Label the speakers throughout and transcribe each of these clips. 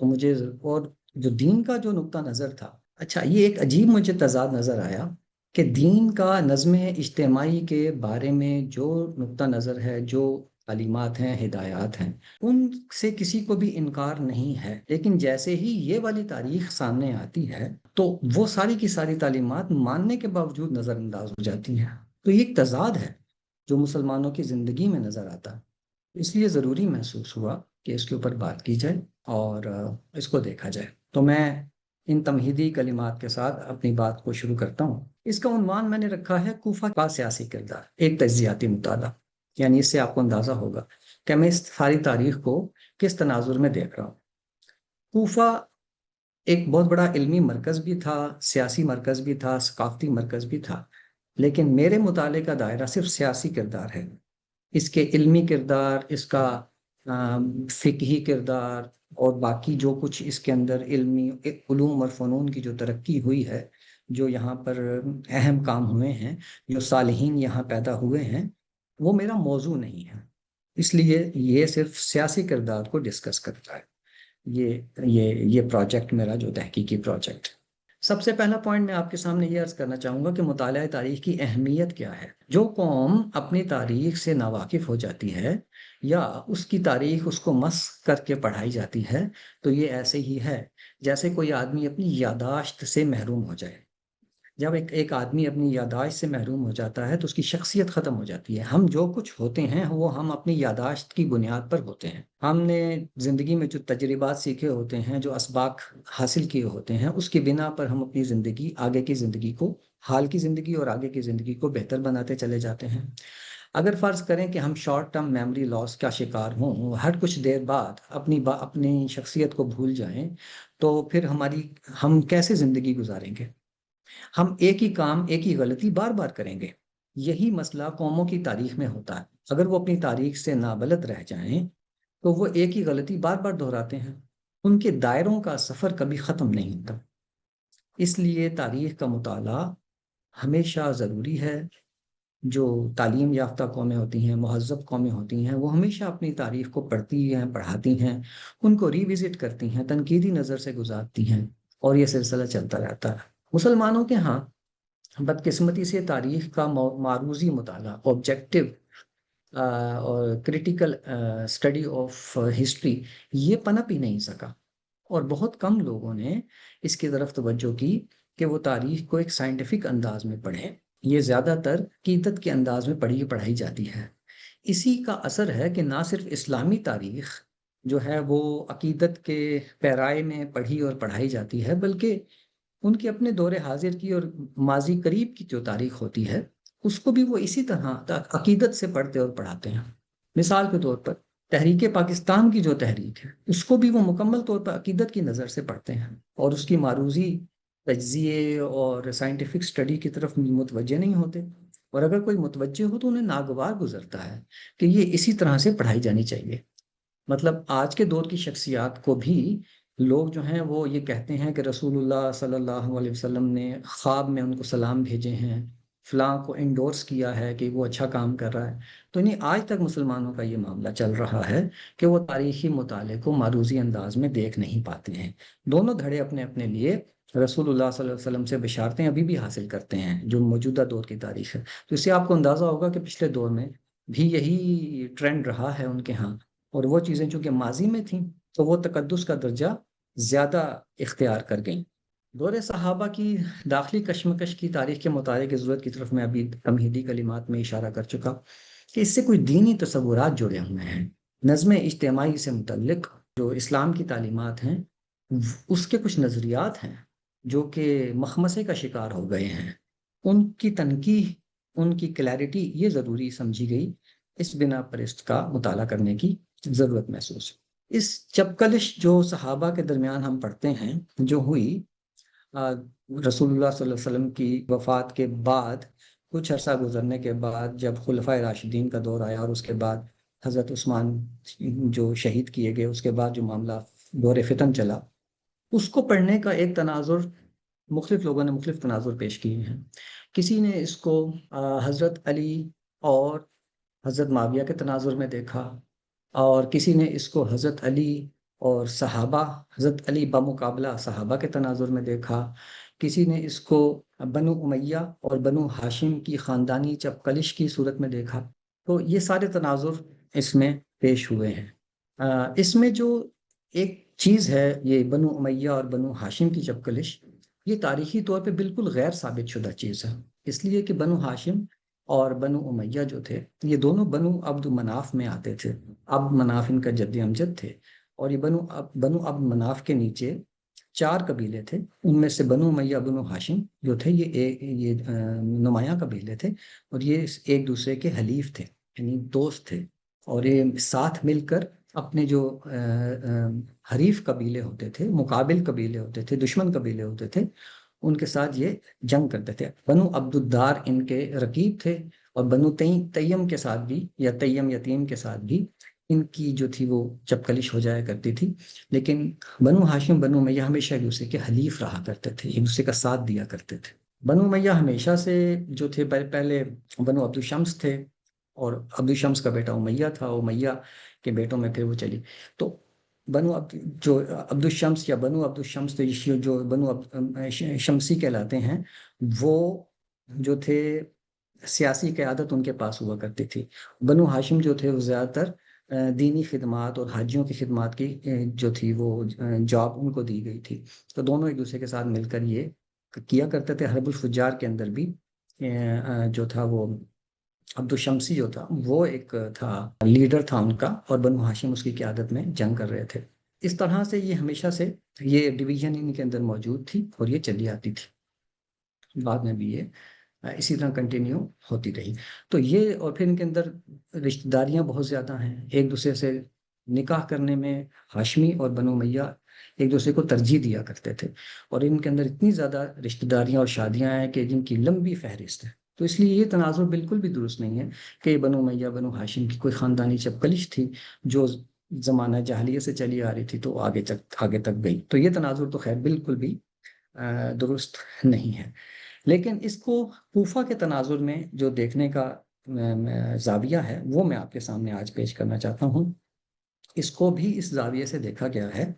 Speaker 1: تو مجھے اور جو دین کا جو نقطہ نظر تھا، اچھا یہ ایک عجیب مجھے تضاد نظر آیا کہ دین کا نظم اجتماعی کے بارے میں جو نقطہ نظر ہے، جو تعلیمات ہیں، ہدایات ہیں، ان سے کسی کو بھی انکار نہیں ہے، لیکن جیسے ہی یہ والی تاریخ سامنے آتی ہے تو وہ ساری کی ساری تعلیمات ماننے کے باوجود نظر انداز ہو جاتی ہیں۔ تو یہ ایک تضاد ہے جو مسلمانوں کی زندگی میں نظر آتا ہے، اس لیے ضروری محسوس ہوا کہ اس کے اوپر بات کی جائے اور اس کو دیکھا جائے۔ تو میں ان تمہیدی کلمات کے ساتھ اپنی بات کو شروع کرتا ہوں۔ اس کا عنوان میں نے رکھا ہے کوفہ کا سیاسی کردار، ایک تجزیاتی مطالعہ۔ یعنی اس سے آپ کو اندازہ ہوگا کہ میں اس ساری تاریخ کو کس تناظر میں دیکھ رہا ہوں۔ کوفہ ایک بہت بڑا علمی مرکز بھی تھا، سیاسی مرکز بھی تھا، ثقافتی مرکز بھی تھا، لیکن میرے مطالعے کا دائرہ صرف سیاسی کردار ہے۔ اس کے علمی کردار، اس کا فقہی کردار اور باقی جو کچھ اس کے اندر علمی علوم اور فنون کی جو ترقی ہوئی ہے، جو یہاں پر اہم کام ہوئے ہیں، جو صالحین یہاں پیدا ہوئے ہیں، وہ میرا موضوع نہیں ہے۔ اس لیے یہ صرف سیاسی کردار کو ڈسکس کرتا ہے یہ پروجیکٹ میرا، جو تحقیقی پروجیکٹ۔ سب سے پہلا پوائنٹ میں آپ کے سامنے یہ عرض کرنا چاہوں گا کہ مطالعہ تاریخ کی اہمیت کیا ہے۔ جو قوم اپنی تاریخ سے ناواقف ہو جاتی ہے یا اس کی تاریخ اس کو مسخ کر کے پڑھائی جاتی ہے، تو یہ ایسے ہی ہے جیسے کوئی آدمی اپنی یادداشت سے محروم ہو جائے۔ جب ایک آدمی اپنی یادداشت سے محروم ہو جاتا ہے تو اس کی شخصیت ختم ہو جاتی ہے۔ ہم جو کچھ ہوتے ہیں وہ ہم اپنی یادداشت کی بنیاد پر ہوتے ہیں۔ ہم نے زندگی میں جو تجربات سیکھے ہوتے ہیں، جو اسباق حاصل کیے ہوتے ہیں، اس کی بنا پر ہم اپنی زندگی، آگے کی زندگی کو، حال کی زندگی اور آگے کی زندگی کو بہتر بناتے چلے جاتے ہیں۔ اگر فرض کریں کہ ہم شارٹ ٹرم میموری لاس کا شکار ہوں، ہر کچھ دیر بعد اپنی شخصیت کو بھول جائیں، تو پھر ہم کیسے زندگی گزاریں گے؟ ہم ایک ہی کام، ایک ہی غلطی بار بار کریں گے۔ یہی مسئلہ قوموں کی تاریخ میں ہوتا ہے۔ اگر وہ اپنی تاریخ سے نابلد رہ جائیں تو وہ ایک ہی غلطی بار بار دہراتے ہیں، ان کے دائروں کا سفر کبھی ختم نہیں ہوتا۔ اس لیے تاریخ کا مطالعہ ہمیشہ ضروری ہے۔ جو تعلیم یافتہ قومیں ہوتی ہیں، مہذب قومیں ہوتی ہیں، وہ ہمیشہ اپنی تاریخ کو پڑھتی ہیں، پڑھاتی ہیں، ان کو ریوزٹ کرتی ہیں، تنقیدی نظر سے گزارتی ہیں، اور یہ سلسلہ چلتا رہتا ہے۔ مسلمانوں کے ہاں بدقسمتی سے تاریخ کا معروضی مطالعہ، آبجیکٹو اور کریٹیکل اسٹڈی آف ہسٹری، یہ پنپ ہی نہیں سکا، اور بہت کم لوگوں نے اس کی طرف توجہ کی کہ وہ تاریخ کو ایک سائنٹیفک انداز میں پڑھیں۔ یہ زیادہ تر عقیدت کے انداز میں پڑھائی جاتی ہے۔ اسی کا اثر ہے کہ نہ صرف اسلامی تاریخ جو ہے وہ عقیدت کے پیرائے میں پڑھی اور پڑھائی جاتی ہے، بلکہ ان کی اپنے دور حاضر کی اور ماضی قریب کی جو تاریخ ہوتی ہے، اس کو بھی وہ اسی طرح عقیدت سے پڑھتے اور پڑھاتے ہیں۔ مثال کے طور پر تحریک پاکستان کی جو تحریک ہے، اس کو بھی وہ مکمل طور پر عقیدت کی نظر سے پڑھتے ہیں، اور اس کی معروضی تجزیے اور سائنٹیفک سٹڈی کی طرف متوجہ نہیں ہوتے، اور اگر کوئی متوجہ ہو تو انہیں ناگوار گزرتا ہے کہ یہ اسی طرح سے پڑھائی جانی چاہیے۔ مطلب آج کے دور کی شخصیات کو بھی لوگ جو ہیں وہ یہ کہتے ہیں کہ رسول اللہ صلی اللہ علیہ وسلم نے خواب میں ان کو سلام بھیجے ہیں، فلاں کو انڈورس کیا ہے کہ وہ اچھا کام کر رہا ہے۔ تو انہیں آج تک مسلمانوں کا یہ معاملہ چل رہا ہے کہ وہ تاریخی مطالعے کو معروضی انداز میں دیکھ نہیں پاتے ہیں۔ دونوں دھڑے اپنے اپنے لیے رسول اللہ صلی اللہ علیہ وسلم سے بشارتیں ابھی بھی حاصل کرتے ہیں، جو موجودہ دور کی تاریخ ہے۔ تو اس سے آپ کو اندازہ ہوگا کہ پچھلے دور میں بھی یہی ٹرینڈ رہا ہے ان کے ہاں، اور وہ چیزیں چونکہ ماضی میں تھیں تو وہ تقدس کا درجہ زیادہ اختیار کر گئیں۔ دور صحابہ کی داخلی کشمکش کی تاریخ کے مطالعے کی ضرورت کی طرف میں ابھی تمہیدی کلمات میں اشارہ کر چکا کہ اس سے کوئی دینی تصورات جڑے ہوئے ہیں۔ نظم اجتماعی سے متعلق جو اسلام کی تعلیمات ہیں، اس کے کچھ نظریات ہیں جو کہ مخمصے کا شکار ہو گئے ہیں۔ ان کی تنقیح، ان کی کلیئرٹی یہ ضروری سمجھی گئی، اس بنا پر اس کا مطالعہ کرنے کی ضرورت محسوس۔ اس چپکلش جو صحابہ کے درمیان ہم پڑھتے ہیں، جو ہوئی رسول اللہ صلی اللہ علیہ وسلم کی وفات کے بعد، کچھ عرصہ گزرنے کے بعد جب خلفائے راشدین کا دور آیا اور اس کے بعد حضرت عثمان جو شہید کیے گئے، اس کے بعد جو معاملہ دور فتن چلا، اس کو پڑھنے کا ایک تناظر، مختلف لوگوں نے مختلف تناظر پیش کیے ہیں۔ کسی نے اس کو حضرت علی اور حضرت معاویہ کے تناظر میں دیکھا، اور کسی نے اس کو حضرت علی اور صحابہ، حضرت علی بمقابلہ صحابہ کے تناظر میں دیکھا، کسی نے اس کو بنو امیہ اور بنو ہاشم کی خاندانی چپقلش کی صورت میں دیکھا. تو یہ سارے تناظر اس میں پیش ہوئے ہیں. اس میں جو ایک چیز ہے، یہ بنو امیہ اور بنو ہاشم کی چپقلش، یہ تاریخی طور پہ بالکل غیر ثابت شدہ چیز ہے. اس لیے کہ بنو ہاشم اور بنو امیہ جو تھے، یہ دونوں بنو عبد مناف میں آتے تھے. عبد مناف ان کا جد امجد تھے. اور یہ بنو عبد مناف کے نیچے 4 قبیلے تھے. ان میں سے بنو امیہ بنو ہاشم جو تھے یہ نمایاں قبیلے تھے، اور یہ ایک دوسرے کے حلیف تھے، یعنی دوست تھے. اور یہ ساتھ مل کر اپنے جو حریف قبیلے ہوتے تھے، مقابل قبیلے ہوتے تھے، دشمن قبیلے ہوتے تھے، ان کے ساتھ یہ جنگ کرتے تھے. بنو عبد الدار ان کے رقیب تھے، اور بنو تیم کے ساتھ بھی، یا تیم یتیم کے ساتھ بھی ان کی جو تھی وہ چپقلش ہو جایا کرتی تھی. لیکن بنو ہاشم بنو امیہ ہمیشہ ایک دوسرے کے حلیف رہا کرتے تھے، ایک دوسرے کا ساتھ دیا کرتے تھے. بنو امیہ ہمیشہ سے جو تھے، پہلے بنو عبد الشمس تھے، اور عبد الشمس کا بیٹا امیہ تھا، امیہ کے بیٹوں میں پھر وہ چلی. تو جو عبد الشمس یا بنو عبد الشمس جو بنو شمسی کہلاتے ہیں، وہ جو تھے سیاسی قیادت ان کے پاس ہوا کرتی تھی. بنو ہاشم جو تھے وہ زیادہ تر دینی خدمات اور حاجیوں کی خدمات کی جو تھی وہ جاب ان کو دی گئی تھی. تو دونوں ایک دوسرے کے ساتھ مل کر یہ کیا کرتے تھے. حرب الفجار کے اندر بھی جو تھا وہ عبد الشمسی جو تھا وہ ایک تھا، لیڈر تھا ان کا، اور بنو ہاشم اس کی قیادت میں جنگ کر رہے تھے. اس طرح سے یہ ہمیشہ سے یہ ڈویژن ان کے اندر موجود تھی، اور یہ چلی آتی تھی. بعد میں بھی یہ اسی طرح کنٹینیو ہوتی رہی. تو یہ، اور پھر ان کے اندر رشتہ داریاں بہت زیادہ ہیں. ایک دوسرے سے نکاح کرنے میں ہاشمی اور بنو امیہ ایک دوسرے کو ترجیح دیا کرتے تھے، اور ان کے اندر اتنی زیادہ رشتہ داریاں اور شادیاں ہیں کہ جن کی لمبی فہرست ہے. تو اس لیے یہ تناظر بالکل بھی درست نہیں ہے کہ بنو امیہ بنو ہاشم کی کوئی خاندانی چپقلش تھی جو زمانہ جاہلیت سے چلی آ رہی تھی تو آگے تک گئی. تو یہ تناظر تو خیر بالکل بھی درست نہیں ہے. لیکن اس کو کوفہ کے تناظر میں جو دیکھنے کا زاویہ ہے، وہ میں آپ کے سامنے آج پیش کرنا چاہتا ہوں. اس کو بھی اس زاویے سے دیکھا گیا ہے،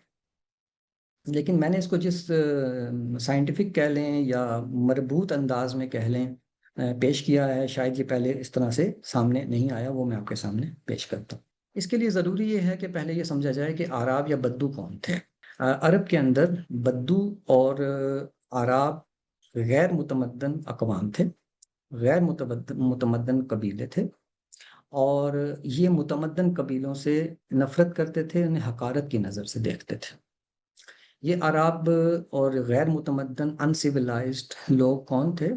Speaker 1: لیکن میں نے اس کو جس سائنٹیفک کہہ لیں یا مربوط انداز میں کہہ لیں پیش کیا ہے، شاید یہ پہلے اس طرح سے سامنے نہیں آیا، وہ میں آپ کے سامنے پیش کرتا ہوں. اس کے لیے ضروری یہ ہے کہ پہلے یہ سمجھا جائے کہ آراب یا بدو کون تھے. عرب کے اندر بدو اور آراب غیر متمدن اقوام تھے، غیر متمدن قبیلے تھے، اور یہ متمدن قبیلوں سے نفرت کرتے تھے، انہیں حقارت کی نظر سے دیکھتے تھے. یہ عرب اور غیر متمدن انسیولائزڈ لوگ کون تھے؟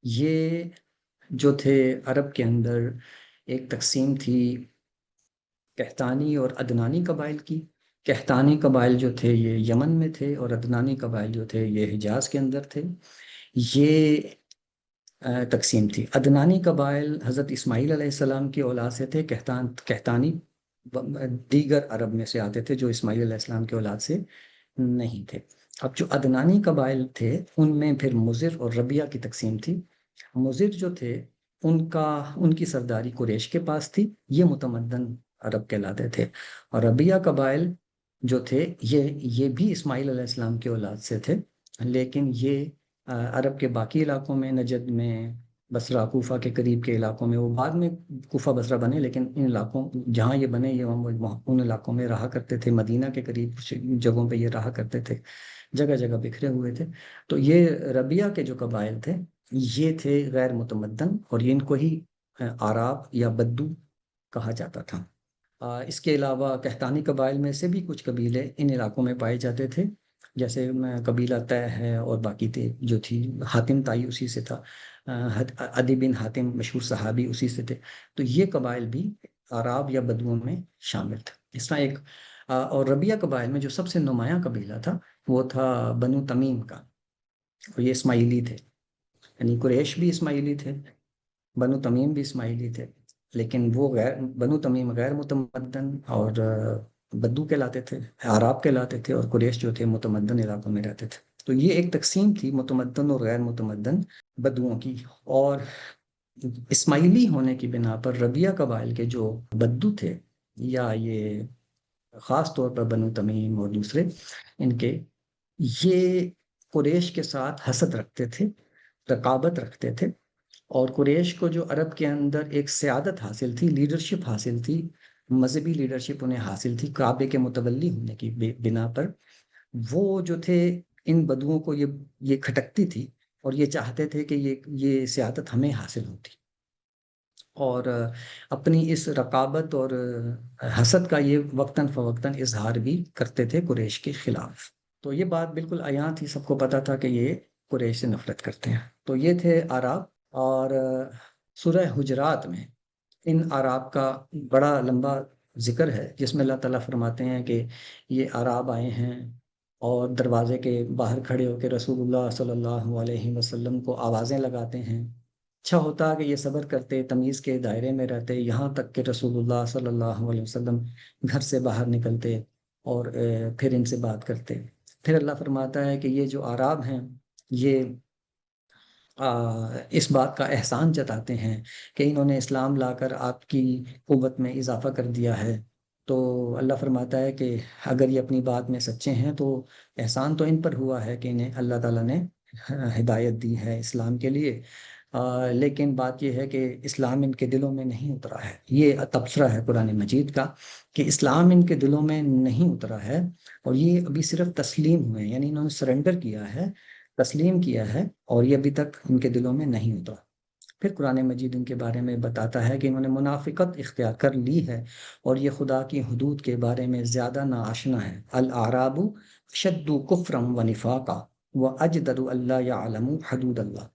Speaker 1: یہ جو تھے عرب کے اندر ایک تقسیم تھی قحطانی اور عدنانی قبائل کی. قحطانی قبائل جو تھے یہ یمن میں تھے، اور عدنانی قبائل جو تھے یہ حجاز کے اندر تھے. یہ تقسیم تھی. عدنانی قبائل حضرت اسماعیل علیہ السلام کی اولاد سے تھے. قحطانی دیگر عرب میں سے آتے تھے جو اسماعیل علیہ السلام کی اولاد سے نہیں تھے. اب جو عدنانی قبائل تھے ان میں پھر مضر اور ربیہ کی تقسیم تھی. مضر جو تھے ان کی سرداری قریش کے پاس تھی، یہ متمدن عرب کہلاتے تھے. اور ربیہ قبائل جو تھے یہ بھی اسماعیل علیہ السلام کی اولاد سے تھے، لیکن یہ عرب کے باقی علاقوں میں، نجد میں، بصرہ کوفہ کے قریب کے علاقوں میں، وہ بعد میں کوفہ بصرہ بنے، لیکن ان علاقوں جہاں یہ بنے یہ ان علاقوں میں رہا کرتے تھے. مدینہ کے قریب کچھ جگہوں پہ یہ رہا کرتے تھے، جگہ جگہ بکھرے ہوئے تھے. تو یہ ربیہ کے جو قبائل تھے یہ تھے غیر متمدن، اور ان کو ہی آراب یا بدو کہا جاتا تھا. اس کے علاوہ قحطانی قبائل میں سے بھی کچھ قبیلے ان علاقوں میں پائے جاتے تھے، جیسے قبیلہ طے ہے، اور باقی تھے جو تھی حاتم طائی اسی سے تھا، عدی بن حاتم مشہور صحابی اسی سے تھے. تو یہ قبائل بھی آراب یا بدوؤں میں شامل تھے. اس طرح ایک اور ربیہ قبائل میں جو سب سے نمایاں قبیلہ تھا وہ تھا بنو تمیم کا، اور یہ اسماعیلی تھے. یعنی قریش بھی اسماعیلی تھے، بنو تمیم بھی اسماعیلی تھے، لیکن وہ بنو تمیم غیر متمدن اور بدو کہلاتے تھے، عرب کہلاتے تھے، اور قریش جو تھے متمدن علاقوں میں رہتے تھے. تو یہ ایک تقسیم تھی متمدن اور غیر متمدن بدوؤں کی. اور اسماعیلی ہونے کی بنا پر ربیہ قبائل کے جو بدو تھے یا یہ خاص طور پر بنو تمیم اور دوسرے ان کے، یہ قریش کے ساتھ حسد رکھتے تھے، رقابت رکھتے تھے، اور قریش کو جو عرب کے اندر ایک سیادت حاصل تھی، لیڈرشپ حاصل تھی، مذہبی لیڈرشپ انہیں حاصل تھی کعبے کے متولی ہونے کی بنا پر، وہ جو تھے ان بدوؤں کو یہ کھٹکتی تھی، اور یہ چاہتے تھے کہ یہ سیادت ہمیں حاصل ہوتی، اور اپنی اس رقابت اور حسد کا یہ وقتاً فوقتاً اظہار بھی کرتے تھے قریش کے خلاف۔ تو یہ بات بالکل عیاں تھی، سب کو پتا تھا کہ یہ قریش سے نفرت کرتے ہیں۔ تو یہ تھے آراب، اور سورہ حجرات میں ان آراب کا بڑا لمبا ذکر ہے، جس میں اللہ تعالیٰ فرماتے ہیں کہ یہ آراب آئے ہیں اور دروازے کے باہر کھڑے ہو کے رسول اللہ صلی اللہ علیہ وسلم کو آوازیں لگاتے ہیں۔ اچھا ہوتا کہ یہ صبر کرتے، تمیز کے دائرے میں رہتے، یہاں تک کہ رسول اللہ صلی اللہ علیہ وسلم گھر سے باہر نکلتے اور پھر ان سے بات کرتے۔ پھر اللہ فرماتا ہے کہ یہ جو آراب ہیں یہ اس بات کا احسان جتاتے ہیں کہ انہوں نے اسلام لا کر آپ کی قوت میں اضافہ کر دیا ہے۔ تو اللہ فرماتا ہے کہ اگر یہ اپنی بات میں سچے ہیں تو احسان تو ان پر ہوا ہے کہ انہیں اللہ تعالیٰ نے ہدایت دی ہے اسلام کے لیے، لیکن بات یہ ہے کہ اسلام ان کے دلوں میں نہیں اترا ہے۔ یہ تبصرہ ہے قرآن مجید کا کہ اسلام ان کے دلوں میں نہیں اترا ہے، اور یہ ابھی صرف تسلیم ہوئے ہیں، یعنی انہوں نے سرنڈر کیا ہے، تسلیم کیا ہے، اور یہ ابھی تک ان کے دلوں میں نہیں اترا۔ پھر قرآن مجید ان کے بارے میں بتاتا ہے کہ انہوں نے منافقت اختیار کر لی ہے، اور یہ خدا کی حدود کے بارے میں زیادہ ناآشنا ہے۔ الاعراب اشد کفرا و نفاقا واجدر اللہ یعلم حدود اللہ،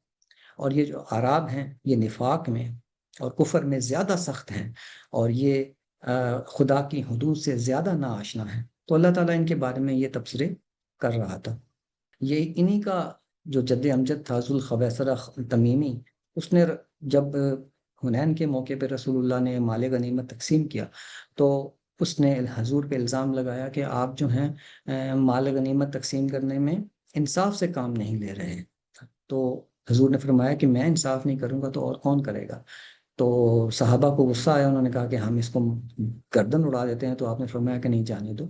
Speaker 1: اور یہ جو اعراب ہیں یہ نفاق میں اور کفر میں زیادہ سخت ہیں، اور یہ خدا کی حدود سے زیادہ ناآشنا ہیں۔ تو اللہ تعالیٰ ان کے بارے میں یہ تبصرے کر رہا تھا۔ یہ انہی کا جو جد امجد تھا ذوالخویسرہ تمیمی، اس نے جب حنین کے موقع پہ رسول اللہ نے مال غنیمت تقسیم کیا تو اس نے حضور پہ الزام لگایا کہ آپ جو ہیں مال غنیمت تقسیم کرنے میں انصاف سے کام نہیں لے رہے۔ تو حضور نے فرمایا کہ میں انصاف نہیں کروں گا تو اور کون کرے گا؟ تو صحابہ کو غصہ آیا، انہوں نے کہا کہ ہم اس کو گردن اڑا دیتے ہیں، تو آپ نے فرمایا کہ نہیں، جانے دو،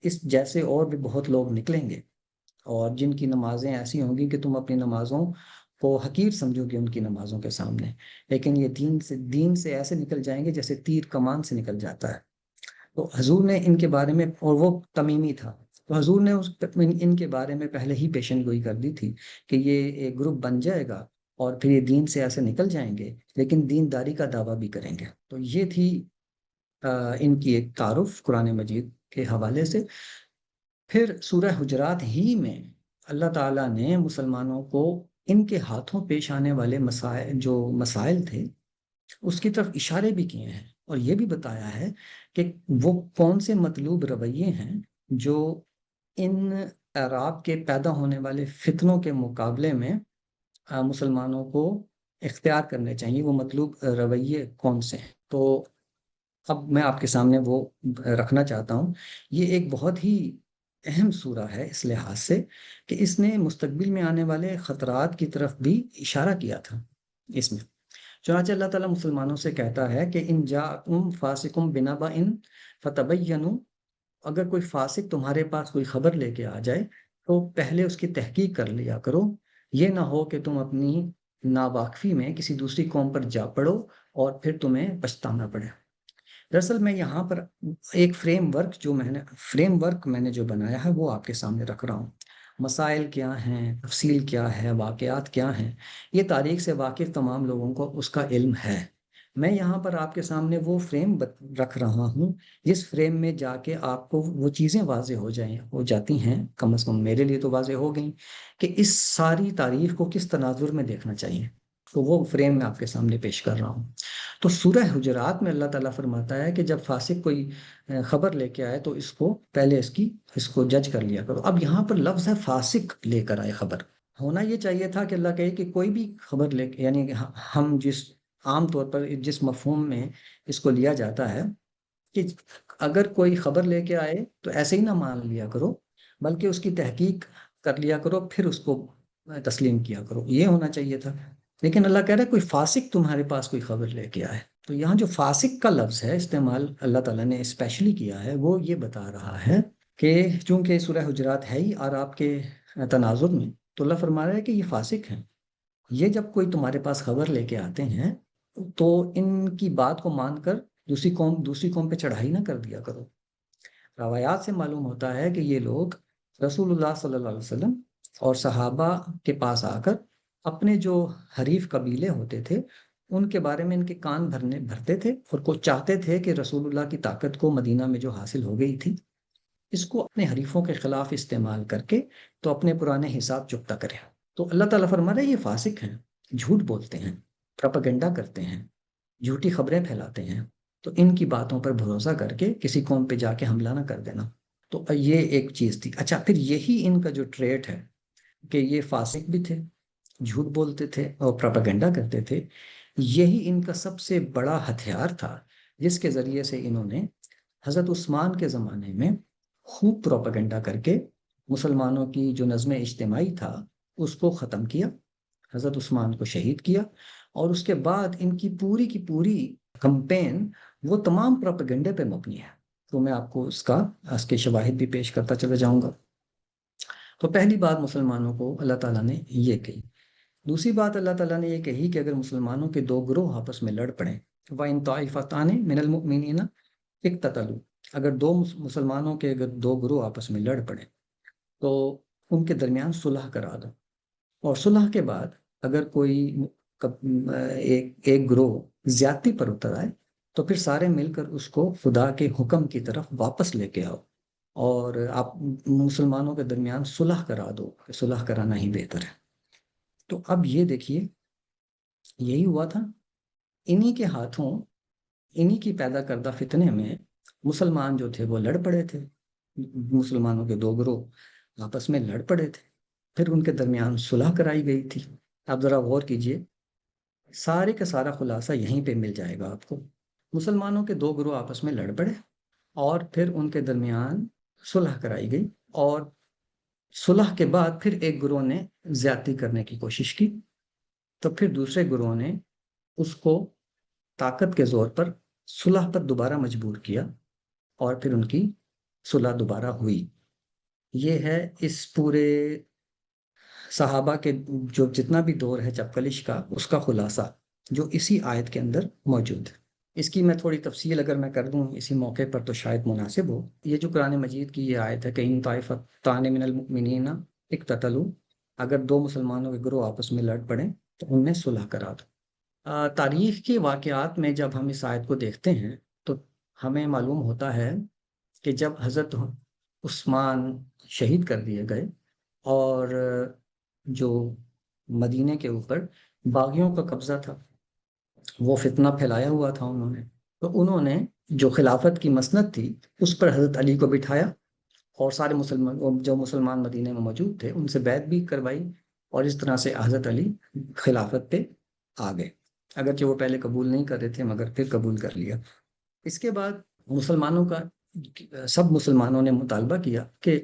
Speaker 1: اس جیسے اور بھی بہت لوگ نکلیں گے، اور جن کی نمازیں ایسی ہوں گی کہ تم اپنی نمازوں کو حقیر سمجھو گے ان کی نمازوں کے سامنے، لیکن یہ دین سے ایسے نکل جائیں گے جیسے تیر کمان سے نکل جاتا ہے۔ تو حضور نے ان کے بارے میں، اور وہ تمیمی تھا، تو حضور نے ان کے بارے میں پہلے ہی پیشن گوئی کر دی تھی کہ یہ ایک گروپ بن جائے گا، اور پھر یہ دین سے ایسے نکل جائیں گے لیکن دینداری کا دعویٰ بھی کریں گے۔ تو یہ تھی ان کی ایک تعارف قرآن مجید کے حوالے سے۔ پھر سورہ حجرات ہی میں اللہ تعالیٰ نے مسلمانوں کو ان کے ہاتھوں پیش آنے والے مسائل تھے اس کی طرف اشارے بھی کیے ہیں، اور یہ بھی بتایا ہے کہ وہ کون سے مطلوب رویے ہیں جو ان اعراب کے پیدا ہونے والے فتنوں کے مقابلے میں مسلمانوں کو اختیار کرنے چاہیے، وہ مطلوب رویے کون سے ہیں۔ تو اب میں آپ کے سامنے وہ رکھنا چاہتا ہوں۔ یہ ایک بہت ہی اہم سورہ ہے اس لحاظ سے کہ اس نے مستقبل میں آنے والے خطرات کی طرف بھی اشارہ کیا تھا اس میں۔ چنانچہ اللہ تعالیٰ مسلمانوں سے کہتا ہے کہ ان جاءکم فاسقم بنبأ فتبینوا، اگر کوئی فاسق تمہارے پاس کوئی خبر لے کے آ جائے تو پہلے اس کی تحقیق کر لیا کرو، یہ نہ ہو کہ تم اپنی ناواقفی میں کسی دوسری قوم پر جا پڑو اور پھر تمہیں پچھتانا پڑے۔ دراصل میں یہاں پر ایک فریم ورک میں نے جو بنایا ہے وہ آپ کے سامنے رکھ رہا ہوں۔ مسائل کیا ہیں، تفصیل کیا ہے، واقعات کیا ہیں، یہ تاریخ سے واقف تمام لوگوں کو اس کا علم ہے۔ میں یہاں پر آپ کے سامنے وہ فریم رکھ رہا ہوں جس فریم میں جا کے آپ کو وہ چیزیں واضح ہو جاتی ہیں، کم از کم میرے لیے تو واضح ہو گئیں، کہ اس ساری تاریخ کو کس تناظر میں دیکھنا چاہیے۔ تو وہ فریم میں آپ کے سامنے پیش کر رہا ہوں۔ تو سورہ حجرات میں اللہ تعالیٰ فرماتا ہے کہ جب فاسق کوئی خبر لے کے آئے تو اس کو پہلے اس کو جج کر لیا کرو۔ اب یہاں پر لفظ ہے فاسق لے کر آئے خبر، ہونا یہ چاہیے تھا کہ اللہ کہے کہ کوئی بھی خبر لے کے، یعنی ہم جس عام طور پر جس مفہوم میں اس کو لیا جاتا ہے کہ اگر کوئی خبر لے کے آئے تو ایسے ہی نہ مان لیا کرو، بلکہ اس کی تحقیق کر لیا کرو، پھر اس کو تسلیم کیا کرو، یہ ہونا چاہیے تھا۔ لیکن اللہ کہہ رہا ہے کوئی فاسق تمہارے پاس کوئی خبر لے کے آئے تو یہاں جو فاسق کا لفظ ہے استعمال اللہ تعالیٰ نے اسپیشلی کیا ہے، وہ یہ بتا رہا ہے کہ چونکہ سورہ حجرات ہے ہی اور آپ کے تناظر میں، تو اللہ فرما رہا ہے کہ یہ فاسق ہیں، یہ جب کوئی تمہارے پاس خبر لے کے آتے ہیں تو ان کی بات کو مان کر دوسری قوم پہ چڑھائی نہ کر دیا کرو۔ روایات سے معلوم ہوتا ہے کہ یہ لوگ رسول اللہ صلی اللہ علیہ وسلم اور صحابہ کے پاس آ کر اپنے جو حریف قبیلے ہوتے تھے ان کے بارے میں ان کے کان بھرتے تھے، اور کو چاہتے تھے کہ رسول اللہ کی طاقت کو مدینہ میں جو حاصل ہو گئی تھی اس کو اپنے حریفوں کے خلاف استعمال کر کے تو اپنے پرانے حساب چکتا کرے۔ تو اللہ تعالیٰ فرما رہا ہے یہ فاسق ہیں، جھوٹ بولتے ہیں، پروپیگنڈا کرتے ہیں، جھوٹی خبریں پھیلاتے ہیں، تو ان کی باتوں پر بھروسہ کر کے کسی قوم پہ جا کے حملہ نہ کر دینا۔ تو یہ ایک چیز تھی۔ اچھا، پھر یہی ان کا جو ٹریٹ ہے کہ یہ فاسق بھی تھے، جھوٹ بولتے تھے اور پروپیگنڈا کرتے تھے، یہی ان کا سب سے بڑا ہتھیار تھا جس کے ذریعے سے انہوں نے حضرت عثمان کے زمانے میں خوب پروپیگنڈا کر کے مسلمانوں کی جو نظم اجتماعی تھا اس کو ختم کیا، حضرت عثمان کو شہید کیا، اور اس کے بعد ان کی پوری کمپین وہ تمام پروپیگنڈے پہ مبنی ہے۔ تو میں آپ کو اس کے شواہد بھی پیش کرتا چلا جاؤں گا۔ تو پہلی بات مسلمانوں کو اللہ تعالیٰ نے یہ کہی۔ دوسری بات اللہ تعالیٰ نے یہ کہی کہ اگر مسلمانوں کے دو گروہ آپس میں لڑ پڑیں، وَإِن طَائِفَتَانِ مِنَ الْمُؤْمِنِينَ اقْتَتَلُوا، اگر مسلمانوں کے اگر دو گروہ آپس میں لڑ پڑیں تو ان کے درمیان صلح کرا دو، اور صلح کے بعد اگر کوئی ایک گروہ زیادتی پر اتر آئے تو پھر سارے مل کر اس کو خدا کے حکم کی طرف واپس لے کے آؤ، اور آپ مسلمانوں کے درمیان صلح کرا دو، کہ صلح کرانا ہی بہتر ہے۔ تو اب یہ دیکھیے، یہی ہوا تھا، انہی کے ہاتھوں، انہی کی پیدا کردہ فتنے میں مسلمان جو تھے وہ لڑ پڑے تھے، مسلمانوں کے دو گروہ آپس میں لڑ پڑے تھے، پھر ان کے درمیان صلح کرائی گئی تھی۔ آپ ذرا غور کیجئے، سارے کا سارا خلاصہ یہیں پہ مل جائے گا آپ کو۔ مسلمانوں کے دو گروہ آپس میں لڑ پڑے اور پھر ان کے درمیان صلح کرائی گئی، اور صلح کے بعد پھر ایک گروہ نے زیادتی کرنے کی کوشش کی، تو پھر دوسرے گروہ نے اس کو طاقت کے زور پر صلح پر دوبارہ مجبور کیا، اور پھر ان کی صلح دوبارہ ہوئی۔ یہ ہے اس پورے صحابہ کے جو جتنا بھی دور ہے چپکلش کا، اس کا خلاصہ جو اسی آیت کے اندر موجود ہے۔ اس کی میں تھوڑی تفصیل اگر میں کر دوں اسی موقع پر تو شاید مناسب ہو۔ یہ جو قرآن مجید کی یہ آیت ہے کہ ان طائفتان من المؤمنین اقتتلوا، اگر دو مسلمانوں کے گروہ آپس میں لڑ پڑیں تو ان میں صلح کرا دو۔ تاریخ کے واقعات میں جب ہم اس آیت کو دیکھتے ہیں تو ہمیں معلوم ہوتا ہے کہ جب حضرت عثمان شہید کر دیے گئے اور جو مدینے کے اوپر باغیوں کا قبضہ تھا، وہ فتنہ پھیلایا ہوا تھا تو انہوں نے جو خلافت کی مسند تھی اس پر حضرت علی کو بٹھایا، اور سارے جو مسلمان مدینے میں موجود تھے ان سے بیعت بھی کروائی، اور اس طرح سے حضرت علی خلافت پہ آ گئے، اگرچہ وہ پہلے قبول نہیں کر رہے تھے مگر پھر قبول کر لیا۔ اس کے بعد سب مسلمانوں نے مطالبہ کیا کہ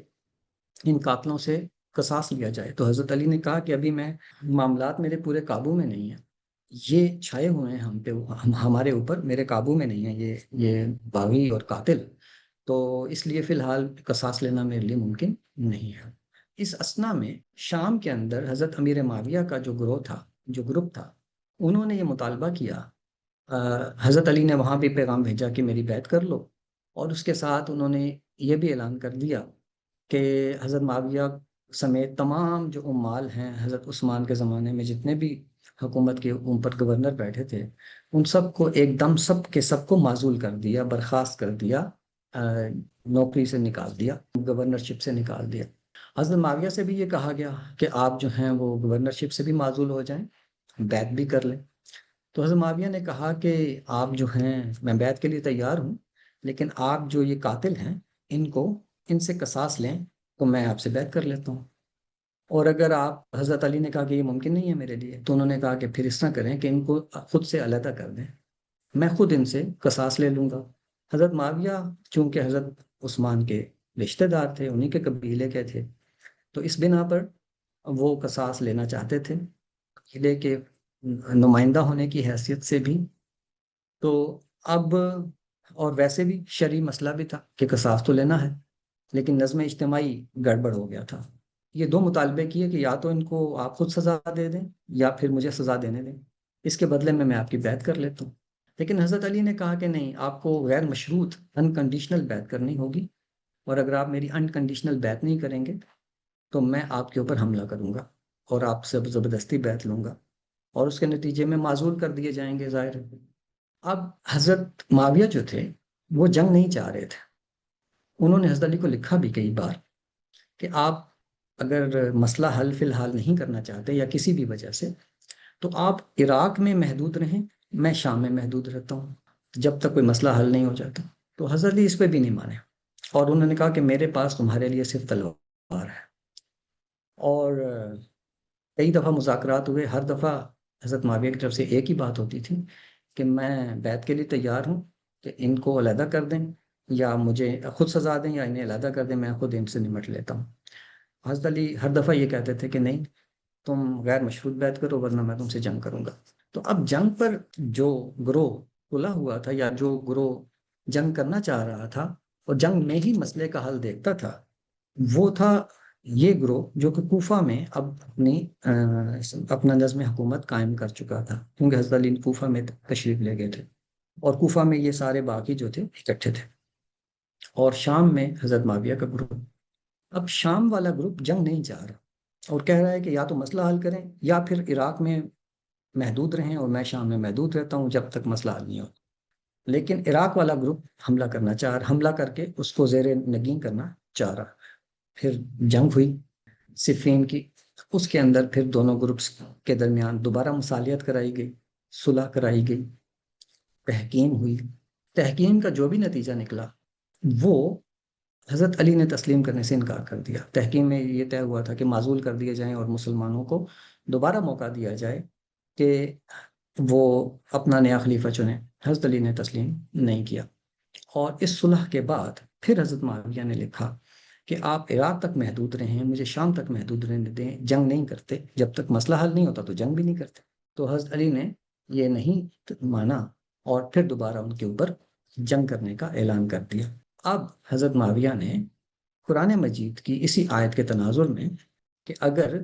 Speaker 1: ان قاتلوں سے قصاص لیا جائے، تو حضرت علی نے کہا کہ ابھی معاملات میرے پورے قابو میں نہیں ہیں، یہ چھائے ہوئے ہیں ہم پہ، ہمارے اوپر، میرے قابو میں نہیں ہے یہ باغی اور قاتل، تو اس لیے فی الحال قصاص لینا میرے لیے ممکن نہیں ہے۔ اس اثنا میں شام کے اندر حضرت امیر معاویہ کا جو گروپ تھا انہوں نے یہ مطالبہ کیا، حضرت علی نے وہاں بھی پیغام بھیجا کہ میری بیعت کر لو، اور اس کے ساتھ انہوں نے یہ بھی اعلان کر دیا کہ حضرت معاویہ سمیت تمام جو عمال ہیں حضرت عثمان کے زمانے میں جتنے بھی حکومت کے اوپر گورنر بیٹھے تھے ان سب کو ایک دم سب کو معزول کر دیا، برخاست کر دیا، نوکری سے نکال دیا، گورنرشپ سے نکال دیا۔ حضرت معاویہ سے بھی یہ کہا گیا کہ آپ جو ہیں وہ گورنرشپ سے بھی معزول ہو جائیں، بیعت بھی کر لیں۔ تو حضرت معاویہ نے کہا کہ آپ جو ہیں، میں بیعت کے لیے تیار ہوں، لیکن آپ جو یہ قاتل ہیں ان سے قصاص لیں تو میں آپ سے بیعت کر لیتا ہوں، اور اگر آپ، حضرت علی نے کہا کہ یہ ممکن نہیں ہے میرے لیے، تو انہوں نے کہا کہ پھر اس طرح کریں کہ ان کو خود سے علیحدہ کر دیں، میں خود ان سے قصاص لے لوں گا۔ حضرت معاویہ چونکہ حضرت عثمان کے رشتہ دار تھے، انہی کے قبیلے کے تھے، تو اس بنا پر وہ قصاص لینا چاہتے تھے قبیلے کے نمائندہ ہونے کی حیثیت سے بھی۔ تو اب اور ویسے بھی شرعی مسئلہ بھی تھا کہ قصاص تو لینا ہے، لیکن نظم اجتماعی گڑبڑ ہو گیا تھا۔ یہ دو مطالبے کیے کہ یا تو ان کو آپ خود سزا دے دیں یا پھر مجھے سزا دینے دیں، اس کے بدلے میں آپ کی بیعت کر لیتا ہوں۔ لیکن حضرت علی نے کہا کہ نہیں، آپ کو غیر مشروط انکنڈیشنل بیعت کرنی ہوگی، اور اگر آپ میری انکنڈیشنل بیعت نہیں کریں گے تو میں آپ کے اوپر حملہ کروں گا اور آپ سے زبردستی بیعت لوں گا، اور اس کے نتیجے میں معزول کر دیے جائیں گے ظاہر ہے۔ اب حضرت معاویہ جو تھے وہ جنگ نہیں چاہ رہے تھے، انہوں نے حضرت علی کو لکھا بھی کئی بار کہ آپ اگر مسئلہ حل فی الحال نہیں کرنا چاہتے یا کسی بھی وجہ سے، تو آپ عراق میں محدود رہیں، میں شام میں محدود رہتا ہوں جب تک کوئی مسئلہ حل نہیں ہو جاتا۔ تو حضرت علی اس پہ بھی نہیں مانے، اور انہوں نے کہا کہ میرے پاس تمہارے لیے صرف تلوار ہے۔ اور کئی دفعہ مذاکرات ہوئے، ہر دفعہ حضرت معاویہ کی طرف سے ایک ہی بات ہوتی تھی کہ میں بیعت کے لیے تیار ہوں کہ ان کو علیحدہ کر دیں یا مجھے خود سزا دیں یا انہیں علیحدہ کر دیں، میں خود ان سے نمٹ لیتا ہوں۔ حضرت علی ہر دفعہ یہ کہتے تھے کہ نہیں، تم غیر مشروط بیعت کرو ورنہ میں تم سے جنگ کروں گا۔ تو اب جنگ پر جو گروہ تلا ہوا تھا یا جو گروہ جنگ کرنا چاہ رہا تھا اور جنگ میں ہی مسئلے کا حل دیکھتا تھا، وہ تھا یہ گروہ جو کہ کوفہ میں اب اپنا نظم حکومت قائم کر چکا تھا، کیونکہ حضرت علی کوفہ میں تشریف لے گئے تھے، اور کوفہ میں یہ سارے باقی جو تھے اکٹھے تھے، اور شام میں حضرت معاویہ کا گروپ۔ اب شام والا گروپ جنگ نہیں چاہ رہا اور کہہ رہا ہے کہ یا تو مسئلہ حل کریں یا پھر عراق میں محدود رہیں اور میں شام میں محدود رہتا ہوں جب تک مسئلہ حل نہیں ہو۔ لیکن عراق والا گروپ حملہ کر کے اس کو زیر نگین کرنا چاہ رہا۔ پھر جنگ ہوئی صفین کی، اس کے اندر پھر دونوں گروپس کے درمیان دوبارہ مصالحت کرائی گئی، صلح کرائی گئی، تحکیم ہوئی۔ تحکیم کا جو بھی نتیجہ نکلا وہ حضرت علی نے تسلیم کرنے سے انکار کر دیا۔ تحکیم میں یہ طے ہوا تھا کہ معزول کر دیے جائیں اور مسلمانوں کو دوبارہ موقع دیا جائے کہ وہ اپنا نیا خلیفہ چنیں۔ حضرت علی نے تسلیم نہیں کیا، اور اس صلح کے بعد پھر حضرت معاویہ نے لکھا کہ آپ عراق تک محدود رہیں، مجھے شام تک محدود رہنے دیں، جنگ نہیں کرتے، جب تک مسئلہ حل نہیں ہوتا تو جنگ بھی نہیں کرتے۔ تو حضرت علی نے یہ نہیں مانا اور پھر دوبارہ ان کے اوپر جنگ کرنے کا اعلان کر دیا۔ اب حضرت معاویہ نے قرآن مجید کی اسی آیت کے تناظر میں کہ اگر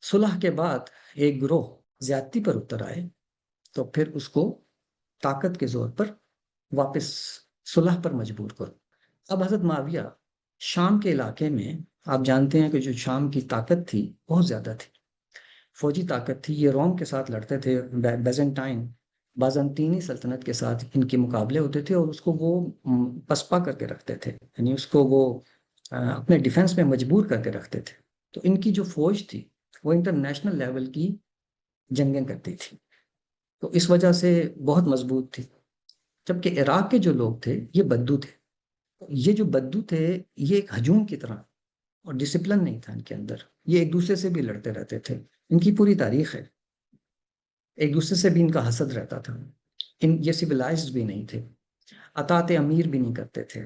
Speaker 1: صلح کے بعد ایک گروہ زیادتی پر اتر آئے تو پھر اس کو طاقت کے زور پر واپس صلح پر مجبور کرو۔ اب حضرت معاویہ شام کے علاقے میں، آپ جانتے ہیں کہ جو شام کی طاقت تھی بہت زیادہ تھی، فوجی طاقت تھی، یہ روم کے ساتھ لڑتے تھے، بیزنٹائن بازنطینی سلطنت کے ساتھ ان کے مقابلے ہوتے تھے، اور اس کو وہ پسپا کر کے رکھتے تھے، یعنی اس کو وہ اپنے ڈیفنس میں مجبور کر کے رکھتے تھے۔ تو ان کی جو فوج تھی وہ انٹرنیشنل لیول کی جنگیں کرتی تھی، تو اس وجہ سے بہت مضبوط تھی۔ جبکہ عراق کے جو لوگ تھے یہ بدو تھے، یہ جو بدو تھے یہ ایک ہجوم کی طرح، اور ڈسپلن نہیں تھا ان کے اندر، یہ ایک دوسرے سے بھی لڑتے رہتے تھے، ان کی پوری تاریخ ہے، ایک دوسرے سے بھی ان کا حسد رہتا تھا، یہ سویلائزڈ بھی نہیں تھے، اطاعت امیر بھی نہیں کرتے تھے،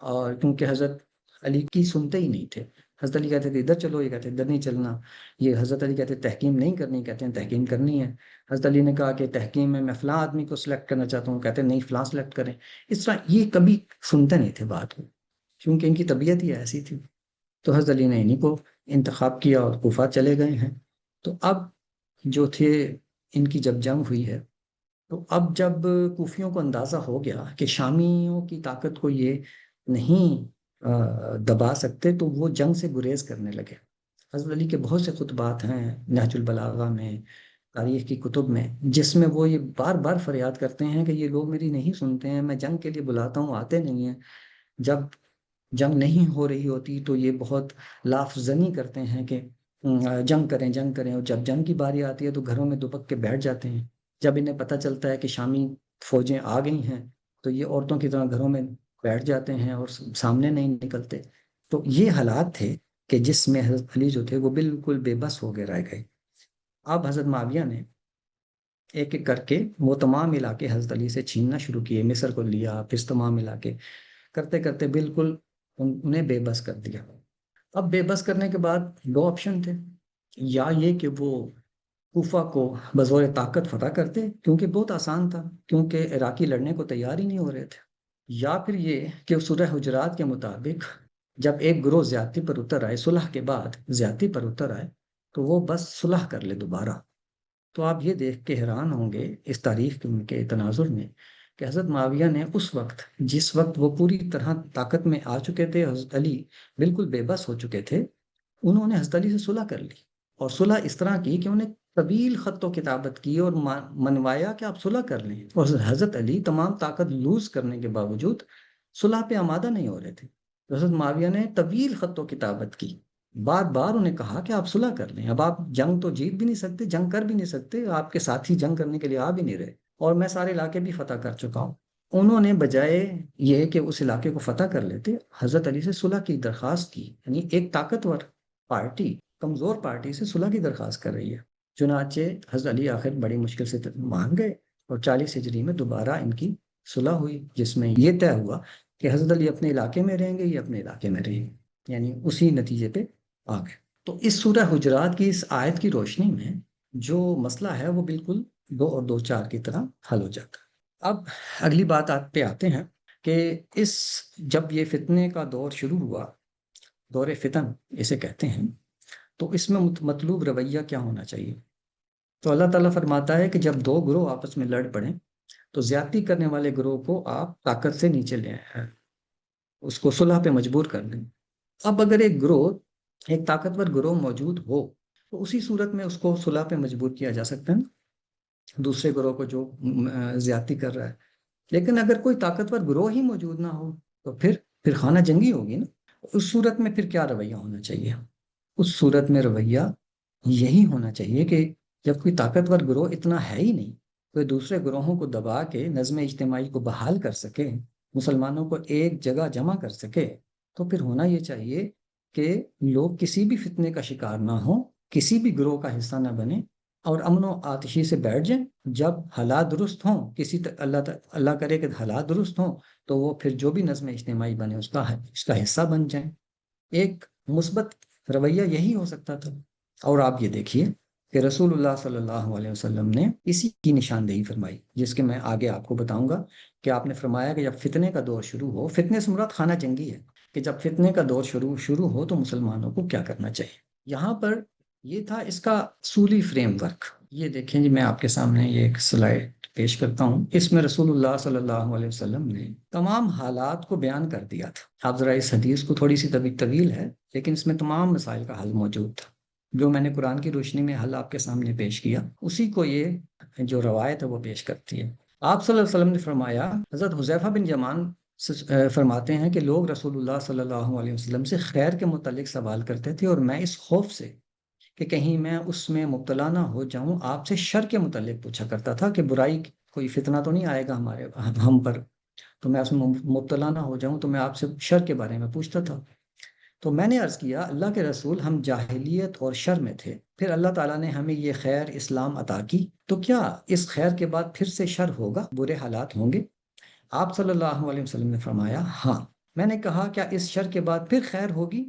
Speaker 1: اور کیونکہ حضرت علی کی سنتے ہی نہیں تھے۔ حضرت علی کہتے تھے ادھر چلو، یہ کہتے ادھر نہیں چلنا، یہ حضرت علی کہتے تحکیم نہیں کرنی، کہتے ہیں تحکیم کرنی ہے۔ حضرت علی نے کہا کہ تحکیم میں فلاں آدمی کو سلیکٹ کرنا چاہتا ہوں، کہتے ہیں نہیں فلاں سلیکٹ کریں۔ اس طرح یہ کبھی سنتے نہیں تھے بات کو، کیونکہ ان کی طبیعت ہی ایسی تھی۔ تو حضرت علی نے انہیں کو انتخاب کیا اور کوفہ چلے گئے ہیں۔ تو اب جو تھے ان کی جب جنگ ہوئی ہے، تو اب جب کوفیوں کو اندازہ ہو گیا کہ شامیوں کی طاقت کو یہ نہیں دبا سکتے، تو وہ جنگ سے گریز کرنے لگے۔ حضرت علی کے بہت سے خطبات ہیں نہج البلاغہ میں، تاریخ کی کتب میں، جس میں وہ یہ بار بار فریاد کرتے ہیں کہ یہ لوگ میری نہیں سنتے ہیں، میں جنگ کے لیے بلاتا ہوں آتے نہیں ہیں، جب جنگ نہیں ہو رہی ہوتی تو یہ بہت لاف زنی کرتے ہیں کہ جنگ کریں جنگ کریں، اور جب جنگ کی باری آتی ہے تو گھروں میں دبک کے بیٹھ جاتے ہیں۔ جب انہیں پتہ چلتا ہے کہ شامی فوجیں آ گئی ہیں تو یہ عورتوں کی طرح گھروں میں بیٹھ جاتے ہیں اور سامنے نہیں نکلتے۔ تو یہ حالات تھے کہ جس میں حضرت علی جو تھے وہ بالکل بے بس ہو گئے رہ گئے۔ اب حضرت معاویہ نے ایک ایک کر کے وہ تمام علاقے حضرت علی سے چھیننا شروع کیے، مصر کو لیا، پھر تمام علاقے کرتے کرتے بالکل انہیں بے بس کر دیا۔ اب بے بس کرنے کے بعد دو آپشن تھے، یا یہ کہ وہ کوفہ کو بزور طاقت فتح کرتے، کیونکہ بہت آسان تھا، کیونکہ عراقی لڑنے کو تیار ہی نہیں ہو رہے تھے، یا پھر یہ کہ سورہ حجرات کے مطابق جب ایک گروہ زیادتی پر اتر آئے، صلح کے بعد زیادتی پر اتر آئے، تو وہ بس صلح کر لے دوبارہ۔ تو آپ یہ دیکھ کے حیران ہوں گے اس تاریخ کے تناظر میں کہ حضرت معاویہ نے اس وقت، جس وقت وہ پوری طرح طاقت میں آ چکے تھے، حضرت علی بالکل بے بس ہو چکے تھے، انہوں نے حضرت علی سے صلح کر لی، اور صلح اس طرح کی کہ انہیں طویل خط و کتابت کی اور منوایا کہ آپ صلح کر لیں، اور حضرت علی تمام طاقت لوز کرنے کے باوجود صلح پہ آمادہ نہیں ہو رہے تھے۔ حضرت معاویہ نے طویل خط و کتابت کی، بار بار انہیں کہا کہ آپ صلح کر لیں، اب آپ جنگ تو جیت بھی نہیں سکتے، جنگ کر بھی نہیں سکتے، آپ کے ساتھی جنگ کرنے کے لیے آ بھی نہیں رہے، اور میں سارے علاقے بھی فتح کر چکا ہوں۔ انہوں نے بجائے یہ کہ اس علاقے کو فتح کر لیتے، حضرت علی سے صلح کی درخواست کی، یعنی ایک طاقتور پارٹی کمزور پارٹی سے صلح کی درخواست کر رہی ہے۔ چنانچہ حضرت علی آخر بڑی مشکل سے مان گئے، اور 40 ہجری میں دوبارہ ان کی صلح ہوئی، جس میں یہ طے ہوا کہ حضرت علی اپنے علاقے میں رہیں گے، یہ اپنے علاقے میں رہیں گے، یعنی اسی نتیجے پہ آ گئے۔ تو اس سورہ حجرات کی اس آیت کی روشنی میں جو مسئلہ ہے وہ بالکل 2 اور 2 4 کی طرح حل ہو جاتا ہے۔ اب اگلی بات پہ آتے ہیں کہ جب یہ فتنے کا دور شروع ہوا، دور فتن اسے کہتے ہیں، تو اس میں مطلوب رویہ کیا ہونا چاہیے؟ تو اللہ تعالیٰ فرماتا ہے کہ جب 2 گروہ آپس میں لڑ پڑیں تو زیادتی کرنے والے گروہ کو آپ طاقت سے نیچے لے آئیں، اس کو صلح پہ مجبور کر دیں۔ اب اگر ایک طاقتور گروہ موجود ہو تو اسی صورت میں اس کو صلح پہ مجبور کیا جا سکتا ہے، دوسرے گروہ کو جو زیادتی کر رہا ہے۔ لیکن اگر کوئی طاقتور گروہ ہی موجود نہ ہو تو پھر خانہ جنگی ہوگی نا۔ اس صورت میں پھر کیا رویہ ہونا چاہیے؟ اس صورت میں رویہ یہی ہونا چاہیے کہ جب کوئی طاقتور گروہ اتنا ہے ہی نہیں، کوئی دوسرے گروہوں کو دبا کے نظم اجتماعی کو بحال کر سکے، مسلمانوں کو ایک جگہ جمع کر سکے، تو پھر ہونا یہ چاہیے کہ لوگ کسی بھی فتنے کا شکار نہ ہوں، کسی بھی گروہ کا حصہ نہ بنے، اور امن و آتشی سے بیٹھ جائیں۔ جب حالات درست ہوں، اللہ کرے کہ حالات درست ہوں، تو وہ پھر جو بھی نظم اجتماعی بنے اس کا حصہ بن جائیں۔ ایک مثبت رویہ یہی ہو سکتا تھا۔ اور آپ یہ دیکھیے کہ رسول اللہ صلی اللہ علیہ وسلم نے اسی کی نشاندہی فرمائی، جس کے میں آگے آپ کو بتاؤں گا کہ آپ نے فرمایا کہ جب فتنے کا دور شروع ہو، فتنے سے مراد خانہ جنگی ہے، کہ جب فتنے کا دور شروع ہو تو مسلمانوں کو کیا کرنا چاہیے۔ یہاں پر یہ تھا اس کا اصولی فریم ورک۔ یہ دیکھیں جی، میں آپ کے سامنے یہ ایک سلائیڈ پیش کرتا ہوں، اس میں رسول اللہ صلی اللہ علیہ وسلم نے تمام حالات کو بیان کر دیا تھا۔ آپ ذرا اس حدیث کو، تھوڑی سی طویل ہے لیکن اس میں تمام مسائل کا حل موجود تھا، جو میں نے قرآن کی روشنی میں حل آپ کے سامنے پیش کیا، اسی کو یہ جو روایت ہے وہ پیش کرتی ہے۔ آپ صلی اللہ علیہ وسلم نے فرمایا، حضرت حذیفہ بن یمان فرماتے ہیں کہ لوگ رسول اللہ صلی اللہ علیہ وسلم سے خیر کے متعلق سوال کرتے تھے، اور میں اس خوف سے کہ کہیں میں اس میں مبتلا نہ ہو جاؤں، آپ سے شر کے متعلق پوچھا کرتا تھا کہ برائی، کوئی فتنہ تو نہیں آئے گا ہم پر، تو میں اس میں مبتلا نہ ہو جاؤں، تو میں آپ سے شر کے بارے میں پوچھتا تھا۔ تو میں نے عرض کیا، اللہ کے رسول، ہم جاہلیت اور شر میں تھے، پھر اللہ تعالیٰ نے ہمیں یہ خیر اسلام عطا کی، تو کیا اس خیر کے بعد پھر سے شر ہوگا، برے حالات ہوں گے؟ آپ صلی اللہ علیہ وسلم نے فرمایا ہاں۔ میں نے کہا کیا اس شر کے بعد پھر خیر ہوگی؟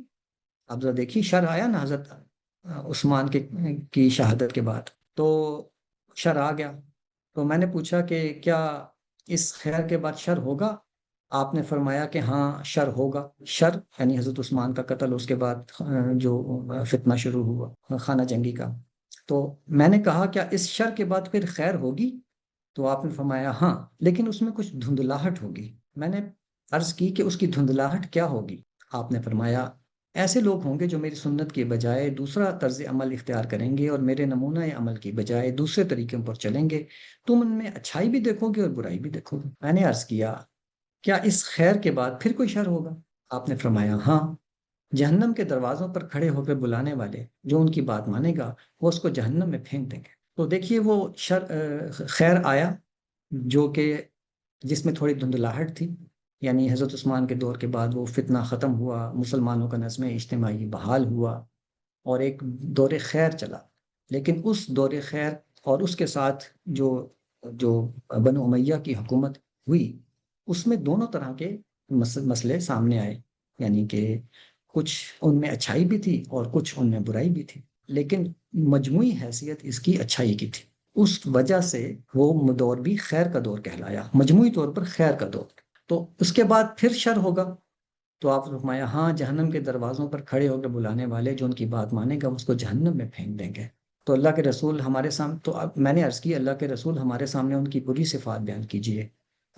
Speaker 1: اب ذرا دیکھیے، شر آیا نا حضرت عثمان کی شہادت کے بعد، تو شر آ گیا۔ تو میں نے پوچھا کہ کیا اس خیر کے بعد شر ہوگا؟ آپ نے فرمایا کہ ہاں شر ہوگا۔ شر یعنی حضرت عثمان کا قتل، اس کے بعد جو فتنہ شروع ہوا خانہ جنگی کا۔ تو میں نے کہا کیا اس شر کے بعد پھر خیر ہوگی؟ تو آپ نے فرمایا ہاں، لیکن اس میں کچھ دھندلاہٹ ہوگی۔ میں نے عرض کی کہ اس کی دھندلاہٹ کیا ہوگی؟ آپ نے فرمایا ایسے لوگ ہوں گے جو میری سنت کے بجائے دوسرا طرز عمل اختیار کریں گے، اور میرے نمونہ عمل کی بجائے دوسرے طریقوں پر چلیں گے، تم ان میں اچھائی بھی دیکھو گے اور برائی بھی دیکھو گے۔ میں نے عرض کیا کیا اس خیر کے بعد پھر کوئی شر ہوگا؟ آپ نے فرمایا ہاں، جہنم کے دروازوں پر کھڑے ہو کر بلانے والے، جو ان کی بات مانے گا وہ اس کو جہنم میں پھینک دیں گے۔ تو دیکھیے وہ خیر آیا جو کہ جس میں تھوڑی دھندلاہٹ تھی، یعنی حضرت عثمان کے دور کے بعد وہ فتنہ ختم ہوا، مسلمانوں کا نظم اجتماعی بحال ہوا، اور ایک دور خیر چلا۔ لیکن اس دور خیر اور اس کے ساتھ جو بنو امیہ کی حکومت ہوئی، اس میں دونوں طرح کے مسئلے سامنے آئے، یعنی کہ کچھ ان میں اچھائی بھی تھی اور کچھ ان میں برائی بھی تھی۔ لیکن مجموعی حیثیت اس کی اچھائی کی تھی، اس وجہ سے وہ دور بھی خیر کا دور کہلایا، مجموعی طور پر خیر کا دور۔ تو اس کے بعد پھر شر ہوگا، تو آپ نے فرمایا ہاں جہنم کے دروازوں پر کھڑے ہو کے بلانے والے جو ان کی بات مانیں گا اس کو جہنم میں پھینک دیں گے۔ تو اللہ کے رسول ہمارے سامنے، تو اب میں نے عرض کی اللہ کے رسول ہمارے سامنے ان کی بری صفات بیان کیجیے۔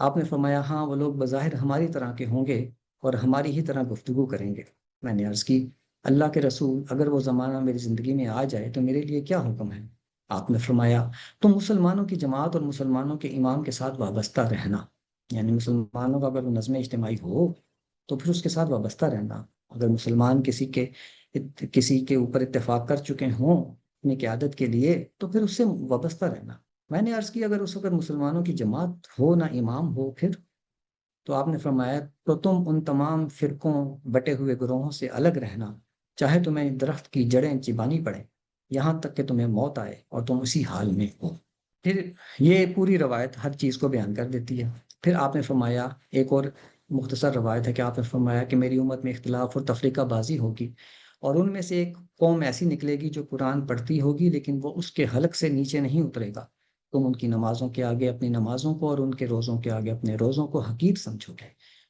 Speaker 1: آپ نے فرمایا ہاں وہ لوگ بظاہر ہماری طرح کے ہوں گے اور ہماری ہی طرح گفتگو کریں گے۔ میں نے عرض کی اللہ کے رسول اگر وہ زمانہ میری زندگی میں آ جائے تو میرے لیے کیا حکم ہے؟ آپ نے فرمایا تم مسلمانوں کی جماعت اور مسلمانوں کے امام کے ساتھ وابستہ رہنا، یعنی مسلمانوں کا اگر وہ نظم اجتماعی ہو تو پھر اس کے ساتھ وابستہ رہنا۔ اگر مسلمان کسی کے اوپر اتفاق کر چکے ہوں اپنی قیادت کے لیے تو پھر اس سے وابستہ رہنا۔ میں نے عرض کی اگر اس وقت مسلمانوں کی جماعت ہو نہ امام ہو پھر؟ تو آپ نے فرمایا تو تم ان تمام فرقوں بٹے ہوئے گروہوں سے الگ رہنا، چاہے تمہیں درخت کی جڑیں چبانی پڑیں یہاں تک کہ تمہیں موت آئے اور تم اسی حال میں ہو۔ پھر یہ پوری روایت ہر چیز کو بیان کر دیتی ہے۔ پھر آپ نے فرمایا ایک اور مختصر روایت ہے کہ آپ نے فرمایا کہ میری امت میں اختلاف اور تفریقہ بازی ہوگی اور ان میں سے ایک قوم ایسی نکلے گی جو قرآن پڑھتی ہوگی لیکن وہ اس کے حلق سے نیچے نہیں اترے گا۔ تم ان کی نمازوں کے آگے اپنی نمازوں کو اور ان کے روزوں کے آگے اپنے روزوں کو حقیر سمجھو گے۔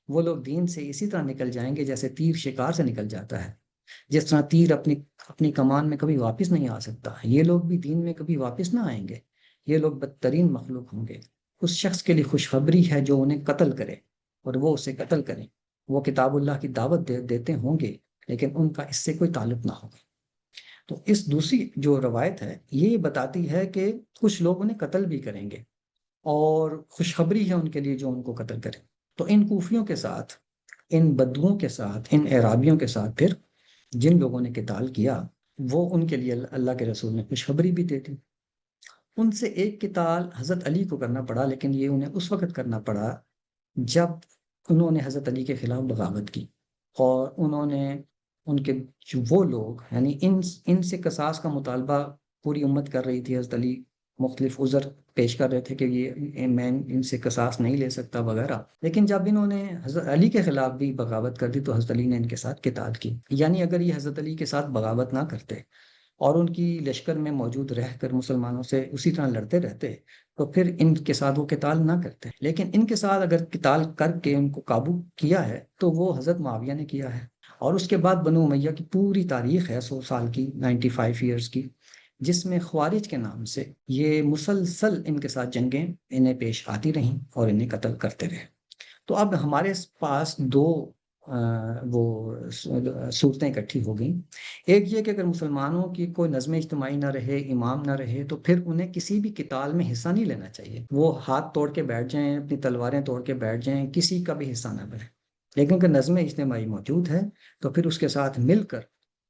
Speaker 1: وہ لوگ دین سے اسی طرح نکل جائیں گے جیسے تیر شکار سے نکل جاتا ہے، جس طرح تیر اپنی کمان میں کبھی واپس نہیں آ سکتا، یہ لوگ بھی دین میں کبھی واپس نہ آئیں گے۔ یہ لوگ بدترین مخلوق ہوں گے۔ اس شخص کے لیے خوشخبری ہے جو انہیں قتل کرے اور وہ اسے قتل کریں۔ وہ کتاب اللہ کی دعوت دیتے ہوں گے لیکن ان کا اس سے کوئی تعلق نہ ہوگا۔ تو اس دوسری جو روایت ہے یہ بتاتی ہے کہ کچھ لوگ انہیں قتل بھی کریں گے اور خوشخبری ہے ان کے لیے جو ان کو قتل کریں۔ تو ان کوفیوں کے ساتھ، ان بدوؤں کے ساتھ، ان اعرابیوں کے ساتھ پھر جن لوگوں نے قتال کیا وہ ان کے لیے اللہ کے رسول نے خوشخبری بھی دے دی۔ ان سے ایک قتال حضرت علی کو کرنا پڑا لیکن یہ انہیں اس وقت کرنا پڑا جب انہوں نے حضرت علی کے خلاف بغاوت کی اور انہوں نے ان کے وہ لوگ یعنی ان سے قصاص کا مطالبہ پوری امت کر رہی تھی۔ حضرت علی مختلف عذر پیش کر رہے تھے کہ یہ میں ان سے قصاص نہیں لے سکتا وغیرہ، لیکن جب انہوں نے حضرت علی کے خلاف بھی بغاوت کر دی تو حضرت علی نے ان کے ساتھ قتال کی۔ یعنی اگر یہ حضرت علی کے ساتھ بغاوت نہ کرتے اور ان کی لشکر میں موجود رہ کر مسلمانوں سے اسی طرح لڑتے رہتے تو پھر ان کے ساتھ وہ قتال نہ کرتے، لیکن ان کے ساتھ اگر قتال کر کے ان کو قابو کیا ہے تو وہ حضرت معاویہ نے کیا ہے۔ اور اس کے بعد بنو امیہ کی پوری تاریخ ہے 100 سال کی، 95 ایئرز کی، جس میں خوارج کے نام سے یہ مسلسل ان کے ساتھ جنگیں انہیں پیش آتی رہیں اور انہیں قتل کرتے رہے۔ تو اب ہمارے پاس دو وہ صورتیں اکٹھی ہو گئیں۔ ایک یہ کہ اگر مسلمانوں کی کوئی نظم اجتماعی نہ رہے، امام نہ رہے تو پھر انہیں کسی بھی قتال میں حصہ نہیں لینا چاہیے، وہ ہاتھ توڑ کے بیٹھ جائیں، اپنی تلواریں توڑ کے بیٹھ جائیں، کسی کا بھی حصہ نہ بنے۔ لیکن اگر نظم اجتماعی موجود ہے تو پھر اس کے ساتھ مل کر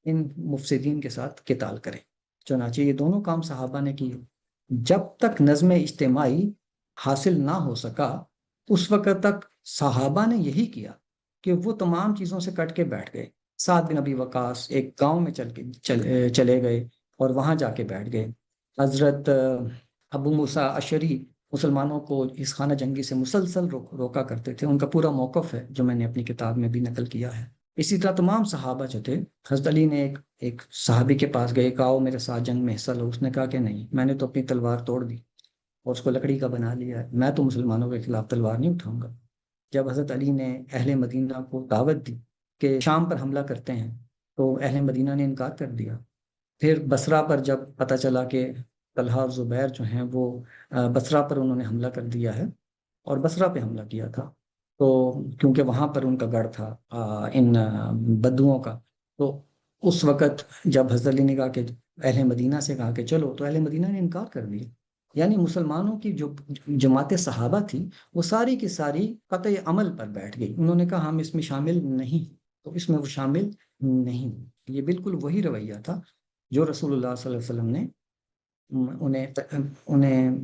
Speaker 1: ان مفسدین کے ساتھ قتال کریں۔ چنانچہ یہ دونوں کام صحابہ نے کیے۔ جب تک نظم اجتماعی حاصل نہ ہو سکا اس وقت تک صحابہ نے یہی کیا کہ وہ تمام چیزوں سے کٹ کے بیٹھ گئے۔ سعد بن ابی وقاص ایک گاؤں میں چلے گئے اور وہاں جا کے بیٹھ گئے۔ حضرت ابو موسیٰ اشعری مسلمانوں کو اس خانہ جنگی سے مسلسل روکا کرتے تھے، ان کا پورا موقف ہے جو میں نے اپنی کتاب میں بھی نقل کیا ہے۔ اسی طرح تمام صحابہ جو تھے، حضرت علی نے ایک صحابی کے پاس گئے، کہا میرے ساتھ جنگ میں حصہ لو۔ اس نے کہا کہ نہیں، میں نے تو اپنی تلوار توڑ دی اور اس کو لکڑی کا بنا لیا ہے، میں تو مسلمانوں کے خلاف تلوار نہیں اٹھاؤں گا۔ جب حضرت علی نے اہل مدینہ کو دعوت دی کہ شام پر حملہ کرتے ہیں تو اہل مدینہ نے انکار کر دیا۔ پھر بصرہ پر جب پتہ چلا کہ طلحہ اور زبیر جو ہیں وہ بصرہ پر انہوں نے حملہ کر دیا ہے اور بصرہ پہ حملہ کیا تھا، تو کیونکہ وہاں پر ان کا گڑھ تھا ان بدوؤں کا، تو اس وقت جب حضرت علی نے کہا کہ اہل مدینہ سے کہا کہ چلو، تو اہل مدینہ نے انکار کر دیا۔ یعنی مسلمانوں کی جو جماعت صحابہ تھی وہ ساری کی ساری قطع عمل پر بیٹھ گئی، انہوں نے کہا ہم اس میں شامل نہیں، تو اس میں وہ شامل نہیں۔ یہ بالکل وہی رویہ تھا جو رسول اللہ صلی اللہ علیہ وسلم نے انہیں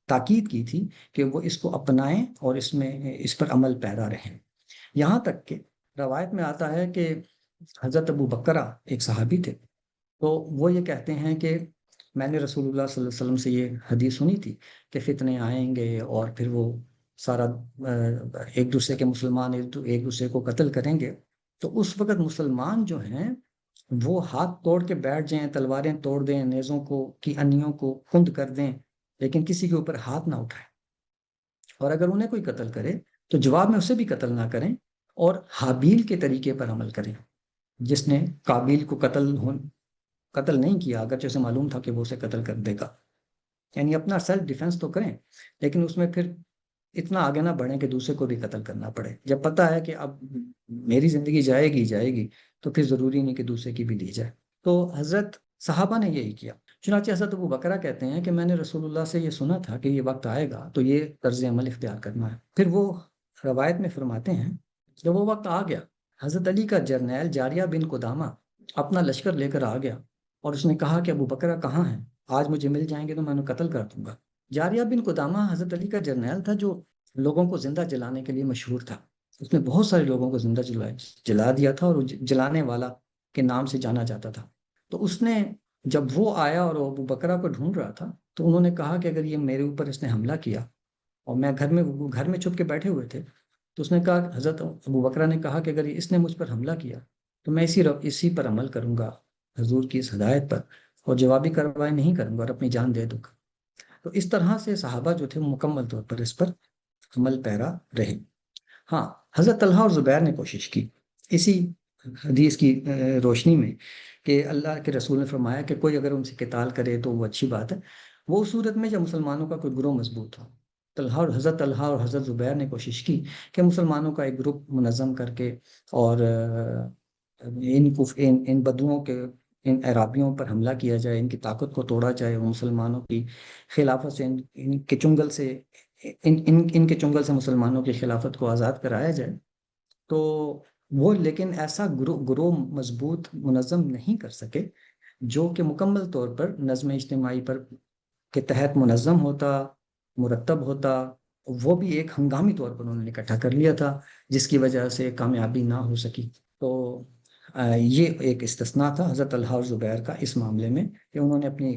Speaker 1: تاکید کی تھی کہ وہ اس کو اپنائیں اور اس پر عمل پیرا رہیں۔ یہاں تک کہ روایت میں آتا ہے کہ حضرت ابو بکرہ ایک صحابی تھے، تو وہ یہ کہتے ہیں کہ میں نے رسول اللہ صلی اللہ علیہ وسلم سے یہ حدیث سنی تھی کہ فتنے آئیں گے اور پھر وہ سارا ایک دوسرے کے مسلمان ایک دوسرے کو قتل کریں گے، تو اس وقت مسلمان جو ہیں وہ ہاتھ توڑ کے بیٹھ جائیں، تلواریں توڑ دیں، نیزوں کو کی انیوں کو کند کر دیں، لیکن کسی کے اوپر ہاتھ نہ اٹھائیں، اور اگر انہیں کوئی قتل کرے تو جواب میں اسے بھی قتل نہ کریں، اور حابیل کے طریقے پر عمل کریں، جس نے قابیل کو قتل نہیں کیا، اگرچہ اسے معلوم تھا کہ وہ اسے قتل کر دے گا۔ یعنی اپنا سیلف ڈیفenس تو کریں، لیکن اس میں پھر اتنا آگے نہ بڑھیں کہ دوسرے کو بھی قتل کرنا پڑے۔ جب پتہ ہے کہ اب میری زندگی جائے گی تو پھر ضروری نہیں کہ دوسرے کی بھی لی جائے۔ تو حضرت صحابہ نے یہی کیا۔ چنانچہ حضرت ابو بکرہ کہتے ہیں کہ میں نے رسول اللہ سے یہ سنا تھا کہ یہ وقت آئے گا تو یہ طرز عمل اختیار کرنا ہے۔ پھر وہ روایت میں فرماتے ہیں جب وہ وقت آ گیا، حضرت علی کا جرنیل جاریہ بن قدامہ اپنا لشکر لے کر آ گیا، اور اس نے کہا کہ ابو بکرہ کہاں ہیں؟ آج مجھے مل جائیں گے تو میں انہیں قتل کر دوں گا۔ جاریہ بن قدامہ حضرت علی کا جرنیل تھا جو لوگوں کو زندہ جلانے کے لیے مشہور تھا۔ اس نے بہت سارے لوگوں کو زندہ جلا دیا تھا، اور وہ جلانے والا کے نام سے جانا جاتا تھا۔ تو اس نے جب وہ آیا اور ابو بکرہ کو ڈھونڈ رہا تھا تو انہوں نے کہا کہ اگر یہ میرے اوپر اس نے حملہ کیا، اور میں گھر میں چھپ کے بیٹھے ہوئے تھے، تو اس نے کہا، حضرت ابو بکرہ نے کہا کہ اگر اس نے مجھ پر حملہ کیا تو میں اسی پر عمل کروں گا، حضور کی اس ہدایت پر، اور جوابی کارروائی نہیں کروں گا اور اپنی جان دے دوں گا۔ تو اس طرح سے صحابہ جو تھے مکمل طور پر اس پر عمل پیرا رہے۔ ہاں، حضرت طلحہ اور زبیر نے کوشش کی اسی حدیث کی روشنی میں کہ اللہ کے رسول نے فرمایا کہ کوئی اگر ان سے قتال کرے تو وہ اچھی بات ہے، وہ اس صورت میں جب مسلمانوں کا کوئی گروہ مضبوط ہو۔ حضرت طلحہ اور حضرت زبیر نے کوشش کی کہ مسلمانوں کا ایک گروپ منظم کر کے، اور ان بدوؤں کے، ان عرابیوں پر حملہ کیا جائے، ان کی طاقت کو توڑا جائے، اور مسلمانوں کی خلافت سے، ان کے چنگل سے، ان کے چنگل سے مسلمانوں کی خلافت کو آزاد کرایا جائے۔ تو وہ لیکن ایسا گروہ مضبوط منظم نہیں کر سکے جو کہ مکمل طور پر نظم اجتماعی پر کے تحت منظم ہوتا، مرتب ہوتا۔ وہ بھی ایک ہنگامی طور پر انہوں نے اکٹھا کر لیا تھا، جس کی وجہ سے کامیابی نہ ہو سکی۔ تو یہ ایک استثناء تھا حضرت طلحہ اور زبیر کا اس معاملے میں، کہ انہوں نے اپنی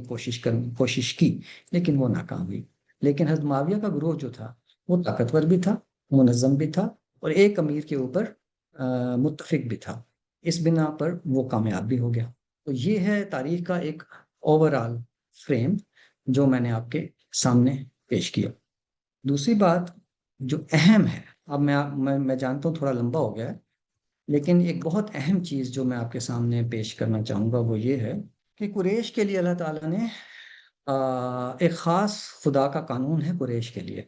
Speaker 1: کوشش کی لیکن وہ ناکام ہوئی۔ لیکن حضرت معاویہ کا گروہ جو تھا وہ طاقتور بھی تھا، منظم بھی تھا، اور ایک امیر کے اوپر متفق بھی تھا۔ اس بنا پر وہ کامیاب بھی ہو گیا۔ تو یہ ہے تاریخ کا ایک اوورآل فریم جو میں نے آپ کے سامنے پیش کیا۔ دوسری بات جو اہم ہے، اب میں جانتا ہوں تھوڑا لمبا ہو گیا ہے، لیکن ایک بہت اہم چیز جو میں آپ کے سامنے پیش کرنا چاہوں گا وہ یہ ہے کہ قریش کے لیے اللہ تعالیٰ نے ایک خاص خدا کا قانون ہے قریش کے لیے۔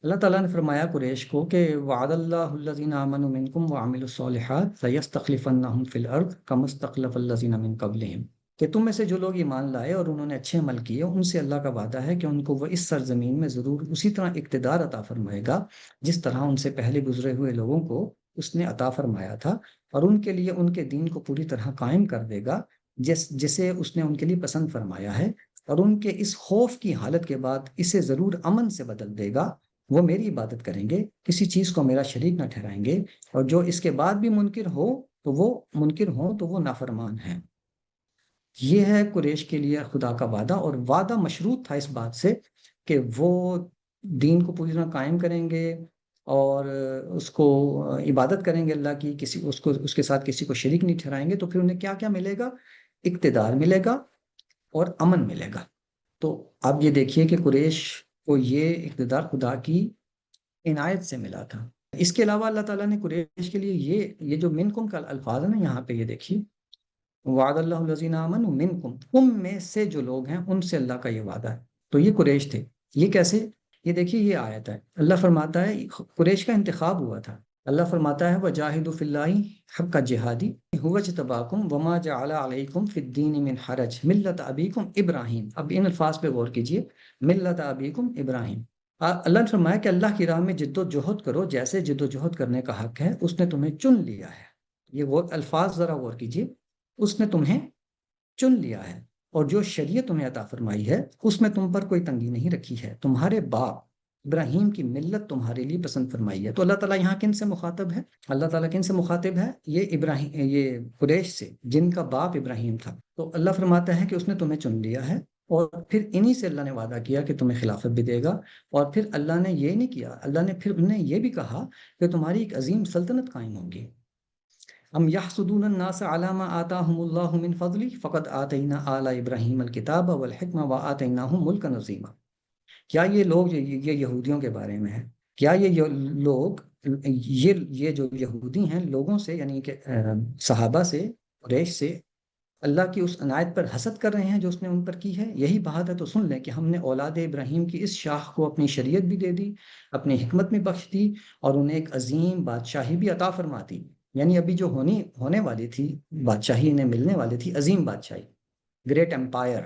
Speaker 1: اللہ تعالیٰ نے فرمایا قریش کو کہ وعد اللہ الذین آمنوا منکم وعملوا الصالحات لیستخلفنہم فی الارض کما استخلف الذین من قبلہم، کہ تم میں سے جو لوگ ایمان لائے اور انہوں نے اچھے عمل کیے، ان سے اللہ کا وعدہ ہے کہ ان کو وہ اس سرزمین میں ضرور اسی طرح اقتدار عطا فرمائے گا جس طرح ان سے پہلے گزرے ہوئے لوگوں کو اس نے عطا فرمایا تھا، اور ان کے لیے ان کے دین کو پوری طرح قائم کر دے گا جسے اس نے ان کے لیے پسند فرمایا ہے، اور ان کے اس خوف کی حالت کے بعد اسے ضرور امن سے بدل دے گا۔ وہ میری عبادت کریں گے، کسی چیز کو میرا شریک نہ ٹھہرائیں گے، اور جو اس کے بعد بھی منکر ہوں تو وہ نافرمان ہیں۔ یہ ہے قریش کے لیے خدا کا وعدہ، اور وعدہ مشروط تھا اس بات سے کہ وہ دین کو پوری طرح قائم کریں گے اور اس کو عبادت کریں گے اللہ کی، اس کے ساتھ کسی کو شریک نہیں ٹھہرائیں گے۔ تو پھر انہیں کیا کیا ملے گا؟ اقتدار ملے گا اور امن ملے گا۔ تو آپ یہ دیکھیے کہ قریش کو یہ اقتدار خدا کی عنایت سے ملا تھا۔ اس کے علاوہ اللہ تعالیٰ نے قریش کے لیے یہ جو منکم کا الفاظ ہے نا، یہاں پہ یہ دیکھیے، وعد اللہ الذین آمنوا منکم، تم میں سے جو لوگ ہیں ان سے اللہ کا یہ وعدہ ہے۔ تو یہ قریش تھے۔ یہ کیسے؟ یہ دیکھیے، یہ آیت ہے، اللہ فرماتا ہے قریش کا انتخاب ہوا تھا۔ اللہ فرماتا ہے وَجَاهِدُوا فِي اللَّهِ حَقَّ جِهَادِهِ هُوَ اجْتَبَاكُمْ وَمَا جَعَلَ عَلَيْكُمْ فِي الدِّينِ مِنْ حَرَجٍ مِلَّةَ أَبِيكُمْ إِبْرَاهِيمَ۔ اب ان الفاظ پہ غور کیجئے، مِلَّةَ أَبِيكُمْ إِبْرَاهِيمَ۔ اللہ نے فرمایا کہ اللہ کی راہ میں جد و جہد کرو جیسے جد و جہد کرنے کا حق ہے، اس نے تمہیں چن لیا ہے۔ یہ وہ الفاظ ذرا غور کیجئے، اس نے تمہیں چن لیا ہے، اور جو شریعت تمہیں عطا فرمائی ہے اس میں تم پر کوئی تنگی نہیں رکھی ہے، تمہارے باپ ابراہیم کی ملت تمہارے لیے پسند فرمائی ہے۔ تو اللہ تعالیٰ یہاں کن سے مخاطب ہے؟ اللہ تعالیٰ کن سے مخاطب ہے؟ یہ قریش سے، جن کا باپ ابراہیم تھا۔ تو اللہ فرماتا ہے کہ اس نے تمہیں چن لیا ہے، اور پھر انہی سے اللہ نے وعدہ کیا کہ تمہیں خلافت بھی دے گا، اور پھر اللہ نے یہ نہیں کیا، اللہ نے پھر انہیں یہ بھی کہا کہ تمہاری ایک عظیم سلطنت قائم ہوگی۔ ام یحسدون الناس علی ما آتاہم اللہ من فضلہ فقد آتینا آل ابراہیم الکتاب والحکمہ وآتیناہم ملکا عظیما. کیا یہ لوگ یہ یہودیوں کے بارے میں ہے، کیا یہ لوگ یہ جو یہودی ہیں لوگوں سے یعنی کہ صحابہ سے قریش سے اللہ کی اس عنایت پر حسد کر رہے ہیں جو اس نے ان پر کی ہے؟ یہی بات ہے تو سن لیں کہ ہم نے اولاد ابراہیم کی اس شاخ کو اپنی شریعت بھی دے دی، اپنی حکمت بھی بخش دی، اور انہیں ایک عظیم بادشاہی بھی عطا فرما دی. یعنی ابھی جو ہونے والی تھی بادشاہی انہیں ملنے والی تھی، عظیم بادشاہی، گریٹ امپائر،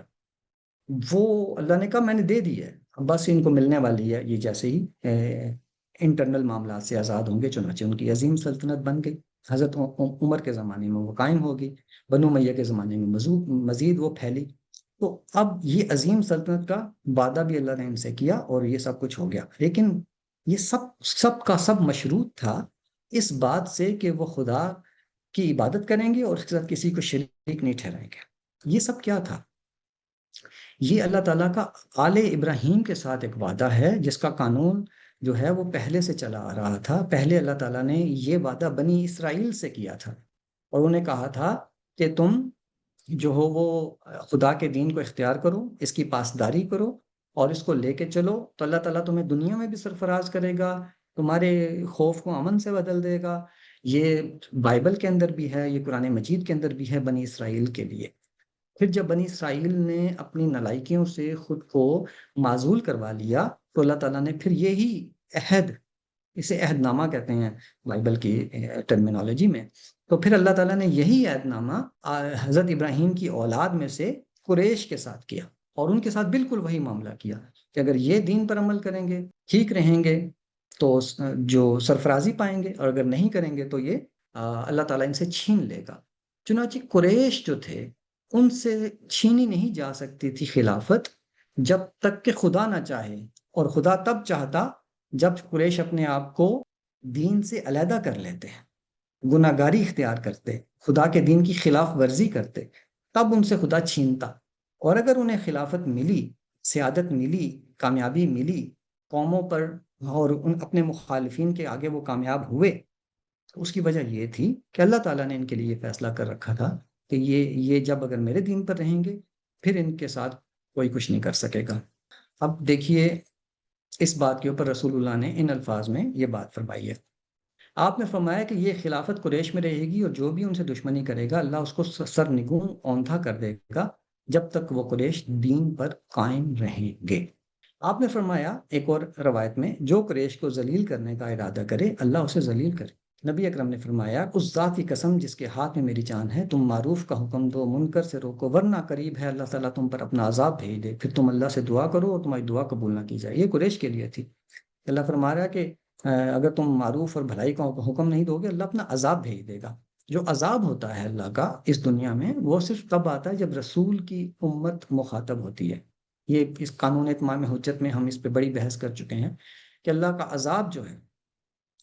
Speaker 1: وہ اللہ نے کہا میں نے دے دی ہے، بس ان کو ملنے والی ہے. یہ جیسے ہی انٹرنل معاملات سے آزاد ہوں گے، چنانچہ ان کی عظیم سلطنت بن گئی. حضرت عمر کے زمانے میں وہ قائم ہوگی، بنو امیہ کے زمانے میں مزید وہ پھیلی. تو اب یہ عظیم سلطنت کا وعدہ بھی اللہ نے ان سے کیا اور یہ سب کچھ ہو گیا. لیکن یہ سب کا سب مشروط تھا اس بات سے کہ وہ خدا کی عبادت کریں گے اور اس کے ساتھ کسی کو شریک نہیں ٹھہرائیں گے. یہ سب کیا تھا؟ یہ اللہ تعالیٰ کا آل ابراہیم کے ساتھ ایک وعدہ ہے جس کا قانون جو ہے وہ پہلے سے چلا آ رہا تھا. پہلے اللہ تعالیٰ نے یہ وعدہ بنی اسرائیل سے کیا تھا اور انہیں کہا تھا کہ تم جو ہو وہ خدا کے دین کو اختیار کرو، اس کی پاسداری کرو اور اس کو لے کے چلو، تو اللہ تعالیٰ تمہیں دنیا میں بھی سرفراز کرے گا، تمہارے خوف کو امن سے بدل دے گا. یہ بائبل کے اندر بھی ہے، یہ قرآن مجید کے اندر بھی ہے بنی اسرائیل کے لیے. پھر جب بنی اسرائیل نے اپنی نالائکیوں سے خود کو معزول کروا لیا تو اللہ تعالیٰ نے پھر یہی عہد، اسے عہد نامہ کہتے ہیں بائبل کی ٹرمینالوجی میں، تو پھر اللہ تعالیٰ نے یہی عہد نامہ حضرت ابراہیم کی اولاد میں سے قریش کے ساتھ کیا اور ان کے ساتھ بالکل وہی معاملہ کیا کہ اگر یہ دین پر عمل کریں گے، ٹھیک رہیں گے تو جو سرفرازی پائیں گے، اور اگر نہیں کریں گے تو یہ اللہ تعالیٰ ان سے چھین لے گا. چنانچہ قریش جو تھے ان سے چھینی نہیں جا سکتی تھی خلافت جب تک کہ خدا نہ چاہے، اور خدا تب چاہتا جب قریش اپنے آپ کو دین سے علیحدہ کر لیتے، گناہ گاری اختیار کرتے، خدا کے دین کی خلاف ورزی کرتے، تب ان سے خدا چھینتا. اور اگر انہیں خلافت ملی، سیادت ملی، کامیابی ملی قوموں پر اور اپنے مخالفین کے آگے وہ کامیاب ہوئے، تو اس کی وجہ یہ تھی کہ اللہ تعالیٰ نے ان کے لیے فیصلہ کر رکھا تھا کہ یہ جب اگر میرے دین پر رہیں گے پھر ان کے ساتھ کوئی کچھ نہیں کر سکے گا. اب دیکھیے اس بات کے اوپر رسول اللہ نے ان الفاظ میں یہ بات فرمائی ہے. آپ نے فرمایا کہ یہ خلافت قریش میں رہے گی اور جو بھی ان سے دشمنی کرے گا اللہ اس کو سرنگون اوندھا کر دے گا جب تک وہ قریش دین پر قائم رہیں گے. آپ نے فرمایا ایک اور روایت میں جو قریش کو ذلیل کرنے کا ارادہ کرے اللہ اسے ذلیل کرے. نبی اکرم نے فرمایا اس ذات کی قسم جس کے ہاتھ میں میری جان ہے، تم معروف کا حکم دو، منکر سے روکو، ورنہ قریب ہے اللہ تعالیٰ تم پر اپنا عذاب بھیج دے، پھر تم اللہ سے دعا کرو اور تمہاری دعا قبول نہ کی جائے. یہ قریش کے لیے تھی. اللہ فرما رہا ہے کہ اگر تم معروف اور بھلائی کا حکم نہیں دو گے اللہ اپنا عذاب بھیج دے گا. جو عذاب ہوتا ہے اللہ کا اس دنیا میں وہ صرف تب آتا ہے جب رسول کی امت مخاطب ہوتی ہے. یہ اس قانون اتمام حجت میں ہم اس پہ بڑی بحث کر چکے ہیں کہ اللہ کا عذاب جو ہے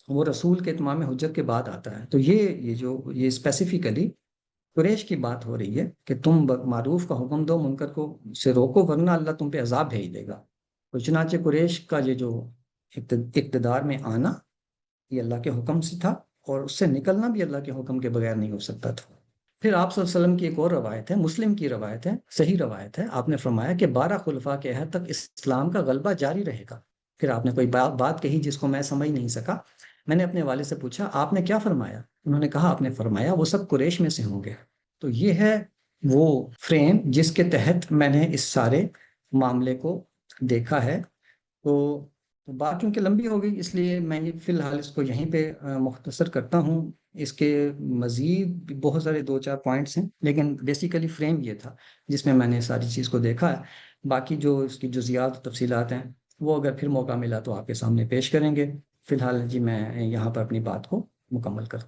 Speaker 1: وہ رسول کے اتمام حجت کے بعد آتا ہے. تو یہ اسپیسیفکلی قریش کی بات ہو رہی ہے کہ تم معروف کا حکم دو، منکر کو سے روکو، ورنہ اللہ تم پہ عذاب بھیج دے گا. تو چنانچہ قریش کا یہ جو اقتدار میں آنا یہ اللہ کے حکم سے تھا اور اس سے نکلنا بھی اللہ کے حکم کے بغیر نہیں ہو سکتا تھا. پھر آپ صلی اللہ علیہ وسلم کی ایک اور روایت ہے، مسلم کی روایت ہے، صحیح روایت ہے. آپ نے فرمایا کہ 12 خلفاء کے عہد تک اسلام کا غلبہ جاری رہے گا. پھر آپ نے کوئی بات کہی جس کو میں سمجھ نہیں سکا. میں نے اپنے والد سے پوچھا آپ نے کیا فرمایا؟ انہوں نے کہا آپ نے فرمایا وہ سب قریش میں سے ہوں گے. تو یہ ہے وہ فریم جس کے تحت میں نے اس سارے معاملے کو دیکھا ہے. تو بات چونکہ لمبی ہو گئی اس لیے میں فی الحال اس کو یہیں پہ مختصر کرتا ہوں. اس کے مزید بہت سارے 2-4 پوائنٹس ہیں لیکن بیسیکلی فریم یہ تھا جس میں میں نے ساری چیز کو دیکھا ہے. باقی جو اس کی جزیات و تفصیلات ہیں وہ اگر پھر موقع ملا تو آپ کے سامنے پیش کریں گے. فی الحال جی میں یہاں پر اپنی بات کو مکمل کروں.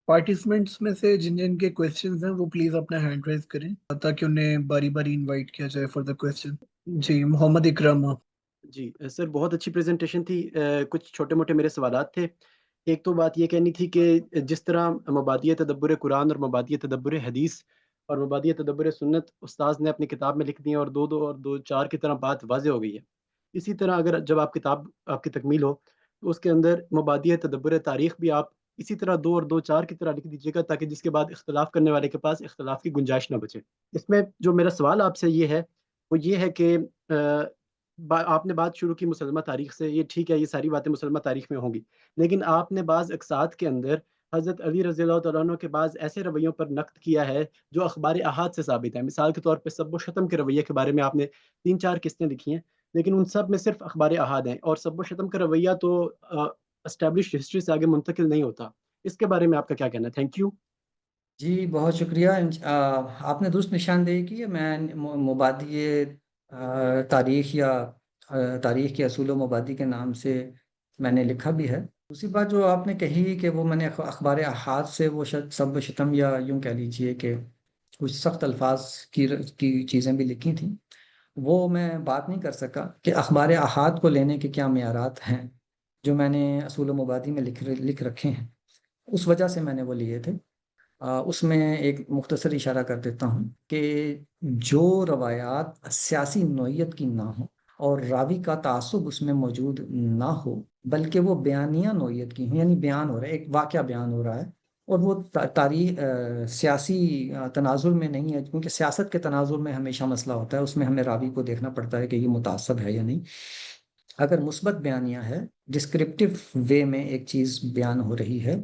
Speaker 2: پارٹیسپینٹس میں سے جن جن کے کویسچنز ہیں وہ پلیز اپنا ہینڈ ریز کریں تاکہ انہیں باری باری انوائٹ کیا جائے فار دا کویسچن. جی محمد اکرم.
Speaker 3: جی سر بہت اچھی پریزنٹیشن تھی. کچھ چھوٹے موٹے میرے سوالات تھے. ایک تو بات یہ کہنی تھی کہ جس طرح مبادئ تدبر قرآن اور مبادئ تدبر حدیث اور مبادئ تدبر سنت استاذ نے اپنی کتاب میں لکھ دی ہیں اور 2-2 کی طرح بات واضح ہو گئی ہے، اسی طرح اگر جب آپ کی تکمیل ہو تو اس کے اندر مبادئ تدبر تاریخ بھی آپ اسی طرح 2 اور 2 4 کی طرح لکھ دیجیے گا تاکہ جس کے بعد اختلاف کرنے والے کے پاس اختلاف کی گنجائش نہ بچے۔ اس میں جو میرا سوال آپ سے یہ ہے وہ یہ ہے کہ آپ نے بات شروع کی مسلمہ تاریخ سے، یہ ٹھیک ہے، یہ ساری باتیں مسلمہ تاریخ میں ہوں گی، لیکن آپ نے بعض اقساط کے اندر حضرت علی رضی اللہ تعالیٰ عنہ کے بعض ایسے رویوں پر نقد کیا ہے جو اخبار احاد سے ثابت ہے۔ مثال کے طور پہ سب و شتم کے رویے کے بارے میں آپ نے 3 4 قسطیں لکھی ہیں، لیکن ان سب میں صرف اخبار احاد ہیں، اور سب و شتم کا رویہ تو اسٹیبلشڈ ہسٹری سے آگے منتقل نہیں ہوتا۔ اس کے بارے میں آپ کا کیا کہنا ہے؟ Thank you.
Speaker 1: جی بہت شکریہ۔ آپ نے درست نشاندہی کی ہے۔ میں مبادی تاریخ یا تاریخ کے اصول و مبادی کے نام سے میں نے لکھا بھی ہے۔ دوسری بات جو آپ نے کہی کہ وہ میں نے اخبار احاد سے وہ سب و شتم یا یوں کہہ لیجئے کہ کچھ سخت الفاظ کی چیزیں بھی لکھی تھیں، وہ میں بات نہیں کر سکا کہ اخبار احاد کو لینے کے کیا معیارات ہیں جو میں نے اصول و مبادی میں لکھ رکھے ہیں، اس وجہ سے میں نے وہ لیے تھے۔ اس میں ایک مختصر اشارہ کر دیتا ہوں کہ جو روایات سیاسی نوعیت کی نہ ہوں اور راوی کا تعصب اس میں موجود نہ ہو، بلکہ وہ بیانیہ نوعیت کی ہوں، یعنی بیان ہو رہا ہے، ایک واقعہ بیان ہو رہا ہے، اور وہ تاریخ سیاسی تناظر میں نہیں ہے، کیونکہ سیاست کے تناظر میں ہمیشہ مسئلہ ہوتا ہے، اس میں ہمیں راوی کو دیکھنا پڑتا ہے کہ یہ متعصب ہے یا نہیں۔ اگر مثبت بیانیہ ہے، ڈسکرپٹیو وے میں ایک چیز بیان ہو رہی ہے،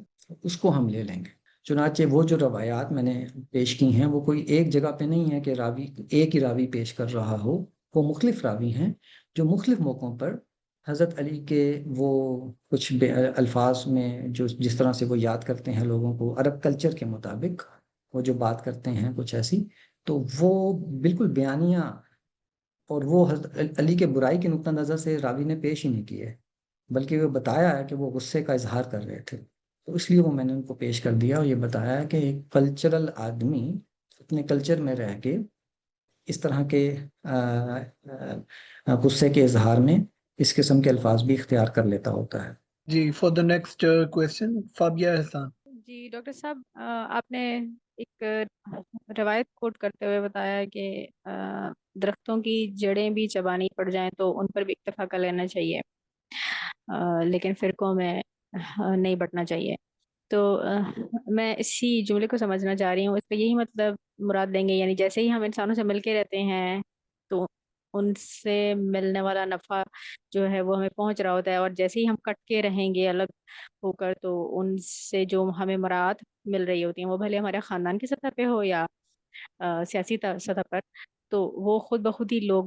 Speaker 1: اس کو ہم لے لیں گے۔ چنانچہ وہ جو روایات میں نے پیش کی ہیں وہ کوئی ایک جگہ پہ نہیں ہے کہ راوی ایک ہی راوی پیش کر رہا ہو، وہ مختلف راوی ہیں جو مختلف موقعوں پر حضرت علی کے وہ کچھ الفاظ میں جو جس طرح سے وہ یاد کرتے ہیں لوگوں کو عرب کلچر کے مطابق، وہ جو بات کرتے ہیں کچھ ایسی، تو وہ بالکل بیانیہ، اور وہ حضرت علی کے برائی کے نقطہ نظر سے راوی نے پیش ہی نہیں کیے، بلکہ وہ بتایا ہے کہ وہ غصے کا اظہار کر رہے تھے، تو اس لیے وہ میں نے ان کو پیش کر دیا اور یہ بتایا کہ ایک کلچرل آدمی اپنے کلچر میں رہ کے اس طرح کے غصے کے اظہار میں اس قسم کے الفاظ بھی اختیار کر لیتا ہوتا ہے۔
Speaker 2: جی for the next question Fabia Ehsan.
Speaker 4: جی ڈاکٹر صاحب، آپ نے ایک روایت کوٹ کرتے ہوئے بتایا کہ درختوں کی جڑیں بھی چبانی پڑ جائیں تو ان پر بھی اکتفا کر لینا چاہیے، لیکن فرقوں میں نہیں بٹنا چاہیے۔ تو میں اسی جملے کو سمجھنا چاہ رہی ہوں، اس کا یہی مطلب مراد لیں گے، یعنی جیسے ہی ہم انسانوں سے مل کے رہتے ہیں تو ان سے ملنے والا نفع جو ہے وہ ہمیں پہنچ رہا ہوتا ہے، اور جیسے ہی ہم کٹ کے رہیں گے الگ ہو کر تو ان سے جو ہمیں مراعات مل رہی ہوتی ہیں وہ بھلے ہمارے خاندان کی سطح پہ ہو یا سیاسی سطح پر، تو وہ خود بخود ہی لوگ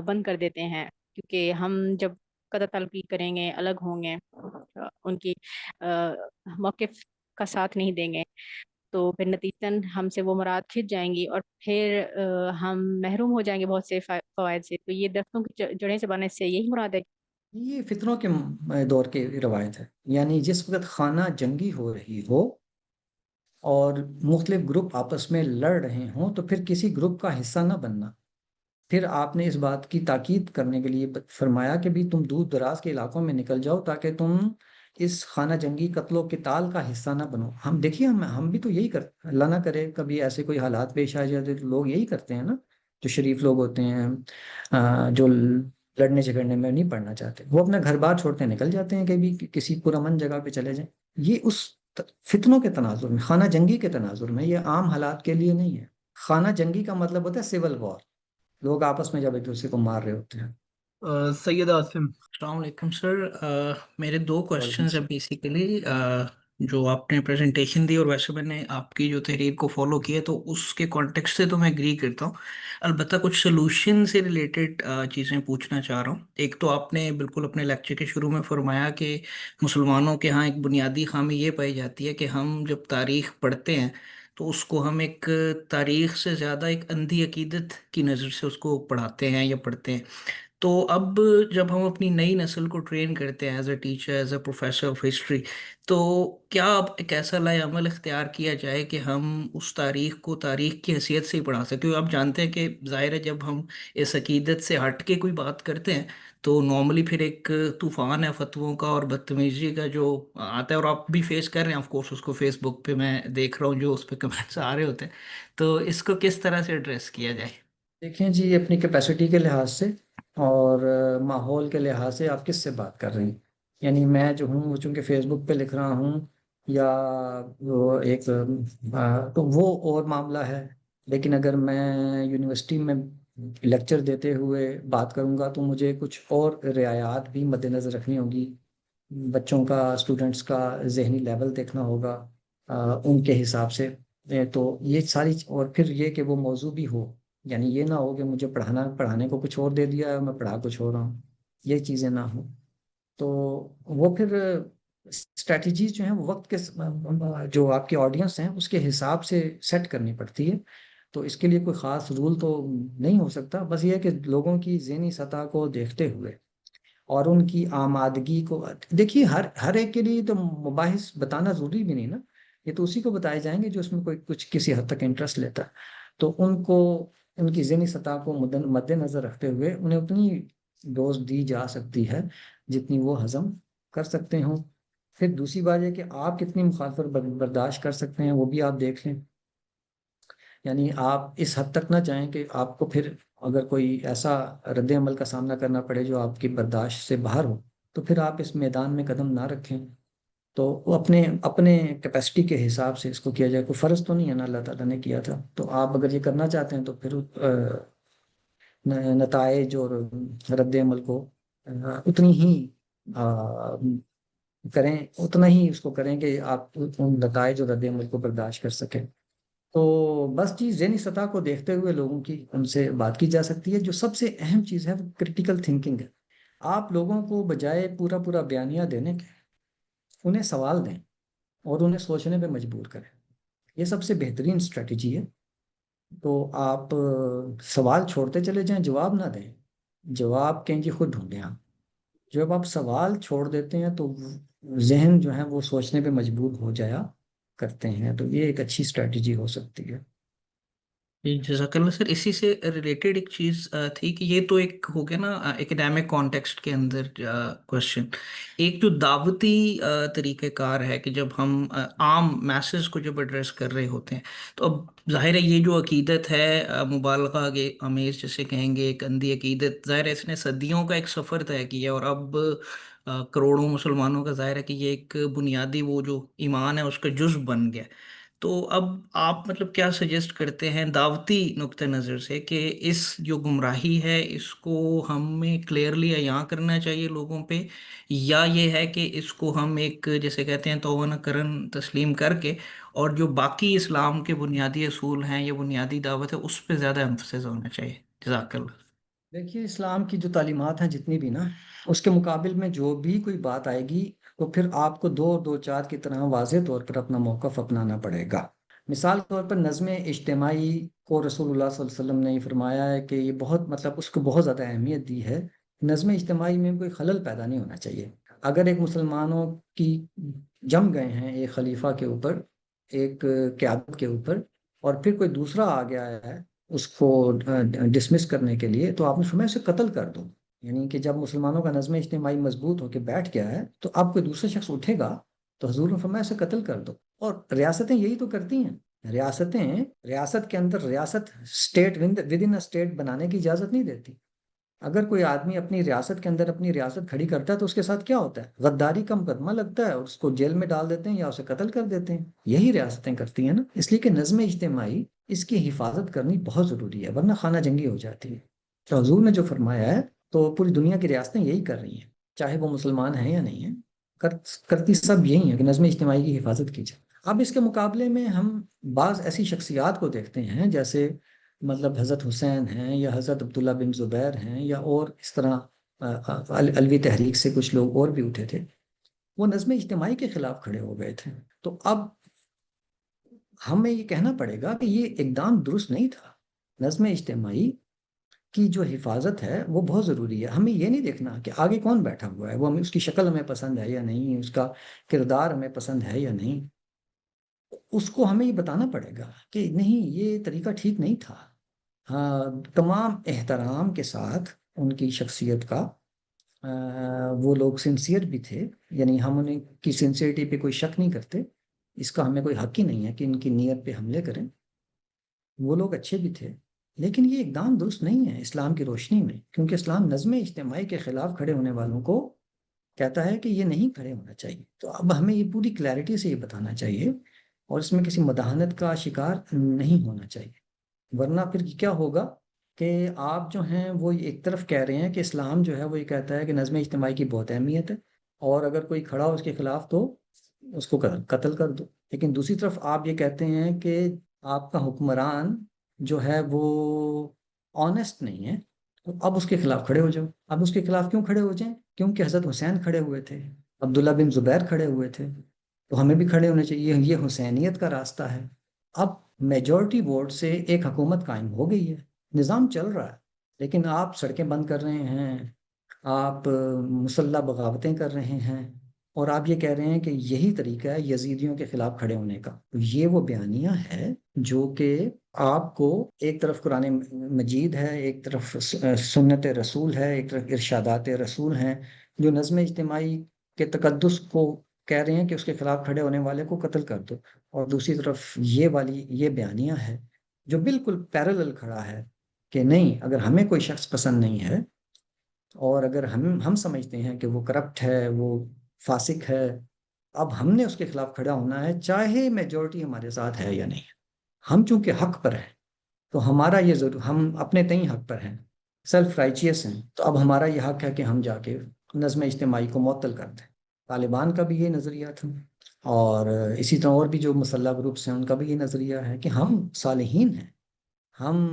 Speaker 4: بند کر دیتے ہیں، کیونکہ ہم جب قطع تلقی کریں گے، الگ ہوں گے، ان کی موقف کا ساتھ نہیں دیں گے، تو پھر نتیجتاً ہم سے وہ مراد کھنچ جائیں گی اور پھر ہم محروم ہو جائیں گے بہت سے فوائد سے۔ تو یہ درختوں کی جڑیں چبانے سے یہی مراد ہے؟
Speaker 1: یہ فتنوں کے دور کی روایت ہے، یعنی جس وقت خانہ جنگی ہو رہی ہو اور مختلف گروپ آپس میں لڑ رہے ہوں تو پھر کسی گروپ کا حصہ نہ بننا۔ پھر آپ نے اس بات کی تاکید کرنے کے لیے فرمایا کہ بھی تم دور دراز کے علاقوں میں نکل جاؤ تاکہ تم اس خانہ جنگی قتل و قتال کا حصہ نہ بنو۔ ہم دیکھیے ہم بھی تو یہی کرتے ہیں، اللہ نہ کرے کبھی ایسے کوئی حالات پیش آ جائے تو لوگ یہی کرتے ہیں نا، جو شریف لوگ ہوتے ہیں، جو لڑنے جھگڑنے میں نہیں پڑنا چاہتے، وہ اپنا گھر بار چھوڑتے نکل جاتے ہیں کہ بھی کسی پرامن جگہ پہ چلے جائیں۔ یہ اس فتنوں کے تناظر میں، خانہ جنگی کے تناظر میں، یہ عام حالات کے لیے نہیں ہے۔ خانہ جنگی کا مطلب ہوتا ہے سول وار، لوگ آپس میں جب ایک دوسرے کو مار رہے ہوتے ہیں۔
Speaker 2: سید عاصم۔
Speaker 5: السلام علیکم سر، میرے دو کوشچنز ہیں بیسیکلی، جو آپ نے پریزنٹیشن دی اور ویسے میں نے آپ کی جو تحریر کو فالو کیا تو اس کے کانٹیکسٹ سے تو میں اگری کرتا ہوں، البتہ کچھ سلوشن سے ریلیٹڈ چیزیں پوچھنا چاہ رہا ہوں۔ ایک تو آپ نے بالکل اپنے لیکچر کے شروع میں فرمایا کہ مسلمانوں کے ہاں ایک بنیادی خامی یہ پائی جاتی ہے کہ ہم جب تاریخ پڑھتے ہیں تو اس کو ہم ایک تاریخ سے زیادہ ایک اندھی عقیدت کی نظر سے اس کو پڑھاتے ہیں یا پڑھتے ہیں۔ تو اب جب ہم اپنی نئی نسل کو ٹرین کرتے ہیں as a teacher, as a professor of history, تو کیا اب ایک ایسا لائے عمل اختیار کیا جائے کہ ہم اس تاریخ کو تاریخ کی حیثیت سے ہی پڑھا سکیں؟ کیونکہ آپ جانتے ہیں کہ ظاہر ہے جب ہم اس عقیدت سے ہٹ کے کوئی بات کرتے ہیں تو نارملی پھر ایک طوفان ہے فتووں کا اور بدتمیزی کا جو آتا ہے، اور آپ بھی فیس کر رہے ہیں آف کورس اس کو، فیس بک پہ میں دیکھ رہا ہوں جو اس پہ کمنٹس آ رہے ہوتے ہیں، تو اس کو کس طرح سے ایڈریس کیا جائے؟
Speaker 1: دیکھیں جی، اپنی کیپیسٹی کے لحاظ سے اور ماحول کے لحاظ سے آپ کس سے بات کر رہی ہیں؟ یعنی میں جو ہوں وہ چونکہ فیس بک پہ لکھ رہا ہوں یا وہ ایک تو وہ اور معاملہ ہے. لیکن اگر میں یونیورسٹی میں لیکچر دیتے ہوئے بات کروں گا تو مجھے کچھ اور رعایات بھی مد نظر رکھنی ہوگی. بچوں کا، اسٹوڈنٹس کا ذہنی لیول دیکھنا ہوگا ان کے حساب سے. تو یہ ساری اور پھر یہ کہ وہ موضوع بھی ہو، یعنی یہ نہ ہو کہ مجھے پڑھانے کو کچھ اور دے دیا ہے اور میں پڑھا کچھ ہو رہا ہوں، یہ چیزیں نہ ہوں. تو وہ پھر اسٹریٹجیز جو ہیں وہ وقت کے جو آپ کے آڈینس ہیں اس کے حساب سے سیٹ کرنی پڑتی ہے. تو اس کے لیے کوئی خاص رول تو نہیں ہو سکتا، بس یہ ہے کہ لوگوں کی ذہنی سطح کو دیکھتے ہوئے اور ان کی آمادگی کو دیکھیے. ہر ایک کے لیے تو مباحث بتانا ضروری بھی نہیں نا، یہ تو اسی کو بتائے جائیں گے جو اس میں کوئی کچھ کسی حد تک انٹرسٹ لیتا ہے. تو ان کو ان کی ذہنی سطح کو مد نظر رکھتے ہوئے انہیں اتنی ڈوز دی جا سکتی ہے جتنی وہ ہضم کر سکتے ہوں. پھر دوسری بات یہ کہ آپ کتنی مخالفت برداشت کر سکتے ہیں وہ بھی آپ دیکھ لیں. یعنی آپ اس حد تک نہ چاہیں کہ آپ کو پھر اگر کوئی ایسا رد عمل کا سامنا کرنا پڑے جو آپ کی برداشت سے باہر ہو تو پھر آپ اس میدان میں قدم نہ رکھیں. تو وہ اپنے کیپیسٹی کے حساب سے اس کو کیا جائے. کوئی فرض تو نہیں ہے نا اللہ تعالیٰ نے کیا تھا. تو آپ اگر یہ کرنا چاہتے ہیں تو پھر نتائج اور رد عمل کو اتنی ہی کریں، اتنا ہی اس کو کریں کہ آپ ان نتائج اور رد عمل کو برداشت کر سکیں. تو بس چیز ذہنی سطح کو دیکھتے ہوئے لوگوں کی ان سے بات کی جا سکتی ہے. جو سب سے اہم چیز ہے وہ کریٹیکل تھنکنگ ہے. آپ لوگوں کو بجائے پورا بیانیہ دینے کے انہیں سوال دیں اور انہیں سوچنے پہ مجبور کریں. یہ سب سے بہترین اسٹریٹجی ہے. تو آپ سوال چھوڑتے چلے جائیں، جواب نہ دیں. جواب کہیں جی خود ڈھونڈیں آپ. جب آپ سوال چھوڑ دیتے ہیں تو ذہن جو ہے وہ سوچنے پہ مجبور ہو جایا کرتے ہیں. تو یہ ایک اچھی اسٹریٹجی ہو سکتی ہے.
Speaker 5: جی جزاک اللہ سر. اسی سے ریلیٹڈ ایک چیز تھی کہ یہ تو ایک ہو گیا نا اکیڈیمک کانٹیکسٹ کے اندر کوشچن. ایک جو دعوتی طریقہ کار ہے کہ جب ہم عام میسز کو جب ایڈریس کر رہے ہوتے ہیں تو اب ظاہر ہے یہ جو عقیدت ہے مبالغہ کے امیز جسے کہیں گے، ایک اندھی عقیدت، ظاہر ہے اس نے صدیوں کا ایک سفر طے کیا اور اب کروڑوں مسلمانوں کا ظاہر ہے کہ یہ ایک بنیادی وہ جو ایمان ہے اس کا جزو بن گیا. تو اب آپ مطلب کیا سجیسٹ کرتے ہیں دعوتی نقطہ نظر سے کہ اس جو گمراہی ہے اس کو ہمیں کلیئرلی عیاں کرنا چاہیے لوگوں پہ، یا یہ ہے کہ اس کو ہم ایک جیسے کہتے ہیں توبہ نہ کرن تسلیم کر کے اور جو باقی اسلام کے بنیادی اصول ہیں یا بنیادی دعوت ہے اس پہ زیادہ ایمفسس ہونا چاہیے؟ جزاک اللہ.
Speaker 1: دیکھیے اسلام کی جو تعلیمات ہیں جتنی بھی نا، اس کے مقابل میں جو بھی کوئی بات آئے گی تو پھر آپ کو دو چار کی طرح واضح طور پر اپنا موقف اپنانا پڑے گا. مثال کے طور پر نظم اجتماعی کو رسول اللہ صلی اللہ علیہ وسلم نے یہ فرمایا ہے کہ یہ بہت مطلب اس کو بہت زیادہ اہمیت دی ہے. نظم اجتماعی میں کوئی خلل پیدا نہیں ہونا چاہیے. اگر ایک مسلمانوں کی جم گئے ہیں ایک خلیفہ کے اوپر، ایک قیادت کے اوپر، اور پھر کوئی دوسرا آ گیا ہے اس کو ڈسمس کرنے کے لیے، تو آپ نے فرمایا اسے قتل کر دو. یعنی کہ جب مسلمانوں کا نظم اجتماعی مضبوط ہو کے بیٹھ گیا ہے تو اب کوئی دوسرا شخص اٹھے گا تو حضور نے فرمایا اسے قتل کر دو. اور ریاستیں یہی تو کرتی ہیں. ریاست کے اندر ریاست اسٹیٹ ود ان اسٹیٹ بنانے کی اجازت نہیں دیتی. اگر کوئی آدمی اپنی ریاست کے اندر اپنی ریاست کھڑی کرتا ہے تو اس کے ساتھ کیا ہوتا ہے؟ غداری کا مقدمہ لگتا ہے اور اس کو جیل میں ڈال دیتے ہیں یا اسے قتل کر دیتے ہیں. یہی ریاستیں کرتی ہیں نا. اس لیے کہ نظم اجتماعی اس کی حفاظت کرنی بہت ضروری ہے ورنہ خانہ جنگی ہو جاتی ہے. تو حضور نے جو فرمایا ہے تو پوری دنیا کی ریاستیں یہی کر رہی ہیں، چاہے وہ مسلمان ہیں یا نہیں ہیں، کرتی سب یہی ہیں کہ نظم اجتماعی کی حفاظت کی جائے. اب اس کے مقابلے میں ہم بعض ایسی شخصیات کو دیکھتے ہیں جیسے مطلب حضرت حسین ہیں یا حضرت عبداللہ بن زبیر ہیں یا اور اس طرح علوی تحریک سے کچھ لوگ اور بھی اٹھے تھے، وہ نظم اجتماعی کے خلاف کھڑے ہو گئے تھے. تو اب ہمیں یہ کہنا پڑے گا کہ یہ اقدام درست نہیں تھا. نظم اجتماعی کی جو حفاظت ہے وہ بہت ضروری ہے. ہمیں یہ نہیں دیکھنا کہ آگے کون بیٹھا ہوا ہے، وہ ہمیں اس کی شکل ہمیں پسند ہے یا نہیں، اس کا کردار ہمیں پسند ہے یا نہیں. اس کو ہمیں یہ بتانا پڑے گا کہ نہیں یہ طریقہ ٹھیک نہیں تھا. ہاں، تمام احترام کے ساتھ ان کی شخصیت کا، وہ لوگ سنسیئر بھی تھے، یعنی ہم انہیں کی سنسیئرٹی پہ کوئی شک نہیں کرتے. اس کا ہمیں کوئی حق ہی نہیں ہے کہ ان کی نیت پہ حملے کریں. وہ لوگ اچھے بھی تھے لیکن یہ اقدام درست نہیں ہے اسلام کی روشنی میں، کیونکہ اسلام نظم اجتماعی کے خلاف کھڑے ہونے والوں کو کہتا ہے کہ یہ نہیں کھڑے ہونا چاہیے. تو اب ہمیں یہ پوری کلیئرٹی سے یہ بتانا چاہیے اور اس میں کسی مداحنت کا شکار نہیں ہونا چاہیے، ورنہ پھر کیا ہوگا کہ آپ جو ہیں وہ ایک طرف کہہ رہے ہیں کہ اسلام جو ہے وہ یہ کہتا ہے کہ نظم اجتماعی کی بہت اہمیت ہے اور اگر کوئی کھڑا ہو اس کے خلاف تو اس کو قتل کر دو، لیکن دوسری طرف آپ یہ کہتے ہیں کہ آپ کا حکمران جو ہے وہ آنیسٹ نہیں ہے، تو اب اس کے خلاف کھڑے ہو جاؤ. اب اس کے خلاف کیوں کھڑے ہو جائیں؟ کیونکہ حضرت حسین کھڑے ہوئے تھے، عبداللہ بن زبیر کھڑے ہوئے تھے، تو ہمیں بھی کھڑے ہونے چاہیے. یہ حسینیت کا راستہ ہے. اب میجورٹی ووٹ سے ایک حکومت قائم ہو گئی ہے، نظام چل رہا ہے، لیکن آپ سڑکیں بند کر رہے ہیں، آپ مسلح بغاوتیں کر رہے ہیں، اور آپ یہ کہہ رہے ہیں کہ یہی طریقہ ہے یزیدیوں کے خلاف کھڑے ہونے کا. تو یہ وہ بیانیہ ہے جو کہ آپ کو ایک طرف قرآن مجید ہے، ایک طرف سنت رسول ہے، ایک طرف ارشادات رسول ہیں جو نظم اجتماعی کے تقدس کو کہہ رہے ہیں کہ اس کے خلاف کھڑے ہونے والے کو قتل کر دو، اور دوسری طرف یہ بیانیہ ہے جو بالکل پیرالل کھڑا ہے کہ نہیں، اگر ہمیں کوئی شخص پسند نہیں ہے اور اگر ہم سمجھتے ہیں کہ وہ کرپٹ ہے، وہ فاسق ہے، اب ہم نے اس کے خلاف کھڑا ہونا ہے چاہے میجورٹی ہمارے ساتھ ہے یا نہیں. ہم چونکہ حق پر ہیں تو ہمارا یہ ضرور، ہم اپنے تئیں حق پر ہیں، سیلف رائچیس ہیں، تو اب ہمارا یہ حق ہے کہ ہم جا کے نظم اجتماعی کو معطل کر دیں. طالبان کا بھی یہ نظریہ تھا اور اسی طرح اور بھی جو مسلح گروپس ہیں ان کا بھی یہ نظریہ ہے کہ ہم صالحین ہیں، ہم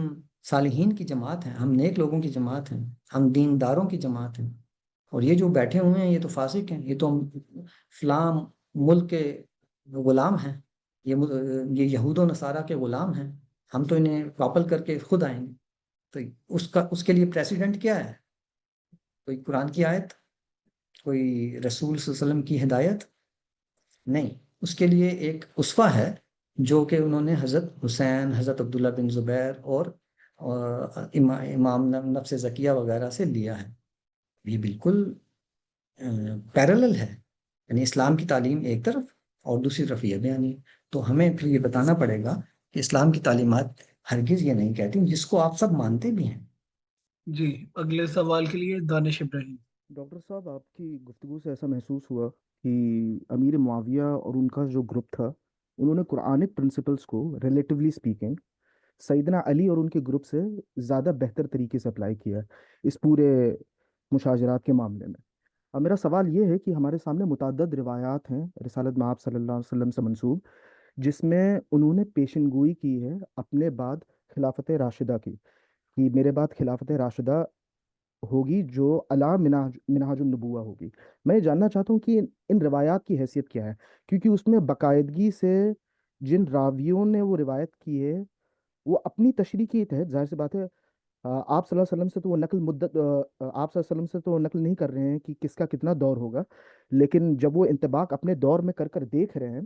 Speaker 1: صالحین کی جماعت ہیں، ہم نیک لوگوں کی جماعت ہیں، ہم دینداروں کی جماعت ہیں، اور یہ جو بیٹھے ہوئے ہیں یہ تو فاسق ہیں، یہ تو فلاں ملک کے غلام ہیں، یہ یہود و نصارہ کے غلام ہیں، ہم تو انہیں واپل کر کے خود آئیں گے. تو اس کے لیے پریسیڈنٹ کیا ہے؟ کوئی قرآن کی آیت، کوئی رسول صلی اللہ علیہ وسلم کی ہدایت نہیں. اس کے لیے ایک اسوہ ہے جو کہ انہوں نے حضرت حسین، حضرت عبداللہ بن زبیر اور امام نفس زکیہ وغیرہ سے لیا ہے. یہ بالکل پیرالل ہے، یعنی اسلام کی تعلیم ایک طرف اور دوسری طرف یہ بیانی. تو ہمیں پھر یہ بتانا پڑے گا کہ اسلام کی تعلیمات ہرگز یہ نہیں کہتی، جس کو آپ سب مانتے بھی ہیں.
Speaker 2: جی، اگلے سوال کے لیے دانش ابراہیم.
Speaker 6: ڈاکٹر صاحب، آپ کی گفتگو سے ایسا محسوس ہوا کہ امیر معاویہ اور ان کا جو گروپ تھا انہوں نے قرآنک پرنسپلس کو ریلیٹیولی اسپیکنگ سیدنا علی اور ان کے گروپ سے زیادہ بہتر طریقے سے اپلائی کیا ہے اس پورے مشاجرات کے معاملے میں. اب میرا سوال یہ ہے کہ ہمارے سامنے متعدد روایات ہیں رسالت مآب صلی اللہ علیہ وسلم سے منسوب، جس میں انہوں نے پیشن گوئی کی ہے اپنے بعد خلافت راشدہ کی، کہ میرے بعد خلافت راشدہ ہوگی جو علا منہاج النبوہ ہوگی. میں یہ جاننا چاہتا ہوں کہ ان روایات کی حیثیت کیا ہے، کیونکہ اس میں باقاعدگی سے جن راویوں نے وہ روایت کی ہے وہ اپنی تشریح کے تحت، ظاہر سی بات ہے آپ صلی اللہ علیہ وسلم سے تو وہ نقل مدت آپ صلی اللہ علیہ وسلم سے تو وہ نقل نہیں کر رہے ہیں کہ کس کا کتنا دور ہوگا، لیکن جب وہ انطباق اپنے دور میں کر دیکھ رہے ہیں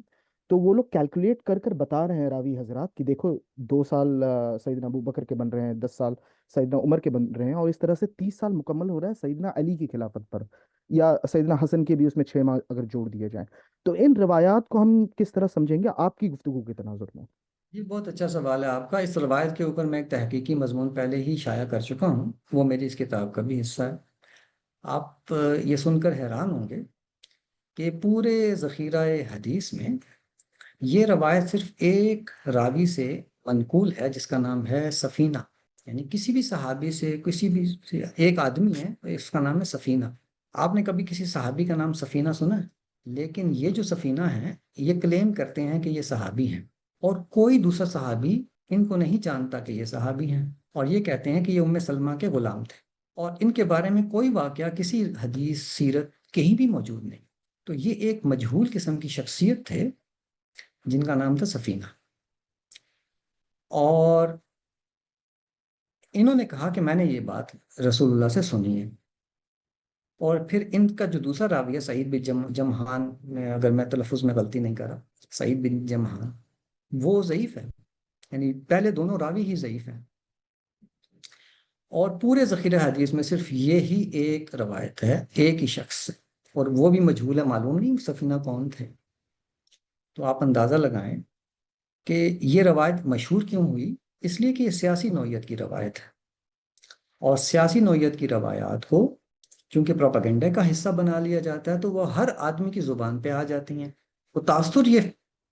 Speaker 6: تو وہ لوگ کیلکولیٹ کر بتا رہے ہیں راوی حضرات کہ دیکھو 2 سال سیدنا ابو بکر کے بن رہے ہیں، 10 سال سیدنا عمر کے بن رہے ہیں، اور اس طرح سے 30 سال مکمل ہو رہا ہے سیدنا علی کی خلافت پر، یا سیدنا حسن کے بھی اس میں 6 ماہ اگر جوڑ دیے جائیں. تو ان روایات کو ہم کس طرح سمجھیں گے آپ کی گفتگو کے تناظر میں؟
Speaker 1: یہ بہت اچھا سوال ہے آپ کا. اس روایت کے اوپر میں ایک تحقیقی مضمون پہلے ہی شائع کر چکا ہوں، وہ میری اس کتاب کا بھی حصہ ہے. آپ یہ سن کر حیران ہوں گے کہ پورے ذخیرہ حدیث میں یہ روایت صرف ایک راوی سے منقول ہے جس کا نام ہے سفینہ. یعنی کسی بھی صحابی سے، کسی بھی ایک آدمی ہے اس کا نام ہے سفینہ. آپ نے کبھی کسی صحابی کا نام سفینہ سنا ہے؟ لیکن یہ جو سفینہ ہیں یہ کلیم کرتے ہیں کہ یہ صحابی ہیں، اور کوئی دوسرا صحابی ان کو نہیں جانتا کہ یہ صحابی ہیں، اور یہ کہتے ہیں کہ یہ ام سلمہ کے غلام تھے، اور ان کے بارے میں کوئی واقعہ کسی حدیث سیرت کہیں بھی موجود نہیں. تو یہ ایک مجہول قسم کی شخصیت تھے جن کا نام تھا سفینہ. اور انہوں نے کہا کہ میں نے یہ بات رسول اللہ سے سنی ہے. اور پھر ان کا جو دوسرا راوی ہے سعید بن جمحان، اگر میں تلفظ میں غلطی نہیں کر رہا، سعید بن جمحان، وہ ضعیف ہے. یعنی پہلے دونوں راوی ہی ضعیف ہیں، اور پورے ذخیرہ حدیث میں صرف یہی ایک روایت ہے ایک ہی شخص سے، اور وہ بھی مجہول ہے، معلوم نہیں سفینہ کون تھے. تو آپ اندازہ لگائیں کہ یہ روایت مشہور کیوں ہوئی. اس لیے کہ یہ سیاسی نوعیت کی روایت ہے، اور سیاسی نوعیت کی روایات کو چونکہ پروپیگنڈا کا حصہ بنا لیا جاتا ہے تو وہ ہر آدمی کی زبان پہ آ جاتی ہیں. وہ تاثر یہ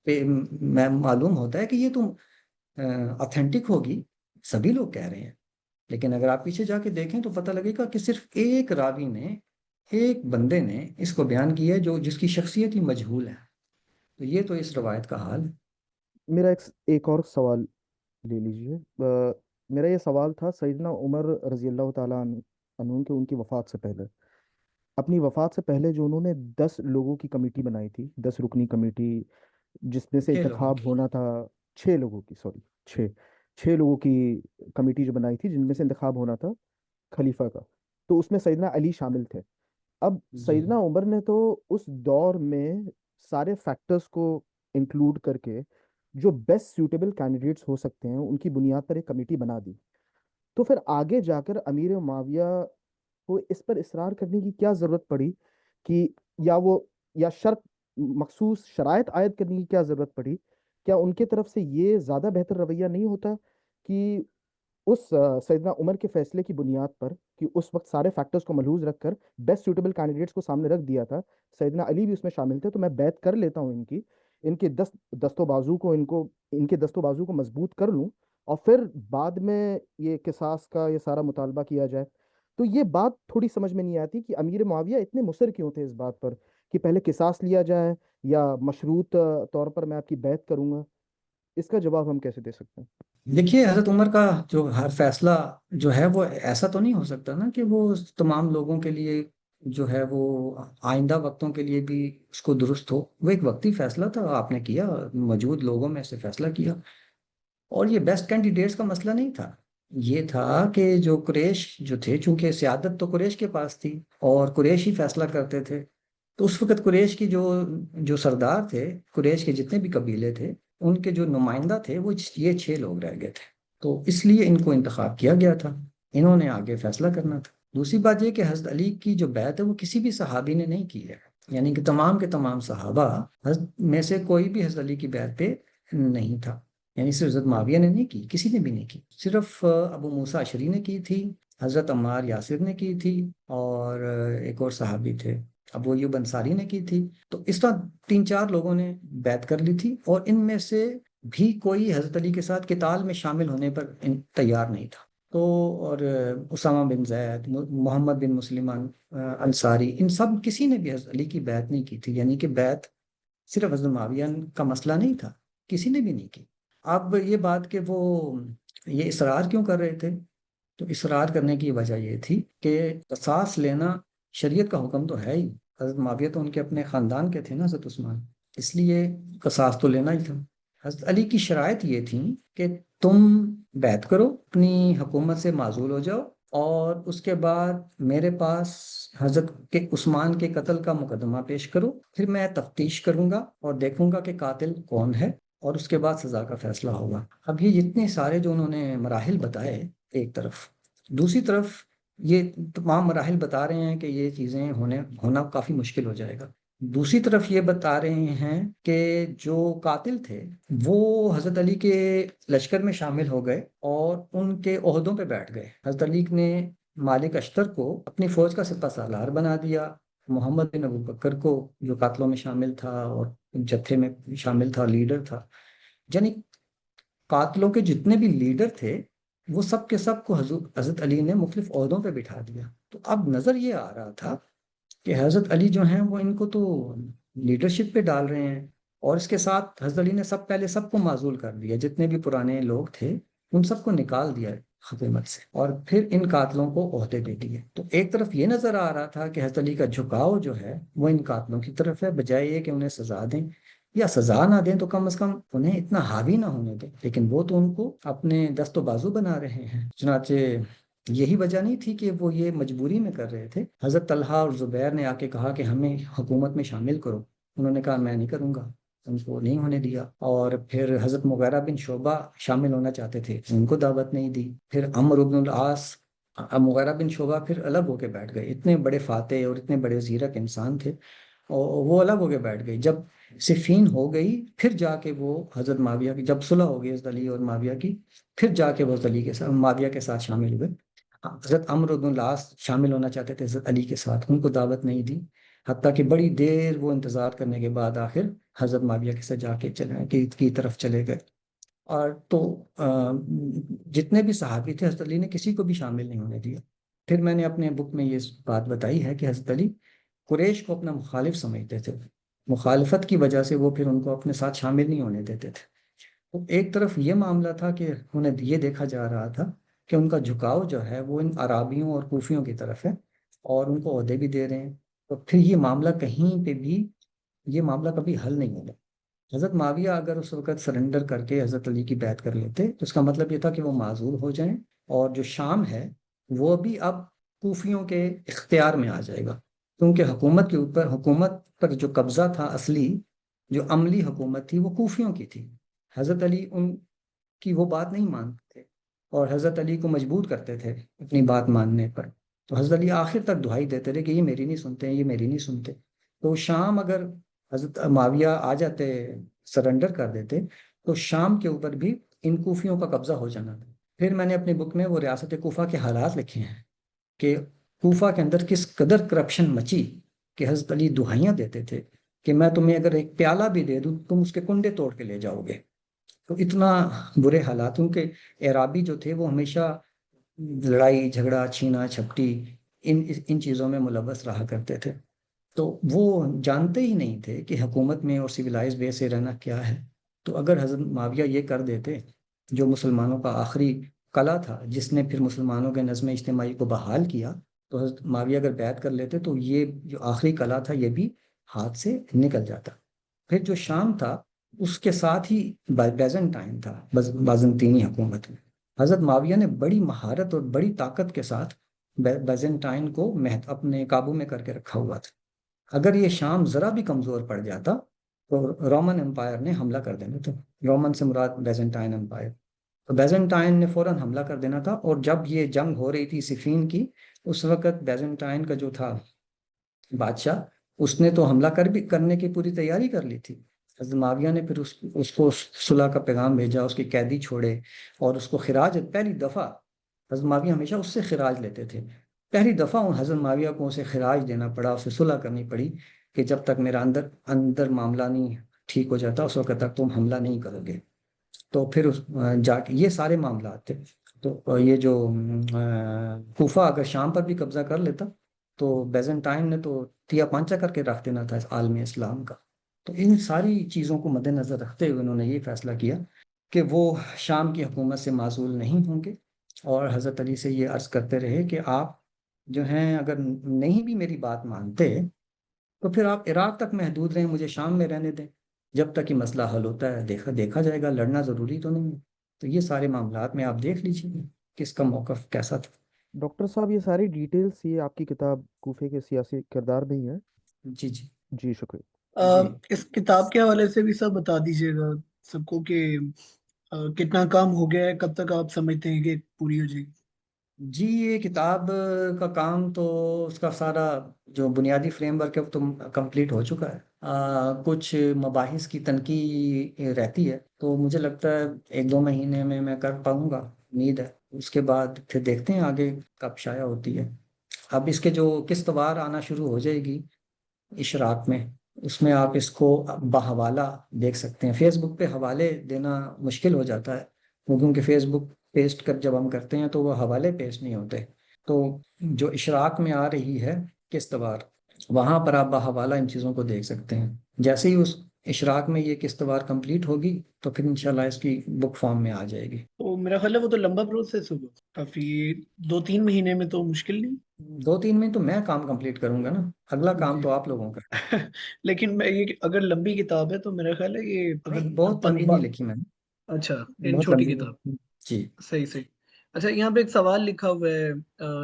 Speaker 1: میں معلوم ہوتا ہے کہ یہ تو اتھینٹک ہوگی، سبھی لوگ کہہ رہے ہیں. لیکن اگر آپ پیچھے جا کے دیکھیں تو پتہ لگے گا کہ صرف ایک راوی نے، ایک بندے نے اس کو بیان کیا ہے جس کی شخصیت ہی مجہول ہے. تو یہ تو اس روایت کا حال ہے.
Speaker 6: میرا ایک اور سوال لے لیجئے. میرا یہ سوال تھا سیدنا عمر رضی اللہ تعالیٰ عنہ کے ان کی وفات سے پہلے، اپنی وفات سے پہلے جو انہوں نے 10 لوگوں کی کمیٹی بنائی تھی، 10 رکنی کمیٹی، جس میں سے
Speaker 1: 6 لوگوں
Speaker 6: انتخاب
Speaker 1: کی.
Speaker 6: ہونا تھا 6 لوگوں کی، سوری 6 لوگوں کی کمیٹی جو بنائی تھی جن میں سے انتخاب ہونا تھا خلیفہ کا، تو اس میں سیدنا علی شامل تھے. اب
Speaker 1: جی
Speaker 6: سیدنا عمر نے تو اس دور میں سارے فیکٹرز کو انکلوڈ کر کے جو بیسٹ سیوٹیبل کینڈیڈیٹس ہو سکتے ہیں ان کی بنیاد پر ایک کمیٹی بنا دی. تو پھر آگے جا کر امیر معاویہ کو اس پر اصرار کرنے کی کیا ضرورت پڑی کہ یا شرط مخصوص شرائط عائد کرنے کی کیا ضرورت پڑی؟ کیا ان کے طرف سے یہ زیادہ بہتر رویہ نہیں ہوتا کہ اس سیدنا عمر کے فیصلے کی بنیاد پر، کہ اس وقت سارے فیکٹرز کو ملحوظ رکھ کر بیسٹ سوٹیبل کینڈیڈیٹس کو سامنے رکھ دیا تھا، سیدنا علی بھی اس میں شامل تھے، تو میں بیعت کر لیتا ہوں ان کے دست و بازو کو ان کے دست و بازو کو مضبوط کر لوں، اور پھر بعد میں یہ قصاص کا یہ سارا مطالبہ کیا جائے. تو یہ بات تھوڑی سمجھ میں نہیں آتی کہ امیر معاویہ اتنے مصر کیوں تھے اس بات پر کہ پہلے قصاص لیا جائے یا مشروط طور پر میں آپ کی بیعت کروں گا. اس کا جواب ہم کیسے دے سکتے ہیں؟
Speaker 1: دیکھیے، حضرت عمر کا جو ہر فیصلہ جو ہے وہ ایسا تو نہیں ہو سکتا نا کہ وہ تمام لوگوں کے لیے جو ہے وہ آئندہ وقتوں کے لیے بھی اس کو درست ہو. وہ ایک وقتی فیصلہ تھا، آپ نے کیا، موجود لوگوں میں سے فیصلہ کیا. اور یہ بیسٹ کینڈیڈیٹس کا مسئلہ نہیں تھا، یہ تھا کہ جو قریش جو تھے، چونکہ سیادت تو قریش کے پاس تھی اور قریش ہی فیصلہ کرتے تھے، تو اس وقت قریش کی جو سردار تھے، قریش کے جتنے بھی قبیلے تھے، ان کے جو نمائندہ تھے وہ یہ 6 لوگ رہ گئے تھے. تو اس لیے ان کو انتخاب کیا گیا تھا، انہوں نے آگے فیصلہ کرنا تھا. دوسری بات یہ کہ حضرت علی کی جو بیعت ہے وہ کسی بھی صحابی نے نہیں کی ہے، یعنی کہ تمام کے تمام صحابہ میں سے کوئی بھی حضرت علی کی بیعت پہ نہیں تھا. یعنی صرف حضرت معاویہ نے نہیں کی، کسی نے بھی نہیں کی، صرف ابو موسیٰ اشعری نے کی تھی، حضرت عمار یاسر نے کی تھی، اور ایک اور صحابی تھے ابو ایوب انصاری نے کی تھی. تو اس طرح 3-4 لوگوں نے بیعت کر لی تھی، اور ان میں سے بھی کوئی حضرت علی کے ساتھ قتال میں شامل ہونے پر تیار نہیں تھا. تو اور اسامہ بن زید، محمد بن مسلمہ انصاری، ان سب کسی نے بھی حضرت علی کی بیعت نہیں کی تھی. یعنی کہ بیعت صرف حضرت معاویہ کا مسئلہ نہیں تھا، کسی نے بھی نہیں کی. اب یہ بات کہ وہ یہ اصرار کیوں کر رہے تھے، تو اصرار کرنے کی وجہ یہ تھی کہ قصاص لینا شریعت کا حکم تو ہے ہی. حضرت معاویہ تو ان کے اپنے خاندان کے تھے نا، حضرت عثمان، اس لیے قصاص تو لینا ہی تھا. حضرت علی کی شرائط یہ تھی کہ تم بیعت کرو، اپنی حکومت سے معزول ہو جاؤ، اور اس کے بعد میرے پاس حضرت کے عثمان کے قتل کا مقدمہ پیش کرو، پھر میں تفتیش کروں گا اور دیکھوں گا کہ قاتل کون ہے، اور اس کے بعد سزا کا فیصلہ ہوگا. اب یہ جتنے سارے جو انہوں نے مراحل بتائے ایک طرف، دوسری طرف یہ تمام مراحل بتا رہے ہیں کہ یہ چیزیں ہونا کافی مشکل ہو جائے گا. دوسری طرف یہ بتا رہے ہیں کہ جو قاتل تھے وہ حضرت علی کے لشکر میں شامل ہو گئے اور ان کے عہدوں پہ بیٹھ گئے. حضرت علی نے مالک اشتر کو اپنی فوج کا سپہ سالار بنا دیا، محمد بن ابو بکر کو جو قاتلوں میں شامل تھا اور جتھے میں شامل تھا، لیڈر تھا، یعنی قاتلوں کے جتنے بھی لیڈر تھے وہ سب کے سب کو حضرت علی نے مختلف عہدوں پہ بٹھا دیا. تو اب نظر یہ آ رہا تھا کہ حضرت علی جو ہیں وہ ان کو تو لیڈرشپ پہ ڈال رہے ہیں، اور اس کے ساتھ حضرت علی نے پہلے سب کو معزول کر دیا، جتنے بھی پرانے لوگ تھے ان سب کو نکال دیا حکومت سے، اور پھر ان قاتلوں کو عہدے دے دیے. تو ایک طرف یہ نظر آ رہا تھا کہ حضرت علی کا جھکاؤ جو ہے وہ ان قاتلوں کی طرف ہے، بجائے یہ کہ انہیں سزا دیں، یا سزا نہ دیں تو کم از کم انہیں اتنا حاوی نہ ہونے دیں. لیکن وہ تو ان کو اپنے دست و بازو بنا رہے ہیں. چنانچہ یہی وجہ نہیں تھی کہ وہ یہ مجبوری میں کر رہے تھے. حضرت طلحہ اور زبیر نے آ کے کہا کہ ہمیں حکومت میں شامل کرو، انہوں نے کہا میں نہیں کروں گا، ان کو نہیں ہونے دیا. اور پھر حضرت مغیرہ بن شعبہ شامل ہونا چاہتے تھے، ان کو دعوت نہیں دی. پھر عمرو بن العاص، مغیرہ بن شعبہ پھر الگ ہو کے بیٹھ گئے. اتنے بڑے فاتح اور اتنے بڑے زیرک انسان تھے، اور وہ الگ ہو کے بیٹھ گئے. جب صفین ہو گئی پھر جا کے وہ حضرت معاویہ کی، جب صلح ہو گئی حضرت علی اور معاویہ کی، پھر جا کے وہ حضرت علی کے ساتھ، معاویہ کے ساتھ شامل ہوئے. حضرت عمرو بن العاص شامل ہونا چاہتے تھے حضرت علی کے ساتھ، ان کو دعوت نہیں دی، حتیٰ کہ بڑی دیر وہ انتظار کرنے کے بعد آخر حضرت معاویہ کے ساتھ جا کے کی طرف چلے گئے۔ اور تو جتنے بھی صحابی تھے حضرت علی نے کسی کو بھی شامل نہیں ہونے دیا۔ پھر میں نے اپنے بک میں یہ بات بتائی ہے کہ حضرت علی قریش کو اپنا مخالف سمجھتے تھے، مخالفت کی وجہ سے وہ پھر ان کو اپنے ساتھ شامل نہیں ہونے دیتے تھے۔ تو ایک طرف یہ معاملہ تھا کہ انہیں یہ دیکھا جا رہا تھا کہ ان کا جھکاؤ جو ہے وہ ان عرابیوں اور کوفیوں کی طرف ہے، اور ان کو عہدے بھی دے رہے ہیں، تو پھر یہ معاملہ کہیں پہ بھی، یہ معاملہ کبھی حل نہیں ہوگا۔ حضرت معاویہ اگر اس وقت سرنڈر کر کے حضرت علی کی بیعت کر لیتے تو اس کا مطلب یہ تھا کہ وہ معذور ہو جائیں، اور جو شام ہے وہ بھی اب کوفیوں کے اختیار میں آ جائے گا، کیونکہ حکومت کے اوپر، حکومت پر جو قبضہ تھا اصلی، جو عملی حکومت تھی وہ کوفیوں کی تھی۔ حضرت علی ان کی وہ بات نہیں مانتے تھے اور حضرت علی کو مجبور کرتے تھے اپنی بات ماننے پر، تو حضرت علی آخر تک دہائی دیتے رہے کہ یہ میری نہیں سنتے، یہ میری نہیں سنتے۔ تو شام اگر حضرت معاویہ آ جاتے، سرنڈر کر دیتے، تو شام کے اوپر بھی ان کوفیوں کا قبضہ ہو جانا تھا۔ پھر میں نے اپنی بک میں وہ ریاست کوفہ کے حالات لکھے ہیں کہ کوفہ کے اندر کس قدر کرپشن مچی کہ حضرت علی دہائیاں دیتے تھے کہ میں تمہیں اگر ایک پیالہ بھی دے دوں تم اس کے کنڈے توڑ کے لے جاؤ گے۔ تو اتنا برے حالات، کیونکہ اعرابی جو تھے وہ ہمیشہ لڑائی جھگڑا چھینا جھپٹی ان چیزوں میں ملوث رہا کرتے تھے، تو وہ جانتے ہی نہیں تھے کہ حکومت میں اور سویلائز وے سے رہنا کیا ہے۔ تو اگر حضرت معاویہ یہ کر دیتے، جو مسلمانوں کا آخری قلعہ تھا جس نے پھر مسلمانوں کے نظم اجتماعی کو بحال کیا، تو حضرت معاویہ اگر بیعت کر لیتے تو یہ جو آخری قلعہ تھا یہ بھی ہاتھ سے نکل جاتا۔ پھر جو شام تھا اس کے ساتھ ہی بیزنٹائن تھا، بازنطینی حکومت میں حضرت معاویہ نے بڑی مہارت اور بڑی طاقت کے ساتھ بیزنٹائن کو اپنے قابو میں کر کے رکھا ہوا تھا۔ اگر یہ شام ذرا بھی کمزور پڑ جاتا تو رومن امپائر نے حملہ کر دینا تھا، رومن سے مراد بیزنٹائن امپائر، تو بیزنٹائن نے فوراً حملہ کر دینا تھا۔ اور جب یہ جنگ ہو رہی تھی صفین کی، اس وقت بیزنٹائن کا جو تھا بادشاہ، اس نے تو حملہ کرنے کی پوری تیاری کر لی تھی۔ حضرت معاویہ نے پھر اس کو صلح کا پیغام بھیجا، اس کے قیدی چھوڑے اور اس کو خراج، پہلی دفعہ حضرت معاویہ ہمیشہ اس سے خراج لیتے تھے، پہلی دفعہ حضرت معاویہ کو اسے خراج دینا پڑا، اسے صلح کرنی پڑی کہ جب تک میرا اندر معاملہ نہیں ٹھیک ہو جاتا اس وقت تک تم حملہ نہیں کرو گے۔ تو پھر جا کے یہ سارے معاملات تھے۔ تو یہ جو کوفہ اگر شام پر بھی قبضہ کر لیتا تو بیزنٹائن نے تو تیا پانچا کر کے رکھ دینا تھا اس عالم اسلام کا۔ تو ان ساری چیزوں کو مد نظر رکھتے ہوئے انہوں نے یہ فیصلہ کیا کہ وہ شام کی حکومت سے معزول نہیں ہوں گے، اور حضرت علی سے یہ عرض کرتے رہے کہ آپ جو ہیں اگر نہیں بھی میری بات مانتے تو پھر آپ عراق تک محدود رہیں، مجھے شام میں رہنے دیں، جب تک کہ مسئلہ حل ہوتا ہے دیکھا جائے گا، لڑنا ضروری تو نہیں ہے۔ تو یہ سارے معاملات میں آپ دیکھ لیجیے کس کا موقف کیسا تھا۔
Speaker 6: ڈاکٹر صاحب یہ ساری ڈیٹیلز یہ آپ کی کتاب کوفے کے سیاسی کردار میں ہی ہے؟
Speaker 1: جی جی
Speaker 6: جی شکریہ۔
Speaker 2: اس کتاب کے حوالے سے بھی سب بتا دیجیے گا سب کو کہ کتنا کام ہو گیا ہے، کب تک آپ سمجھتے ہیں کہ پوری ہو جائے گی؟
Speaker 1: جی یہ کتاب کا کام تو اس کا سارا جو بنیادی فریم ورک ہے وہ تو کمپلیٹ ہو چکا ہے، کچھ مباحث کی تنقیح رہتی ہے، تو مجھے لگتا ہے 1-2 مہینے میں کر پاؤں گا، امید ہے۔ اس کے بعد پھر دیکھتے ہیں آگے کب شائع ہوتی ہے۔ اب اس کے جو قسط وار آنا شروع ہو جائے گی اشراق میں، اس میں آپ اس کو بحوالہ دیکھ سکتے ہیں۔ فیس بک پہ حوالے دینا مشکل ہو جاتا ہے، کیونکہ فیس بک پیسٹ کر جب ہم کرتے ہیں تو وہ حوالے پیسٹ نہیں ہوتے، تو جو اشراق میں آ رہی ہے قسط وار، وہاں پر آپ بحوالہ ان چیزوں کو دیکھ سکتے ہیں۔ جیسے ہی اس اشراق میں یہ قسط وار کمپلیٹ ہوگی تو پھر انشاءاللہ اس کی بک فارم میں آ جائے گی۔
Speaker 2: تو میرا خیال ہے وہ تو لمبا پروسیس ہوگا کافی، 2-3 مہینے میں تو مشکل نہیں؟
Speaker 1: 2-3 میں تو میں کام کمپلیٹ کروں گا نا، اگلا کام تو آپ لوگوں کا۔
Speaker 2: لیکن میں یہ اگر لمبی کتاب ہے تو میرا خیال ہے یہ
Speaker 1: نہیں بہت لمبی نہیں لکھی میں نے،
Speaker 2: اچھا ان
Speaker 1: بہت
Speaker 2: چھوٹی
Speaker 1: لمبی
Speaker 2: کتاب،
Speaker 1: نہیں۔ جی
Speaker 2: صحیح۔ اچھا یہاں پہ ایک سوال لکھا ہوا ہے،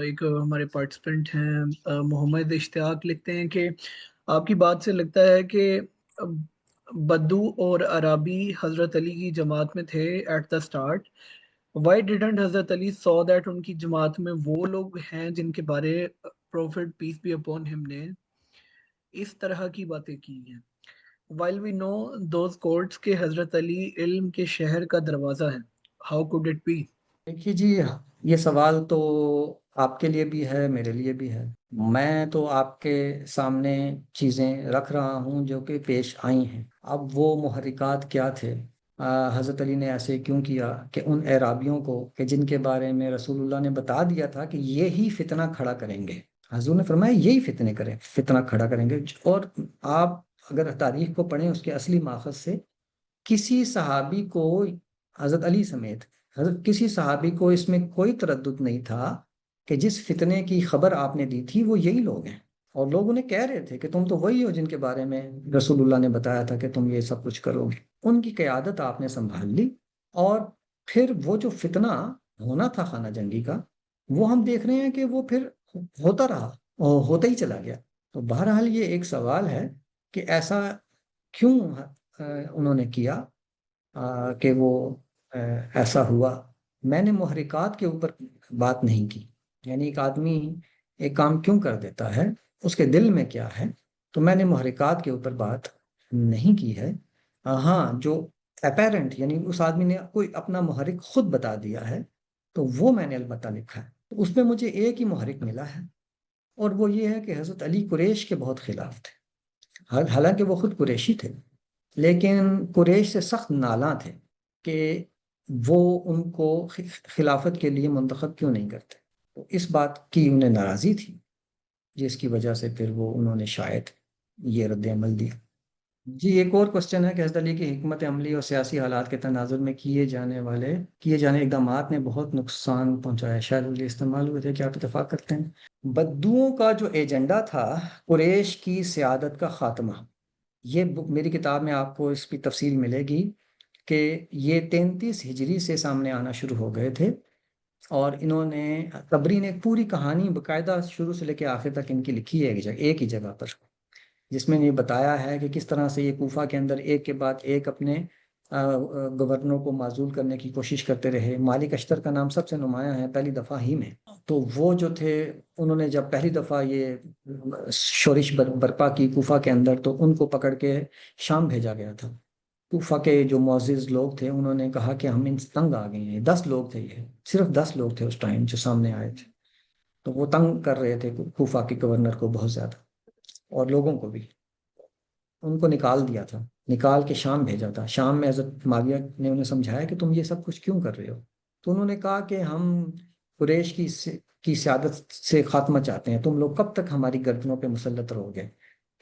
Speaker 2: ایک ہمارے پارٹیسپینٹ ہیں محمد اشتیاق، لکھتے ہیں کہ آپ کی بات سے لگتا ہے کہ بدو اور عرابی حضرت علی کی جماعت میں تھے at the start, why didn't Hazrat Ali so that in کی جماعت میں وہ لوگ ہیں جن کے بارے profit piece be upon him نے اس طرح کی باتیں کی ہیں، while we know those courts کہ حضرت علی علم کے شہر کا دروازہ ہے، how could it be؟
Speaker 1: دیکھیے جی، یہ سوال تو آپ کے لیے بھی ہے، میرے لیے بھی ہے۔ میں تو آپ کے سامنے چیزیں رکھ رہا ہوں جو کہ پیش آئی ہیں۔ اب وہ محرکات کیا تھے، حضرت علی نے ایسے کیوں کیا کہ ان اعرابیوں کو کہ جن کے بارے میں رسول اللہ نے بتا دیا تھا کہ یہی فتنہ کھڑا کریں گے، حضور نے فرمایا یہی فتنہ کھڑا کریں گے۔ اور آپ اگر تاریخ کو پڑھیں اس کے اصلی ماخذ سے، کسی صحابی کو، حضرت علی سمیت کسی صحابی کو اس میں کوئی تردد نہیں تھا کہ جس فتنے کی خبر آپ نے دی تھی وہ یہی لوگ ہیں، اور لوگ انہیں کہہ رہے تھے کہ تم تو وہی ہو جن کے بارے میں رسول اللہ نے بتایا تھا کہ تم یہ سب کچھ کرو گے۔ ان کی قیادت آپ نے سنبھال لی، اور پھر وہ جو فتنہ ہونا تھا خانہ جنگی کا، وہ ہم دیکھ رہے ہیں کہ وہ پھر ہوتا رہا اور ہوتا ہی چلا گیا۔ تو بہرحال یہ ایک سوال ہے کہ ایسا کیوں انہوں نے کیا کہ وہ ایسا ہوا۔ میں نے محرکات کے اوپر بات نہیں کی، یعنی ایک آدمی ایک کام کیوں کر دیتا ہے، اس کے دل میں کیا ہے، تو میں نے محرکات کے اوپر بات نہیں کی ہے۔ ہاں، جو اپیرنٹ یعنی اس آدمی نے کوئی اپنا محرک خود بتا دیا ہے تو وہ میں نے البتہ لکھا ہے۔ تو اس میں مجھے ایک ہی محرک ملا ہے، اور وہ یہ ہے کہ حضرت علی قریش کے بہت خلاف تھے، حالانکہ وہ خود قریشی تھے، لیکن قریش سے سخت نالاں تھے کہ وہ ان کو خلافت کے لیے منتخب کیوں نہیں کرتے۔ تو اس بات کی انہیں ناراضی تھی، جس کی وجہ سے پھر وہ انہوں نے شاید یہ رد عمل دیا۔ جی، ایک اور کوشچن ہے کہ حضرت علی کی حکمت عملی اور سیاسی حالات کے تناظر میں کیے جانے اقدامات نے بہت نقصان پہنچایا، شاید یہ استعمال ہوئے تھے، کیا آپ اتفاق کرتے ہیں؟ بدوؤں کا جو ایجنڈا تھا قریش کی سیادت کا خاتمہ، یہ میری کتاب میں آپ کو اس کی تفصیل ملے گی کہ یہ 33 ہجری سے سامنے آنا شروع ہو گئے تھے، اور انہوں نے طبری نے پوری کہانی باقاعدہ شروع سے لے کے آخر تک ان کی لکھی ہے ایک ہی جگہ پر، جس میں یہ بتایا ہے کہ کس طرح سے یہ کوفہ کے اندر ایک کے بعد ایک اپنے گورنروں کو معزول کرنے کی کوشش کرتے رہے۔ مالک اشتر کا نام سب سے نمایاں ہے پہلی دفعہ ہی میں، تو وہ جو تھے انہوں نے جب پہلی دفعہ یہ شورش برپا کی کوفہ کے اندر تو ان کو پکڑ کے شام بھیجا گیا تھا۔ کوفہ کے جو معزز لوگ تھے انہوں نے کہا کہ ہم ان سے تنگ آ گئے ہیں، 10 لوگ تھے، یہ صرف 10 لوگ تھے اس ٹائم جو سامنے آئے تھے، تو وہ تنگ کر رہے تھے کوفہ کے گورنر کو بہت زیادہ، اور لوگوں کو بھی۔ ان کو نکال دیا تھا، نکال کے شام بھیجا تھا۔ شام میں حضرت معاویہ نے انہیں سمجھایا کہ تم یہ سب کچھ کیوں کر رہے ہو، تو انہوں نے کہا کہ ہم قریش کی سیادت سے خاتمہ چاہتے ہیں، تم لوگ کب تک ہماری گردنوں پہ مسلط رہو گے۔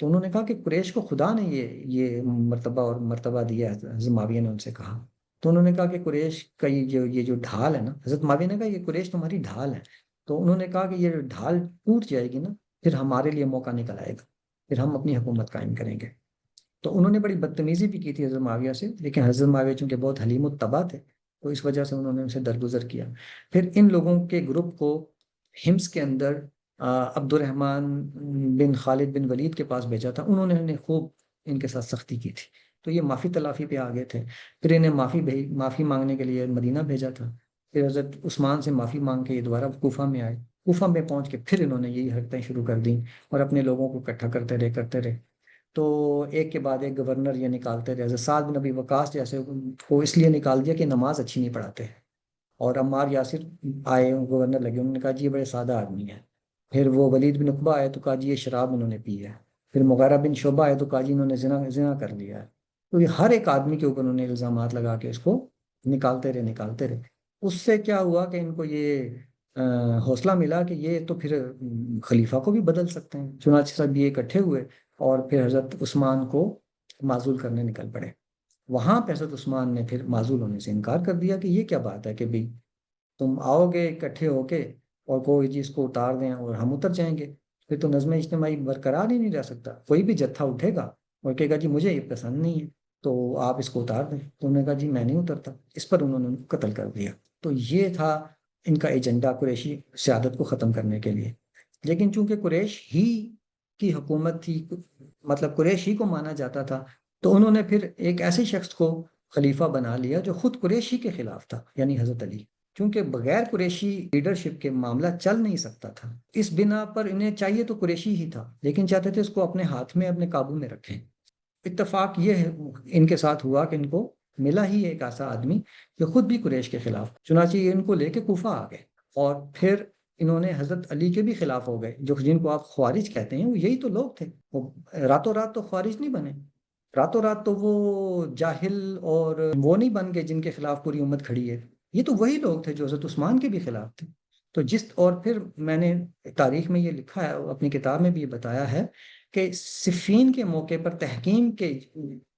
Speaker 1: تو انہوں نے کہا کہ قریش کو خدا نے یہ مرتبہ دیا ہے، حضرت معاویہ نے ان سے کہا۔ تو انہوں نے کہا کہ قریش کا یہ جو ڈھال ہے نا، حضرت معاویہ نے کہا یہ قریش تمہاری ڈھال ہے، تو انہوں نے کہا کہ یہ ڈھال ٹوٹ جائے گی نا، پھر ہمارے لیے موقع نکل آئے گا، پھر ہم اپنی حکومت قائم کریں گے۔ تو انہوں نے بڑی بدتمیزی بھی کی تھی حضرت معاویہ سے، لیکن حضرت معاویہ چونکہ بہت حلیم الطبع تھے تو اس وجہ سے انہوں نے ان سے درگزر کیا۔ پھر ان لوگوں کے گروپ کو ہمس کے اندر عبد الرحمن بن خالد بن ولید کے پاس بھیجا تھا، انہوں نے انہیں خوب ان کے ساتھ سختی کی تھی، تو یہ معافی تلافی پہ آگے تھے۔ پھر انہیں معافی مانگنے کے لیے مدینہ بھیجا تھا، پھر حضرت عثمان سے معافی مانگ کے یہ دوبارہ کوفہ میں آئے، کوفہ میں پہنچ کے پھر انہوں نے یہی حرکتیں شروع کر دیں اور اپنے لوگوں کو اکٹھا کرتے رہے۔ تو ایک کے بعد ایک گورنر یہ نکالتے رہے، سعد بن ابی وقاص جیسے کو اس لیے نکال دیا کہ نماز اچھی نہیں پڑھاتے، اور عمار یاسر آئے گورنر لگے، انہوں نے کہا جی یہ بڑے سادہ آدمی ہیں۔ پھر وہ ولید بن عقبہ آئے تو کہا جی یہ شراب انہوں نے پی ہے۔ پھر مغیرہ بن شعبہ آئے تو کہا جی انہوں نے زنا کر لیا ہے۔ تو یہ ہر ایک آدمی کے اوپر انہوں نے الزامات لگا کے اس کو نکالتے رہے۔ اس سے کیا ہوا کہ ان کو یہ حوصلہ ملا کہ یہ تو پھر خلیفہ کو بھی بدل سکتے ہیں، چنانچہ سب یہ اکٹھے ہوئے اور پھر حضرت عثمان کو معزول کرنے نکل پڑے۔ وہاں پہ حضرت عثمان نے پھر معزول ہونے سے انکار کر دیا کہ یہ کیا بات ہے کہ بھئی تم آؤ گے اکٹھے ہو کے اور کوئی چیز کو اتار دیں اور ہم اتر جائیں گے، پھر تو نظم اجتماعی برقرار ہی نہیں رہ سکتا۔ کوئی بھی جتھا اٹھے گا اور کہے گا جی مجھے یہ پسند نہیں ہے تو آپ اس کو اتار دیں، تو انہوں نے کہا جی میں نہیں اترتا، اس پر انہوں نے قتل کر دیا۔ تو یہ تھا ان کا ایجنڈا قریشی سیادت کو ختم کرنے کے لیے۔ لیکن چونکہ قریش ہی کی حکومت تھی، مطلب قریش ہی کو مانا جاتا تھا، تو انہوں نے پھر ایک ایسے شخص کو خلیفہ بنا لیا جو خود قریشی کے خلاف تھا، یعنی حضرت علی، کیونکہ بغیر قریشی لیڈرشپ کے معاملہ چل نہیں سکتا تھا۔ اس بنا پر انہیں چاہیے تو قریشی ہی تھا، لیکن چاہتے تھے اس کو اپنے ہاتھ میں اپنے قابو میں رکھیں۔ اتفاق یہ ہے ان کے ساتھ ہوا کہ ان کو ملا ہی ایک ایسا آدمی جو خود بھی قریش کے خلاف، چنانچہ یہ ان کو لے کے کوفہ آ گئے، اور پھر انہوں نے حضرت علی کے بھی خلاف ہو گئے، جو جن کو آپ خوارج کہتے ہیں، وہ یہی تو لوگ تھے. وہ راتوں رات تو خوارج نہیں بنے، راتوں رات تو وہ جاہل اور وہ نہیں بن گئے جن کے خلاف پوری امت کھڑی ہے. یہ تو وہی لوگ تھے جو حضرت عثمان کے بھی خلاف تھے. تو اور پھر میں نے تاریخ میں یہ لکھا ہے، اپنی کتاب میں بھی یہ بتایا ہے کہ صفین کے موقع پر تحکیم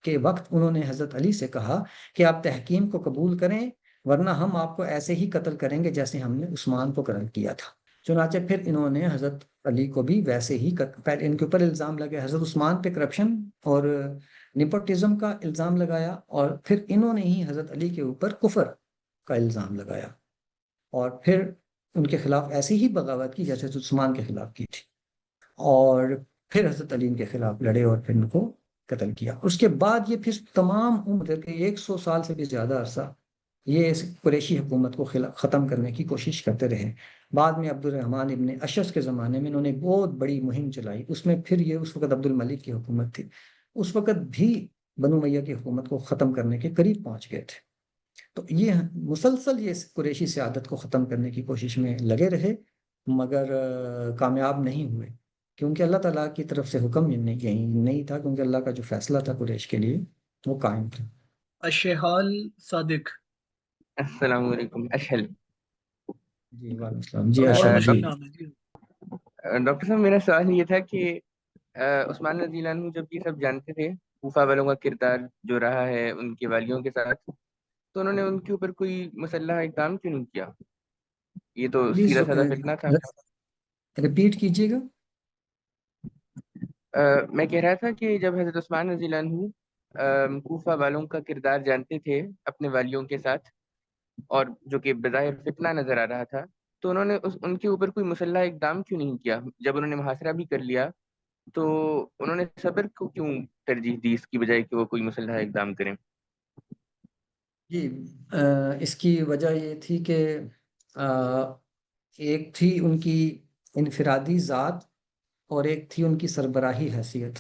Speaker 1: کے وقت انہوں نے حضرت علی سے کہا کہ آپ تحکیم کو قبول کریں، ورنہ ہم آپ کو ایسے ہی قتل کریں گے جیسے ہم نے عثمان کو قتل کیا تھا. چنانچہ پھر انہوں نے حضرت علی کو بھی ویسے ہی پہلے ان کے اوپر الزام لگے، حضرت عثمان پہ کرپشن اور نیپوٹزم کا الزام لگایا، اور پھر انہوں نے ہی حضرت علی کے اوپر کفر کا الزام لگایا، اور پھر ان کے خلاف ایسی ہی بغاوت کی جیسے حضرت عثمان کے خلاف کی تھی، اور پھر حضرت علی ان کے خلاف لڑے اور پھر ان کو قتل کیا. اس کے بعد یہ پھر تمام عمر کے 100 سال سے بھی زیادہ عرصہ یہ اس قریشی حکومت کو ختم کرنے کی کوشش کرتے رہے. بعد میں عبد الرحمن ابن اشعث کے زمانے میں انہوں نے بہت بڑی مہم چلائی، اس میں پھر یہ اس وقت عبد الملک کی حکومت تھی، اس وقت بھی بنو امیہ کی حکومت کو ختم کرنے کے قریب پہنچ گئے تھے. تو یہ مسلسل یہ قریشی سیادت کو ختم کرنے کی کوشش میں لگے رہے، مگر کامیاب نہیں ہوئے، کیونکہ اللہ تعالیٰ کی طرف سے حکم نہیں تھا، کیونکہ اللہ کا جو فیصلہ تھا قریش کے لیے وہ قائم تھا.
Speaker 2: اشہال صادق.
Speaker 7: السلام علیکم. اشہل.
Speaker 1: جی وعلیکم السلام. جی
Speaker 2: بہت
Speaker 1: اشہل.
Speaker 2: مشکل
Speaker 1: جی
Speaker 2: نام ہے جی.
Speaker 7: ڈاکٹر صاحب، میرا سوال یہ تھا کہ عثمان رضی اللہ عنہ جب یہ سب جانتے تھے کوفہ والوں کا کردار جو رہا ہے ان کے والیوں کے ساتھ، تو انہوں نے ان کے اوپر کوئی مسلح اقدام کیوں نہیں کیا؟ یہ تو
Speaker 1: پلیز
Speaker 7: سیدھا سادہ فتنہ تھا.
Speaker 1: ریپیٹ کیجیے گا.
Speaker 7: میں کہہ رہا تھا کہ جب حضرت عثمان رضی اللہ عنہ کوفہ والوں کا کردار جانتے تھے اپنے والیوں کے ساتھ، اور جو کہ بظاہر فتنہ نظر آ رہا تھا، تو انہوں نے ان کے اوپر کوئی مسلح اقدام کیوں نہیں کیا؟ جب انہوں نے محاصرہ بھی کر لیا تو انہوں نے صبر کو کیوں ترجیح دی اس کی بجائے کہ وہ کوئی مسلح اقدام کریں؟
Speaker 1: جی اس کی وجہ یہ تھی کہ ایک تھی ان کی انفرادی ذات اور ایک تھی ان کی سربراہی حیثیت.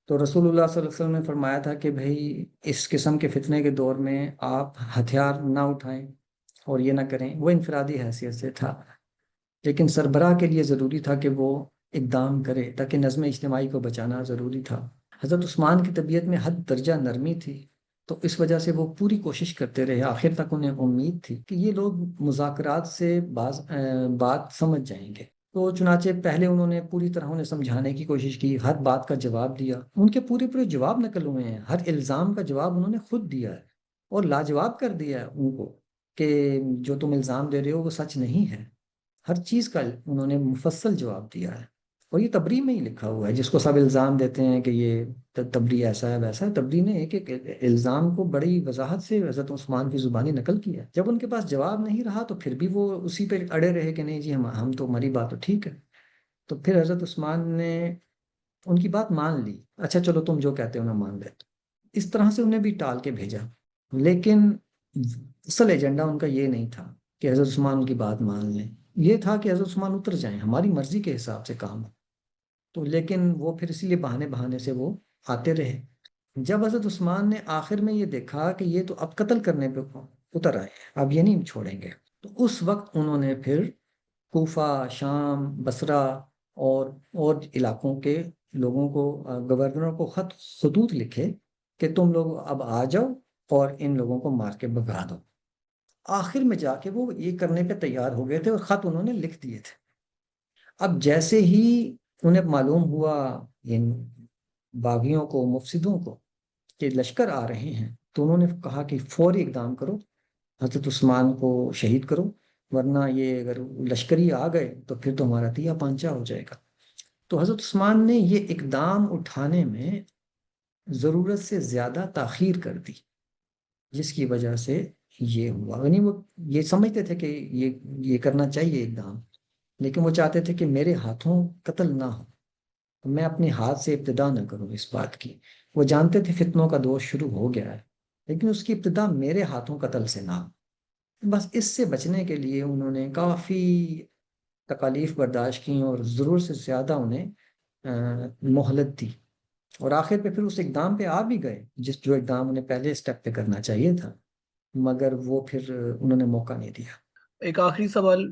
Speaker 1: تو رسول اللہ صلی اللہ علیہ وسلم نے فرمایا تھا کہ بھائی اس قسم کے فتنے کے دور میں آپ ہتھیار نہ اٹھائیں اور یہ نہ کریں. وہ انفرادی حیثیت سے تھا، لیکن سربراہ کے لیے ضروری تھا کہ وہ اقدام کرے، تاکہ نظم اجتماعی کو بچانا ضروری تھا. حضرت عثمان کی طبیعت میں حد درجہ نرمی تھی، تو اس وجہ سے وہ پوری کوشش کرتے رہے. آخر تک انہیں امید تھی کہ یہ لوگ مذاکرات سے بات سمجھ جائیں گے. تو چنانچہ پہلے انہوں نے پوری طرح انہیں سمجھانے کی کوشش کی، ہر بات کا جواب دیا. ان کے پورے جواب نقل ہوئے ہیں، ہر الزام کا جواب انہوں نے خود دیا ہے اور لاجواب کر دیا ہے ان کو کہ جو تم الزام دے رہے ہو وہ سچ نہیں ہے. ہر چیز کا انہوں نے مفصل جواب دیا ہے، اور یہ تبری میں ہی لکھا ہوا ہے. جس کو سب الزام دیتے ہیں کہ یہ تبری ایسا ہے ویسا ہے، تبری نے ایک الزام کو بڑی وضاحت سے حضرت عثمان کی زبانی نقل کیا. جب ان کے پاس جواب نہیں رہا تو پھر بھی وہ اسی پہ اڑے رہے کہ نہیں جی ہم تو ہماری بات تو ٹھیک ہے. تو پھر حضرت عثمان نے ان کی بات مان لی. اچھا چلو تم جو کہتے ہو میں مان لیتا. اس طرح سے انہیں بھی ٹال کے بھیجا، لیکن اصل ایجنڈا ان کا یہ نہیں تھا کہ حضرت عثمان ان کی بات مان لیں. یہ تھا کہ حضرت عثمان اتر جائیں، ہماری مرضی کے حساب سے کام ہو. تو لیکن وہ پھر اسی لیے بہانے سے وہ آتے رہے. جب حضرت عثمان نے آخر میں یہ دیکھا کہ یہ تو اب قتل کرنے پہ اتر آئے، اب یہ نہیں چھوڑیں گے، تو اس وقت انہوں نے پھر کوفہ، شام، بصرہ اور علاقوں کے لوگوں کو، گورنروں کو خطوط لکھے کہ تم لوگ اب آ جاؤ اور ان لوگوں کو مار کے بھگا دو. آخر میں جا کے وہ یہ کرنے پہ تیار ہو گئے تھے اور خط انہوں نے لکھ دیے تھے. اب جیسے ہی انہیں معلوم ہوا ان باغیوں کو، مفسدوں کو، کہ لشکر آ رہے ہیں، تو انہوں نے کہا کہ فوری اقدام کرو، حضرت عثمان کو شہید کرو، ورنہ یہ اگر لشکری آ گئے تو پھر تو ہمارا تیا پانچا ہو جائے گا. تو حضرت عثمان نے یہ اقدام اٹھانے میں ضرورت سے زیادہ تاخیر کر دی، جس کی وجہ سے یہ ہوا. یعنی وہ یہ سمجھتے تھے کہ یہ کرنا چاہیے اقدام، لیکن وہ چاہتے تھے کہ میرے ہاتھوں قتل نہ ہو، میں اپنے ہاتھ سے ابتدا نہ کروں اس بات کی. وہ جانتے تھے فتنوں کا دور شروع ہو گیا ہے، لیکن اس کی ابتدا میرے ہاتھوں قتل سے نہ ہو. بس اس سے بچنے کے لیے انہوں نے کافی تکالیف برداشت کی اور ضرورت سے زیادہ انہیں مہلت دی، اور آخر پہ پھر اس اقدام پہ آ بھی گئے جو اقدام انہیں پہلے اسٹیپ پہ کرنا چاہیے تھا، مگر وہ پھر انہوں نے موقع نہیں دیا.
Speaker 2: ایک آخری سوال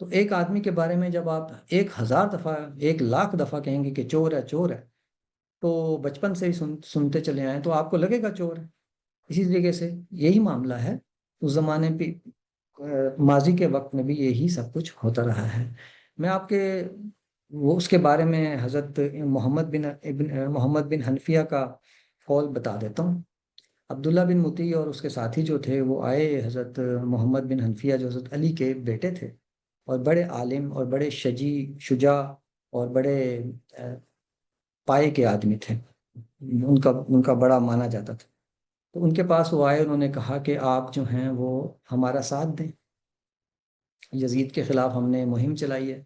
Speaker 1: تو ایک آدمی کے بارے میں جب آپ 1000 دفعہ 1,00,000 دفعہ کہیں گے کہ چور ہے چور ہے، تو بچپن سے ہی سنتے چلے آئے تو آپ کو لگے گا چور ہے۔ اسی طریقے سے یہی معاملہ ہے اس زمانے پہ، ماضی کے وقت میں بھی یہی سب کچھ ہوتا رہا ہے۔ میں آپ کے وہ اس کے بارے میں حضرت محمد بن حنفیہ کا قول بتا دیتا ہوں۔ عبداللہ بن مطیع اور اس کے ساتھی جو تھے وہ آئے حضرت محمد بن حنفیہ جو حضرت علی کے بیٹے تھے اور بڑے عالم اور بڑے شجاع اور بڑے پائے کے آدمی تھے، ان کا بڑا مانا جاتا تھا۔ تو ان کے پاس وہ آئے، انہوں نے کہا کہ آپ جو ہیں وہ ہمارا ساتھ دیں، یزید کے خلاف ہم نے مہم چلائی ہے۔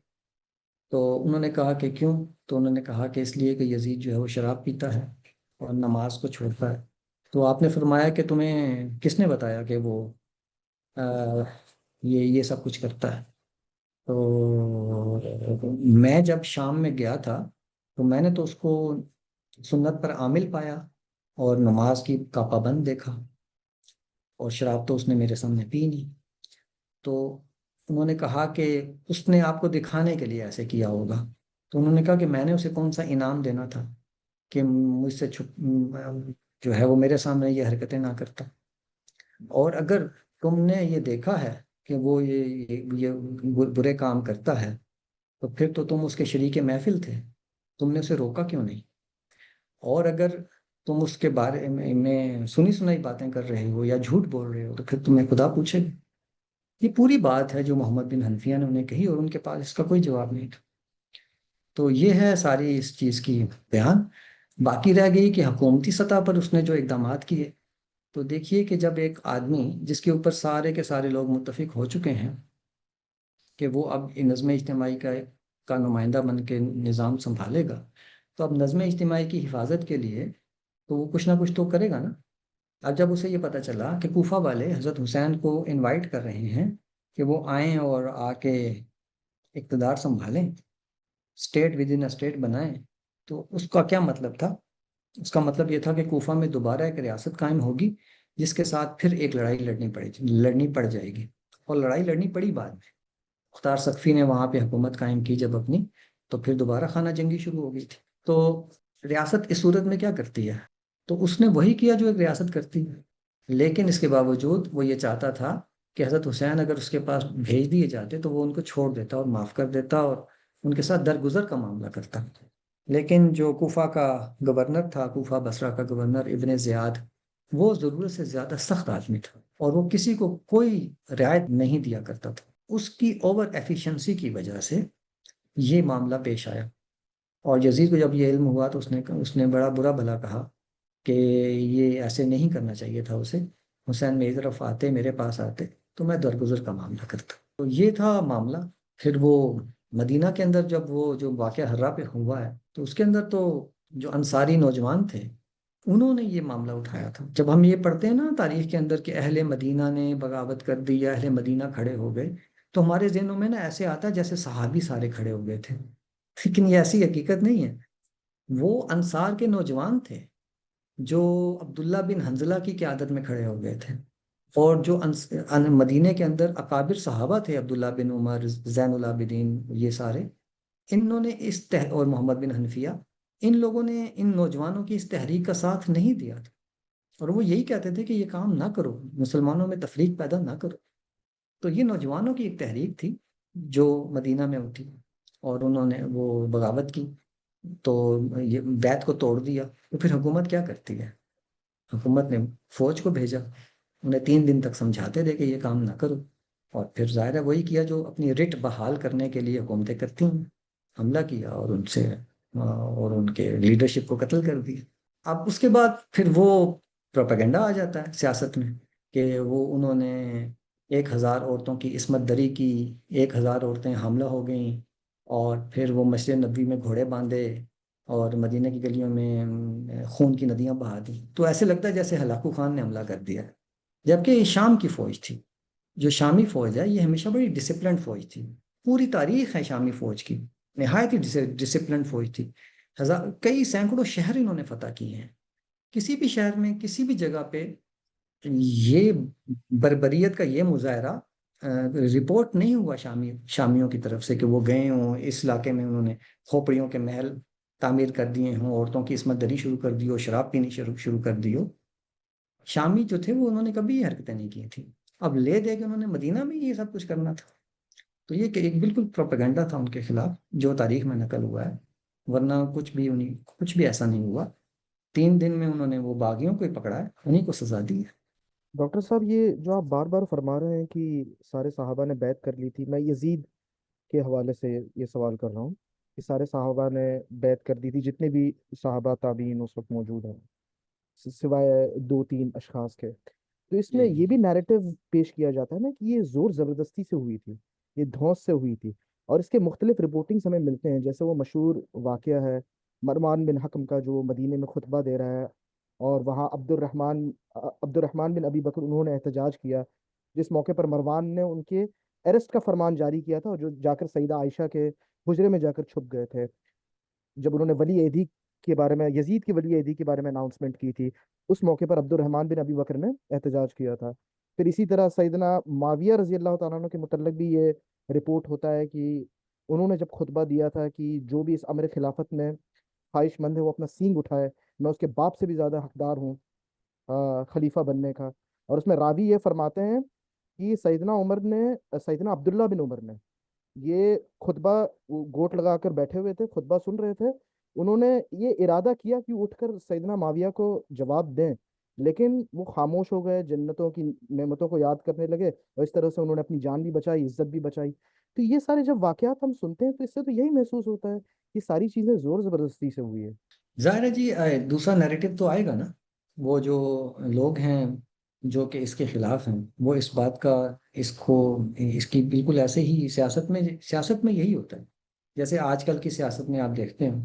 Speaker 1: تو انہوں نے کہا کہ کیوں؟ تو انہوں نے کہا کہ اس لیے کہ یزید جو ہے وہ شراب پیتا ہے اور نماز کو چھوڑتا ہے۔ تو آپ نے فرمایا کہ تمہیں کس نے بتایا کہ وہ یہ سب کچھ کرتا ہے؟ تو میں جب شام میں گیا تھا تو میں نے تو اس کو سنت پر عامل پایا اور نماز کا پابند دیکھا، اور شراب تو اس نے میرے سامنے پی نہیں۔ تو انہوں نے کہا کہ اس نے آپ کو دکھانے کے لیے ایسے کیا ہوگا۔ تو انہوں نے کہا کہ میں نے اسے کون سا انعام دینا تھا کہ مجھ سے جو ہے وہ میرے سامنے یہ حرکتیں نہ کرتا۔ اور اگر تم نے یہ دیکھا ہے کہ وہ یہ برے کام کرتا ہے تو پھر تو تم اس کے شریک محفل تھے، تم نے اسے روکا کیوں نہیں؟ اور اگر تم اس کے بارے میں سنی سنائی باتیں کر رہے ہو یا جھوٹ بول رہے ہو تو پھر تمہیں خدا پوچھے گا۔ یہ پوری بات ہے جو محمد بن حنفیہ نے انہیں کہی اور ان کے پاس اس کا کوئی جواب نہیں تھا۔ تو یہ ہے ساری اس چیز کی بیان۔ باقی رہ گئی کہ حکومتی سطح پر اس نے جو اقدامات کیے، تو دیکھیے کہ جب ایک آدمی جس کے اوپر سارے کے سارے لوگ متفق ہو چکے ہیں کہ وہ اب نظم اجتماعی کا نمائندہ بن کے نظام سنبھالے گا، تو اب نظم اجتماعی کی حفاظت کے لیے تو وہ کچھ نہ کچھ تو کرے گا نا۔ اب جب اسے یہ پتہ چلا کہ کوفہ والے حضرت حسین کو انوائٹ کر رہے ہیں کہ وہ آئیں اور آ کے اقتدار سنبھالیں، اسٹیٹ ود ان اسٹیٹ بنائیں، تو اس کا کیا مطلب تھا؟ اس کا مطلب یہ تھا کہ کوفہ میں دوبارہ ایک ریاست قائم ہوگی جس کے ساتھ پھر ایک لڑائی لڑنی پڑ جائے گی، اور لڑائی لڑنی پڑی بعد میں۔ مختار سقفی نے وہاں پہ حکومت قائم کی جب اپنی، تو پھر دوبارہ خانہ جنگی شروع ہو گئی تھی۔ تو ریاست اس صورت میں کیا کرتی ہے؟ تو اس نے وہی کیا جو ایک ریاست کرتی ہے، لیکن اس کے باوجود وہ یہ چاہتا تھا کہ حضرت حسین اگر اس کے پاس بھیج دیے جاتے تو وہ ان کو چھوڑ دیتا اور معاف کر دیتا اور ان کے ساتھ درگزر کا معاملہ کرتا۔ لیکن جو کوفہ کا گورنر تھا، کوفہ بصرہ کا گورنر ابن زیاد، وہ ضرورت سے زیادہ سخت آدمی تھا اور وہ کسی کو کوئی رعایت نہیں دیا کرتا تھا۔ اس کی اوور ایفیشنسی کی وجہ سے یہ معاملہ پیش آیا، اور یزید کو جب یہ علم ہوا تو اس نے بڑا برا بھلا کہا کہ یہ ایسے نہیں کرنا چاہیے تھا اسے، حسین میری طرف آتے، میرے پاس آتے تو میں درگزر کا معاملہ کرتا۔ تو یہ تھا معاملہ۔ پھر وہ مدینہ کے اندر جب وہ جو واقعہ ہررا پہ ہوا ہے تو اس کے اندر تو جو انصاری نوجوان تھے انہوں نے یہ معاملہ اٹھایا تھا۔ جب ہم یہ پڑھتے ہیں نا تاریخ کے اندر کہ اہل مدینہ نے بغاوت کر دی یا اہل مدینہ کھڑے ہو گئے، تو ہمارے ذہنوں میں نا ایسے آتا ہے جیسے صحابی سارے کھڑے ہو گئے تھے، لیکن یہ ایسی حقیقت نہیں ہے۔ وہ انصار کے نوجوان تھے جو عبداللہ بن حنزلہ کی قیادت میں کھڑے ہو گئے تھے، اور جو مدینے کے اندر اکابر صحابہ تھے، عبداللہ بن عمر، زین العابدین، یہ سارے، انہوں نے اور محمد بن حنفیہ، ان لوگوں نے ان نوجوانوں کی اس تحریک کا ساتھ نہیں دیا تھا، اور وہ یہی کہتے تھے کہ یہ کام نہ کرو، مسلمانوں میں تفریق پیدا نہ کرو۔ تو یہ نوجوانوں کی ایک تحریک تھی جو مدینہ میں اٹھی، اور انہوں نے وہ بغاوت کی، تو یہ بیعت کو توڑ دیا۔ تو پھر حکومت کیا کرتی ہے؟ حکومت نے فوج کو بھیجا، انہیں 3 دن تک سمجھاتے رہے کہ یہ کام نہ کرو، اور پھر ظاہر ہے وہی کیا جو اپنی رٹ بحال کرنے کے لیے حکومتیں کرتی ہیں، حملہ کیا اور ان کے لیڈرشپ کو قتل کر دیا۔ اب اس کے بعد پھر وہ پروپیگنڈا آ جاتا ہے سیاست میں کہ وہ انہوں نے 1000 عورتوں کی عصمت دری کی، 1000 عورتیں حاملہ ہو گئیں، اور پھر وہ مسجد نبوی میں گھوڑے باندھے اور مدینہ کی گلیوں میں خون کی ندیاں بہا دیں۔ تو ایسے لگتا ہے جیسے ہلاکو خان نے حملہ کر دیا، جبکہ یہ شام کی فوج تھی۔ جو شامی فوج ہے یہ ہمیشہ بڑی ڈسپلنڈ فوج تھی، پوری تاریخ ہے شامی فوج کی، نہایت ہی ڈسپلنڈ فوج تھی۔ کئی سینکڑوں شہر انہوں نے فتح کیے ہیں۔ کسی بھی شہر میں کسی بھی جگہ پہ یہ بربریت کا یہ مظاہرہ رپورٹ نہیں ہوا شامیوں کی طرف سے کہ وہ گئے ہوں اس علاقے میں، انہوں نے کھوپڑیوں کے محل تعمیر کر دیے ہوں، عورتوں کی عصمت دری شروع کر دی ہو، شراب پینی شروع کر دی ہو۔ شامی جو تھے وہ انہوں نے کبھی یہ حرکتیں نہیں کی تھیں، اب لے دے کے انہوں نے مدینہ میں یہ سب کچھ کرنا تھا۔ تو یہ کہ ایک بالکل پروپیگنڈا تھا ان کے خلاف جو تاریخ میں نقل ہوا ہے، ورنہ کچھ بھی ایسا نہیں ہوا۔ 3 دن میں انہوں نے وہ باغیوں کو ہی پکڑا ہے، انہیں کو سزا دی ہے۔
Speaker 6: ڈاکٹر صاحب، یہ جو آپ بار بار فرما رہے ہیں کہ سارے صحابہ نے بیعت کر لی تھی، میں یزید کے حوالے سے یہ سوال کر رہا ہوں کہ سارے صحابہ نے بیعت کر دی تھی، جتنے بھی صحابہ تابعین اس وقت موجود ہیں سوائے 2-3 اشخاص کے، تو اس میں یہ بھی نیریٹو پیش کیا جاتا ہے نا کہ یہ زور زبردستی سے ہوئی تھی، یہ دھونس سے ہوئی تھی، اور اس کے مختلف رپورٹنگز ہمیں ملتے ہیں، جیسے وہ مشہور واقعہ ہے مروان بن حکم کا، جو مدینے میں خطبہ دے رہا ہے اور وہاں عبد الرحمن بن ابی بکر انہوں نے احتجاج کیا، جس موقع پر مروان نے ان کے اریسٹ کا فرمان جاری کیا تھا، اور جو جا کر سیدہ عائشہ کے حجرے میں جا کر چھپ گئے تھے جب انہوں نے ولی عہدی کے بارے میں، یزید کی ولی عہدی کے بارے میں اناؤنسمنٹ کی تھی۔ اس موقع پر عبد الرحمن بن ابی بکر نے احتجاج کیا تھا۔ پھر اسی طرح سیدنا معاویہ رضی اللہ تعالیٰ عنہ کے متعلق بھی یہ رپورٹ ہوتا ہے کہ انہوں نے جب خطبہ دیا تھا کہ جو بھی اس امر خلافت میں خواہش مند ہے وہ اپنا سینگ اٹھائے، میں اس کے باپ سے بھی زیادہ حقدار ہوں خلیفہ بننے کا۔ اور اس میں راوی یہ فرماتے ہیں کہ سیدنا عبداللہ بن عمر نے یہ خطبہ، وہ گوٹ لگا کر بیٹھے ہوئے تھے، خطبہ سن رہے تھے، انہوں نے یہ ارادہ کیا کہ اٹھ کر سیدنا معاویہ کو جواب دیں، لیکن وہ خاموش ہو گئے، جنتوں کی نعمتوں کو یاد کرنے لگے، اور اس طرح سے انہوں نے اپنی جان بھی بچائی، عزت بھی بچائی۔ تو یہ سارے جب واقعات ہم سنتے ہیں تو اس سے تو یہی محسوس ہوتا ہے کہ ساری چیزیں زور زبردستی سے ہوئی ہے۔
Speaker 1: ظاہر ہے جی، دوسرا نیریٹو تو آئے گا نا، وہ جو لوگ ہیں جو کہ اس کے خلاف ہیں وہ اس بات کا، اس کی بالکل ایسے ہی سیاست میں یہی ہوتا ہے، جیسے آج کل کی سیاست میں آپ دیکھتے ہیں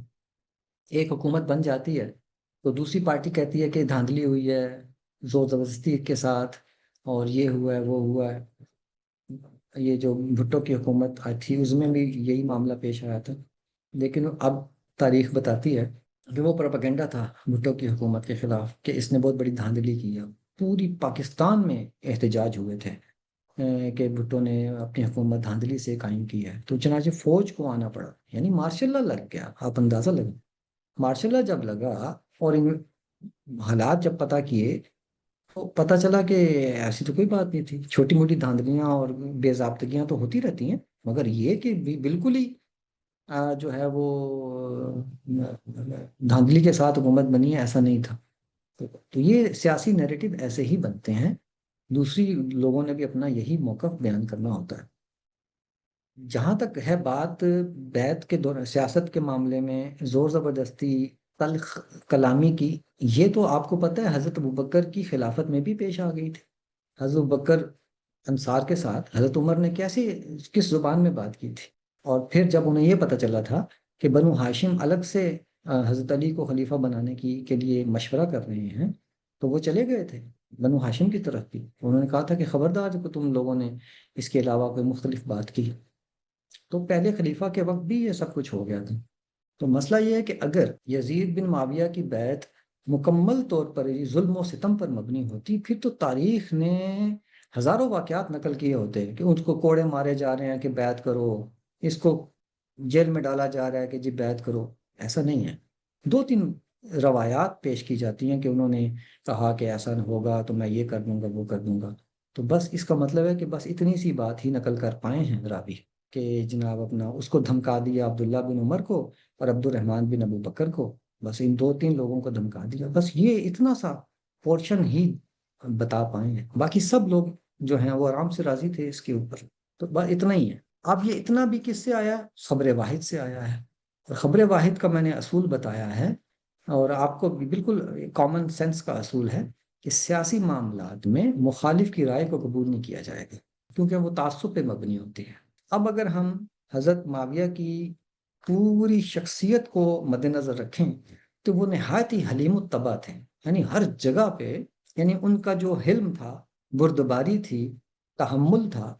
Speaker 1: ایک حکومت بن جاتی ہے تو دوسری پارٹی کہتی ہے کہ دھاندلی ہوئی ہے زور زبردستی کے ساتھ، اور یہ ہوا ہے وہ ہوا ہے۔ یہ جو بھٹو کی حکومت آئی تھی اس میں بھی یہی معاملہ پیش آیا تھا، لیکن اب تاریخ بتاتی ہے کہ وہ پروپیگنڈا تھا بھٹو کی حکومت کے خلاف کہ اس نے بہت بڑی دھاندلی کی ہے۔ پوری پاکستان میں احتجاج ہوئے تھے کہ بھٹو نے اپنی حکومت دھاندلی سے قائم کی ہے، تو چنانچہ فوج کو آنا پڑا، یعنی مارشل لا لگ گیا۔ آپ اندازہ لگیں، مارشل لا جب لگا اور ان حالات جب پتہ کیے تو پتہ چلا کہ ایسی تو کوئی بات نہیں تھی، چھوٹی موٹی دھاندلیاں اور بے ضابطگیاں تو ہوتی رہتی ہیں، مگر یہ کہ بالکل ہی جو ہے وہ دھاندلی کے ساتھ حکومت بنی ہے، ایسا نہیں تھا۔ تو یہ سیاسی نیریٹو ایسے ہی بنتے ہیں، دوسری لوگوں نے بھی اپنا یہی موقف بیان کرنا ہوتا ہے۔ جہاں تک ہے بات بیعت کے دور سیاست کے معاملے میں زور زبردستی تلخ کلامی کی، یہ تو آپ کو پتہ ہے حضرت ابوبکر کی خلافت میں بھی پیش آ گئی تھی۔ حضرت ابوبکر انصار کے ساتھ حضرت عمر نے کس زبان میں بات کی تھی، اور پھر جب انہیں یہ پتہ چلا تھا کہ بنو ہاشم الگ سے حضرت علی کو خلیفہ بنانے کے لیے مشورہ کر رہے ہیں، تو وہ چلے گئے تھے بنو ہاشم کی طرف بھی، انہوں نے کہا تھا کہ خبردار کہ تم لوگوں نے اس کے علاوہ کوئی مختلف بات کی۔ تو پہلے خلیفہ کے وقت بھی یہ سب کچھ ہو گیا تھا۔ تو مسئلہ یہ ہے کہ اگر یزید بن معاویہ کی بیعت مکمل طور پر ظلم و ستم پر مبنی ہوتی، پھر تو تاریخ نے ہزاروں واقعات نقل کیے ہوتے کہ اس کو کوڑے مارے جا رہے ہیں کہ بیعت کرو، اس کو جیل میں ڈالا جا رہا ہے کہ جی بیعت کرو۔ ایسا نہیں ہے، 2-3 روایات پیش کی جاتی ہیں کہ انہوں نے کہا کہ ایسا ہوگا تو میں یہ کر دوں گا وہ کر دوں گا، تو بس اس کا مطلب ہے کہ بس اتنی سی بات ہی نقل کر پائے ہیں راوی کہ جناب اپنا اس کو دھمکا دیا عبداللہ بن عمر کو اور عبد الرحمن بن ابو بکر کو، بس ان 2-3 لوگوں کو دھمکا دیا، بس یہ اتنا سا پورشن ہی بتا پائے ہیں، باقی سب لوگ جو ہیں وہ آرام سے راضی تھے اس کے اوپر۔ تو بس اتنا ہی ہے۔ اب یہ اتنا بھی کس سے آیا؟ خبر واحد سے آیا ہے، اور خبر واحد کا میں نے اصول بتایا ہے، اور آپ کو بھی بالکل کامن سینس کا اصول ہے کہ سیاسی معاملات میں مخالف کی رائے کو قبول نہیں کیا جائے گا، کیونکہ وہ تعصب پہ مبنی ہوتی ہے۔ اب اگر ہم حضرت معاویہ کی پوری شخصیت کو مد نظر رکھیں تو وہ نہایت ہی حلیم الطبع تھے، یعنی ہر جگہ پہ، یعنی ان کا جو حلم تھا، بردباری تھی، تحمل تھا،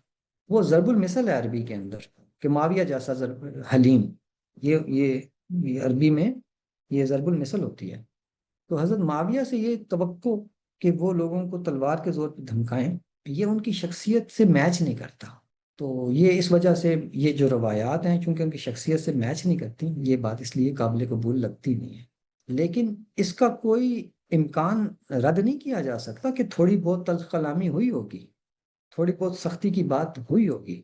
Speaker 1: وہ ضرب المثل ہے عربی کے اندر کہ معاویہ جیسا حلیم، یہ عربی میں یہ ضرب المثل ہوتی ہے۔ تو حضرت معاویہ سے یہ توقع کہ وہ لوگوں کو تلوار کے زور پہ دھمکائیں، یہ ان کی شخصیت سے میچ نہیں کرتا. تو یہ اس وجہ سے یہ جو روایات ہیں چونکہ ان کی شخصیت سے میچ نہیں کرتی، یہ بات اس لیے قابل قبول لگتی نہیں ہے. لیکن اس کا کوئی امکان رد نہیں کیا جا سکتا کہ تھوڑی بہت تلخ کلامی ہوئی ہوگی، تھوڑی بہت سختی کی بات ہوئی ہوگی،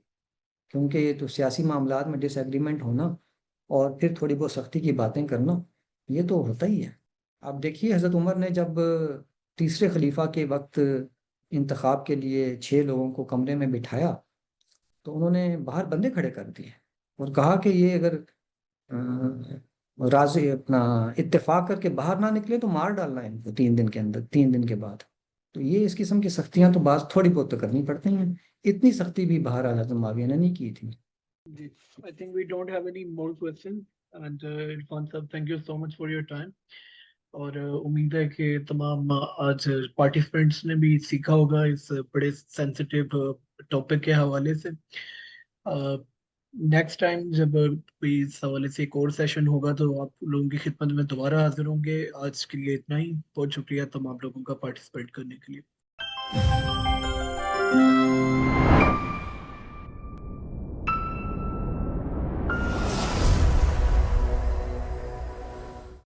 Speaker 1: کیونکہ یہ تو سیاسی معاملات میں ڈس ایگریمنٹ ہونا اور پھر تھوڑی بہت سختی کی باتیں کرنا یہ تو ہوتا ہی ہے. آپ دیکھیے حضرت عمر نے جب تیسرے خلیفہ کے وقت انتخاب کے لیے 6 لوگوں کو کمرے میں بٹھایا تو انہوں نے باہر بندے کھڑے کر دیے اور کہا کہ یہ اگر راضی اپنا اتفاق کر کے باہر نہ نکلے تو مار ڈالنا ہے ان کو 3 دن کے اندر، 3 دن کے بعد. تو یہ اس قسم کی سختیاں تو بعض تھوڑی بہت تو کرنی پڑتی ہیں. اتنی سختی بھی باہر حضرت معاویہ نے نہیں کی تھی.
Speaker 2: I think we don't have any more questions. And Irfan sir, thank you so much for your time. اور امید ہے کہ تمام آج پارٹیسپینٹس نے بھی سیکھا ہوگا اس بڑے سینسٹیو ٹاپک کے حوالے سے. نیکسٹ ٹائم جب کوئی اس حوالے سے ایک اور سیشن ہوگا تو آپ لوگوں کی خدمت میں دوبارہ حاضر ہوں گے. آج کے لیے اتنا ہی. بہت شکریہ تمام لوگوں کا پارٹیسپیٹ کرنے کے لیے.